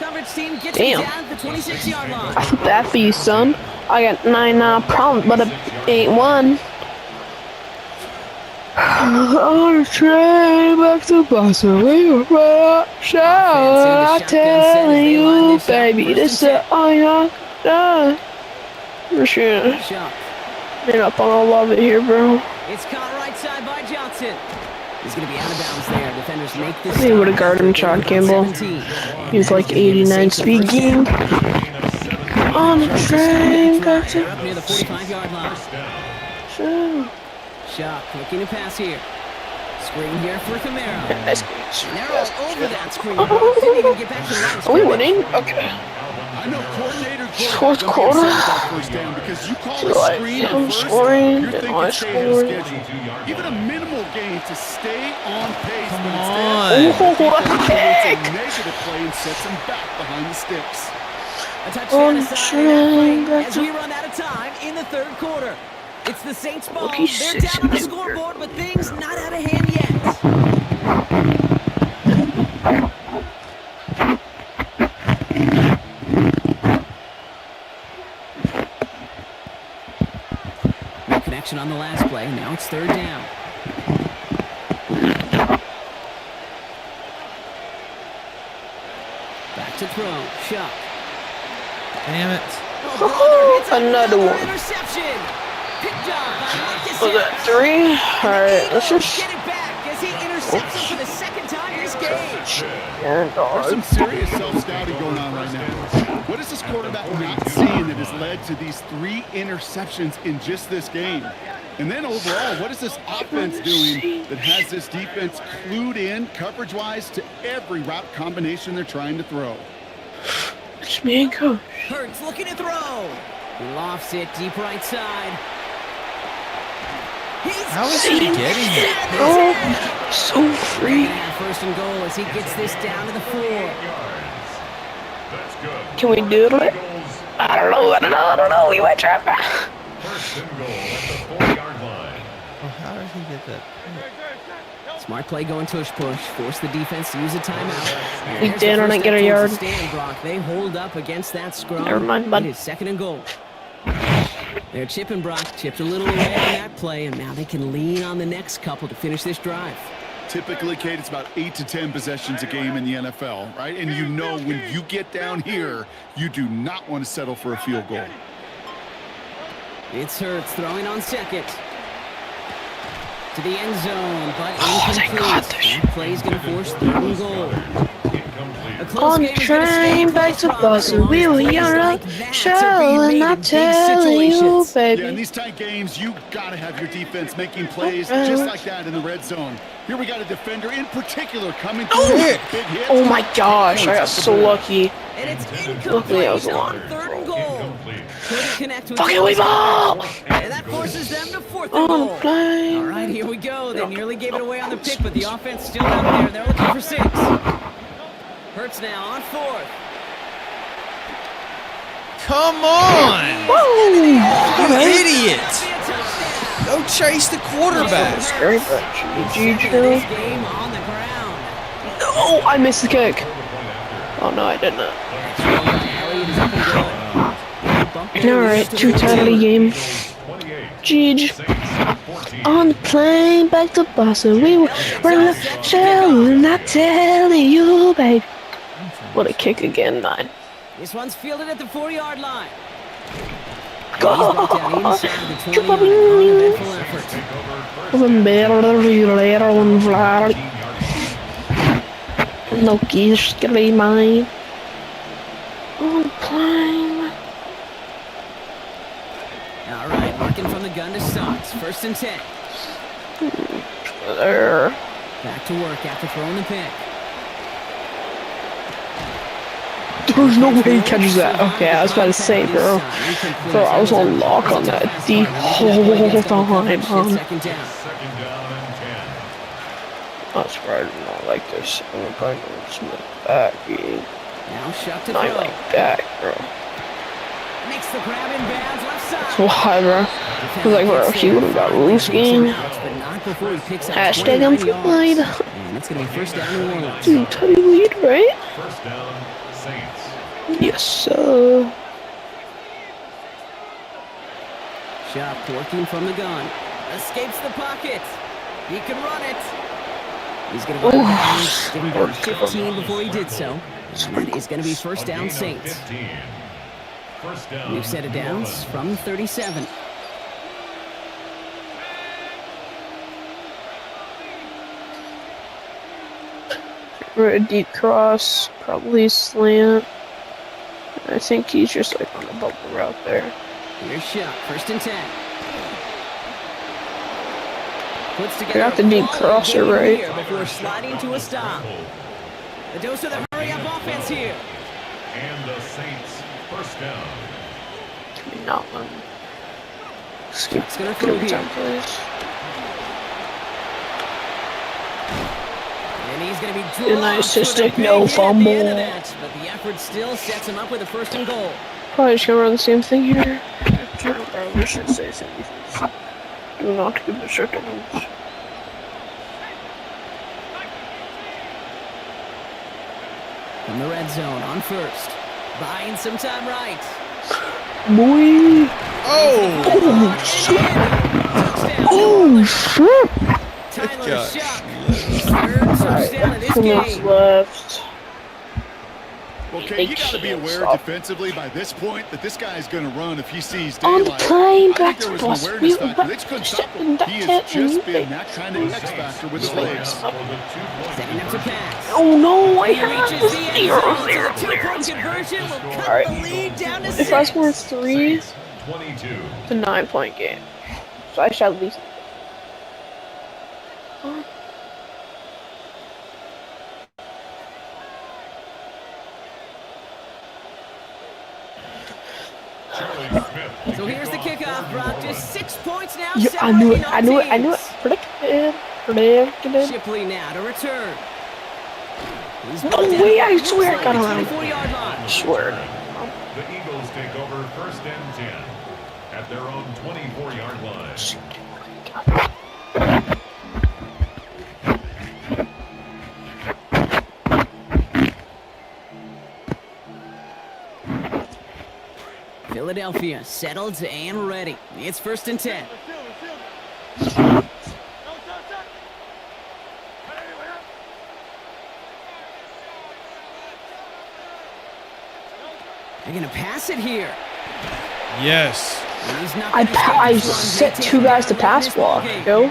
S2: Coverage team gets
S11: Damn.
S2: it down at the 26-yard line.
S11: I feel bad for you, son. I got 9 problems, but it ain't one. On a train back to Boston, we were I'm telling you, baby, this is all you got. For sure.
S2: Shot.
S11: Man, I'm gonna love it here, bro.
S2: It's caught right side by Johnson. He's going to be out of bounds there. Defenders make this.
S11: They would've guarded him, John Campbell.
S2: 17.
S11: He's like 89 speed game. On the train back
S2: They're
S11: to
S2: up near the 45-yard line.
S11: Boston.
S2: Shot looking to pass here. Screen here for Camaro.
S11: Nice.
S2: Narrow over that screen. Didn't even get back to the line. of
S11: Are we
S2: scrimmage.
S11: winning? Okay.
S4: I know coordinator
S11: Fourth quarter.
S4: first down because you call
S11: Feel
S4: a
S11: like
S4: screen
S11: I'm
S4: on first,
S11: scoring
S4: you're
S11: and
S4: thinking
S11: I
S4: stay ahead of
S11: scored.
S4: schedule. Even a minimal gain to stay on pace.
S1: Come
S4: but
S1: on.
S4: instead,
S11: Oh, what a
S4: it's a
S11: kick!
S4: negative play and sets him back behind the sticks.
S2: A touchdown
S11: On
S2: aside
S11: train
S2: in that play
S11: back
S2: as
S11: to-
S2: we run out of time in the third quarter. It's the Saints ball.
S11: Rookie
S2: They're down on the
S11: 6
S2: scoreboard, but things not out of hand yet. No connection on the last play. Now it's third down. to throw. Shuck.
S1: Damn it.
S11: Another one.
S2: Interception. Picked up by Marcus.
S11: Was that 3? Alright, let's just...
S2: Get it back as he intercepts him for the second time this game.
S4: There's some serious self-scouting going on right now. What is this quarterback not seeing that has led to these 3 interceptions in just this game? And then overall, what is this offense doing that has this defense clued in coverage-wise to every route combination they're trying to throw?
S11: It's me and Coach.
S2: Hurts looking to throw. Lofts it deep right side.
S1: How is he getting it?
S11: Oh, so free.
S2: First and goal as he gets this down to the 4.
S11: Can we do it? I don't know. We might try.
S9: First and goal at the 4-yard line.
S1: Oh, how did he get that?
S2: Smart play going tush push. Force the defense to use a timeout.
S11: We did not get a yard.
S2: Stand, Brock. They hold up against that scrum.
S11: Never mind, bud.
S2: It is second and goal. They're chipping, Brock. Chipped a little away on that play, and now they can lean on the next couple to finish this drive.
S4: Typically, Kate, it's about 8 to 10 possessions a game in the NFL, right? And you know when you get down here, you do not want to settle for a field goal.
S2: It's Hurts throwing on second. To the end zone, but
S11: thank God,
S2: incomplete. That play's going to force third and goal.
S11: On the train back to Boston, we were young, showing, not telling you, baby.
S4: Yeah, in these tight games, you got to have your defense making plays just like that in the red zone. Here we got a defender in particular coming through with a big hit.
S11: Oh my gosh, I got so lucky.
S2: And it's
S11: Luckily, I was
S2: incomplete on
S11: alone.
S2: third and goal. Couldn't connect with
S11: Fucking leave ball!
S2: And that forces them to fourth and goal.
S11: On play.
S2: All right, here we go. They nearly gave it away on the pick, but the offense still out there. They're looking for 6. Hurts now on 4th.
S1: Come on!
S11: Woo!
S1: You idiot! Go chase the quarterback.
S11: Very much. GG.
S2: This game on the ground.
S11: No, I missed the kick. Oh no, I did not. Alright, 2 tally game. GG. On the plane back to Boston, we were running the show, and not telling you, babe. What a kick again, 9.
S2: This one's fielded at the 4-yard line.
S11: Go! Loki's gonna mine. On the plane.
S2: All right, working from the gun to Stocks. 1st and 10.
S11: There.
S2: Back to work after throwing the pick.
S11: There's no way he catches that. Okay, I was about to say, bro. Bro, I was on lock on that the whole time, man.
S2: Second down.
S11: That's right, I do not like this. I'm going to Smith back, dude.
S2: Now Shuck to
S11: Not
S2: throw.
S11: like that, bro.
S2: Makes the grab in bounds left side.
S11: So high, bro. I was like, bro, he would have got loose game. Hashtag I'm for wide.
S2: And it's going to be first down and 1.
S11: Dude, tell you lead, right?
S9: First down, Saints.
S11: Yes, sir.
S2: Shuck working from the gun. Escapes the pocket. He can run it. He's going to go down. Give him down 15 before he did so. And it's going to be first down Saints.
S9: 15. First down.
S2: New set of downs from 37.
S11: For a deep cross, probably slant. I think he's just like on a bubble route there.
S2: Here's Shuck, 1st and 10. Puts
S11: I
S2: together
S11: got the deep crosser right.
S2: before sliding to a stop. A dose of the hurry-up offense here.
S9: And the Saints, first down.
S11: Not one. Skip.
S2: It's gonna throw here.
S11: Please.
S2: And he's going to be
S11: And I
S2: dropped for the
S11: stick,
S2: big
S11: no
S2: hit at the
S11: fumble.
S2: end of that, but the effort still sets him up with a 1st and goal.
S11: Probably just gonna run the same thing here. I should say something. Do not give the circle.
S2: From the red zone on 1st. Buying some time right.
S11: Boy!
S1: Oh!
S11: Oh shit!
S2: Tyler Shuck. Third touchdown of this
S11: Two minutes
S2: game.
S11: left.
S4: Okay, you got to be aware defensively by this point that this guy is going to run if he sees
S11: On the
S4: daylight.
S11: plane
S4: I
S11: back
S4: think there
S11: to
S4: was an
S11: Boston,
S4: awareness factor. They just couldn't stop him. He has just been that kind of X factor with his legs.
S2: Setting up to pass.
S11: Oh no, I
S2: He
S11: have
S2: reaches
S11: this
S2: the end
S11: zero,
S2: zone, so
S11: zero,
S2: the
S11: zero,
S2: two-point
S11: zero.
S2: conversion will cut
S11: Alright.
S2: the lead down to
S11: If I
S2: 6.
S11: score 3, it's
S9: 22.
S11: a 9-point game. So I shall at least.
S2: So here's the kickoff, Brock. Just 6 points now.
S11: Yeah, I knew it.
S2: separating our
S11: I knew it.
S2: teams.
S11: Predicted.
S2: Shipley now to return. He's
S11: No
S2: brought down
S11: way,
S2: what
S11: I
S2: looks
S11: swear I
S2: like
S11: got
S2: the
S11: around.
S2: 24-yard line.
S11: I swear.
S9: The Eagles take over 1st and 10 at their own 24-yard line.
S2: Philadelphia settled and ready. It's 1st and 10. They're going to pass it here.
S1: Yes.
S2: He's not
S11: I
S2: gonna escape this run.
S11: set
S2: They
S11: 2
S2: take
S11: guys to
S2: down
S11: pass
S2: this
S11: block.
S2: ballgame.
S11: Go.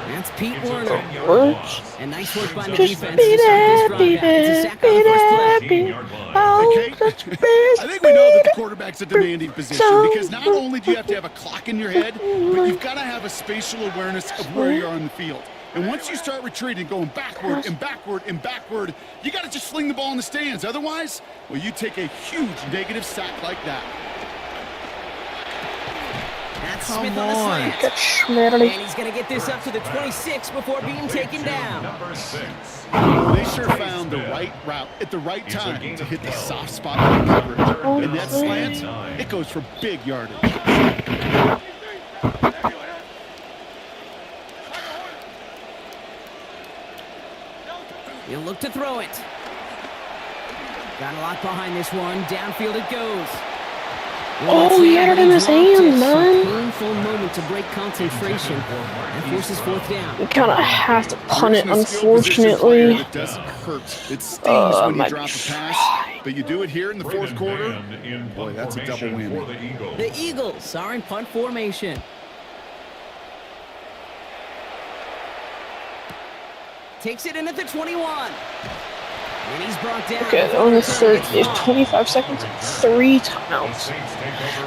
S2: That's Pete Werner.
S11: What?
S2: And nice work by the
S11: Just
S2: defense
S11: beat
S2: to start this
S11: it,
S2: drive
S11: beat
S2: out. It's a
S11: it,
S2: sack on the first play.
S11: beat it, beat it.
S4: Okay.
S11: Oh,
S4: I think we know that the quarterback's a demanding position because not only do you have to have a clock in your head, but you've got to have a spatial awareness of where you are on the field. And once you start retreating, going backward and backward and backward, you got to just fling the ball in the stands. Otherwise, well, you take a huge negative sack like that.
S2: That's
S1: Come
S2: Smith on the
S1: on.
S2: slant.
S11: Get schmetterly.
S2: And he's going to get this up to the 26 before being taken down.
S9: Number 6.
S4: They sure found the right route at the right time to hit the soft spot of the coverage. And that slant, it goes for big yardage.
S2: He'll look to throw it. Got a lot behind this one. Downfield it goes.
S11: Oh, he had it in his hands, man.
S2: Painful moment to break concentration. That forces 4th down.
S11: You kind of have to punt it,
S4: You're in a skill position player
S11: unfortunately.
S4: that doesn't hurt. It stings when you
S11: my
S4: drop a pass, but you do it here in the fourth quarter. Boy, that's a double whammy.
S2: The Eagles are in punt formation. Takes it in at the 21. And he's brought down.
S11: Okay, on the third is 25 seconds, 3 timeouts.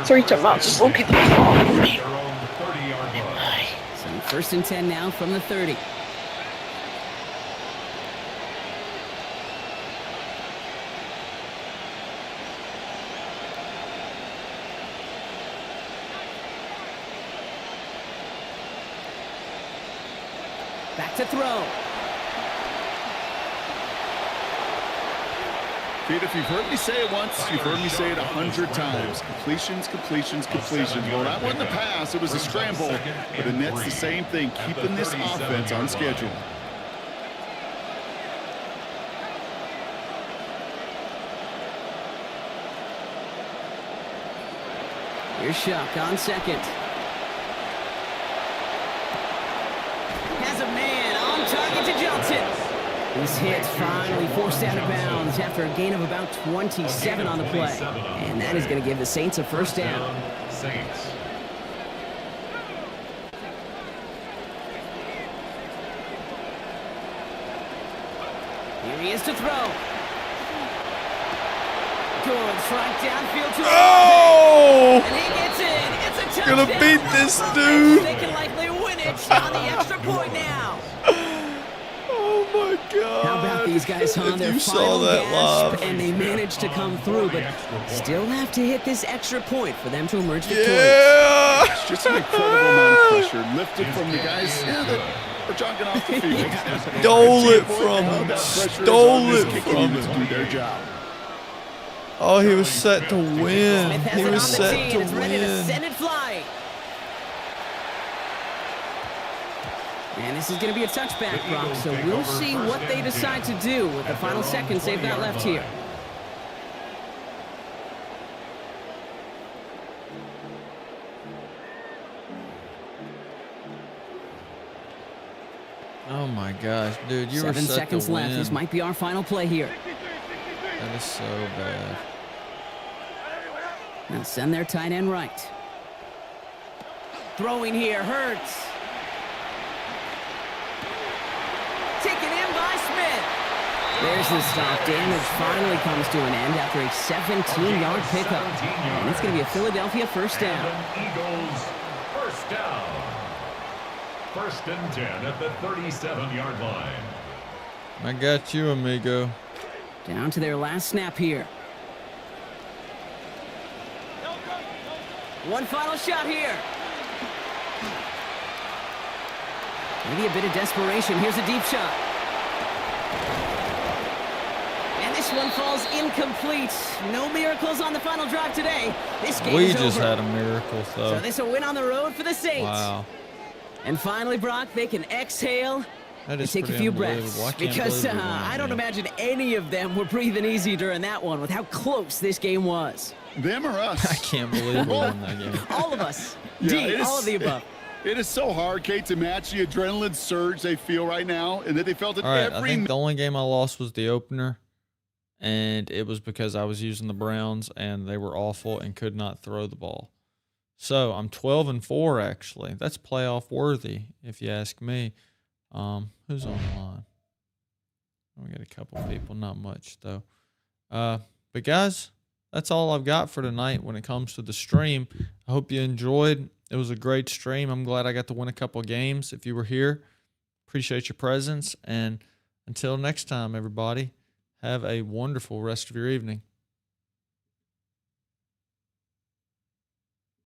S11: 3 timeouts. Look at that.
S2: So 1st and 10 now from the 30. Back to throw.
S4: Pete, if you've heard me say it once, you've heard me say it 100 times. Completions, completions, completions. Well, that wasn't a pass. It was a scramble. But the net's the same thing, keeping this offense on schedule.
S2: Here's Shuck on second. Has a man on target to Johnson. He's hit, finally forced out of bounds after a gain of about 27 on the play. And that is going to give the Saints a 1st down.
S9: Saints.
S2: Here he is to throw. Good strike downfield to
S1: Oh!
S2: and he gets in. It's a touchdown.
S1: Gonna beat this dude.
S2: They can likely win it on the extra point now.
S1: Oh my God!
S2: How about these guys on their
S1: You
S2: final
S1: saw that
S2: gasp,
S1: live.
S2: and they managed to come through, but still have to hit this extra point for them to emerge victorious.
S1: Yeah!
S4: It's just an incredible amount of pressure lifted from the guys that are jogging off the field.
S1: Stole it from him.
S4: That pressure is
S1: Stole
S4: on this
S1: it
S4: kicking
S1: from
S4: unit to
S1: him.
S4: do their job.
S1: Oh, he was set to win.
S2: Smith has
S1: He
S2: it
S1: was
S2: on the
S1: set
S2: tee,
S1: to
S2: and it's ready to
S1: win.
S2: send it flying. And this is going to be a touchback, Brock, so we'll see what they decide to do with the final seconds they've got left here.
S1: Oh my gosh, dude, you were
S2: 7
S1: set
S2: seconds
S1: to
S2: left.
S1: win.
S2: This might be our final play here.
S1: That is so bad.
S2: Now send their tight end right. Throwing here hurts. Taken in by Smith. There's the stop. Damage finally comes to an end after a 17-yard pickup. And it's going to be a Philadelphia first down.
S9: Eagles first down. 1st and 10 at the 37-yard line.
S1: I got you, amigo.
S2: Down to their last snap here. One final shot here. Maybe a bit of desperation. Here's a deep shot. And this one falls incomplete. No miracles on the final drive today. This game is over.
S1: We just had a miracle, though.
S2: So this a win on the road for the Saints.
S1: Wow.
S2: And finally, Brock, they can exhale
S1: That
S2: and
S1: is
S2: take a
S1: pretty
S2: few
S1: unbelievable.
S2: breaths.
S1: I can't
S2: Because
S1: believe we won that
S2: I don't
S1: game.
S2: imagine any of them were breathing easy during that one with how close this game was.
S4: Them or us?
S1: I can't believe we won that game.
S2: All of us.
S4: Yeah,
S2: D,
S4: it is-
S2: all of the above.
S4: It is so hard, Kate, to match the adrenaline surge they feel right now, and that they felt it
S1: All right, I
S4: every
S1: think the only game I lost was the opener, and it was because I was using the Browns, and they were awful and could not throw the ball. So I'm 12-4 actually. That's playoff worthy, if you ask me. Who's on the line? We got a couple people, not much though. But guys, that's all I've got for tonight when it comes to the stream. I hope you enjoyed. It was a great stream. I'm glad I got to win a couple of games. If you were here, appreciate your presence. And until next time, everybody, have a wonderful rest of your evening.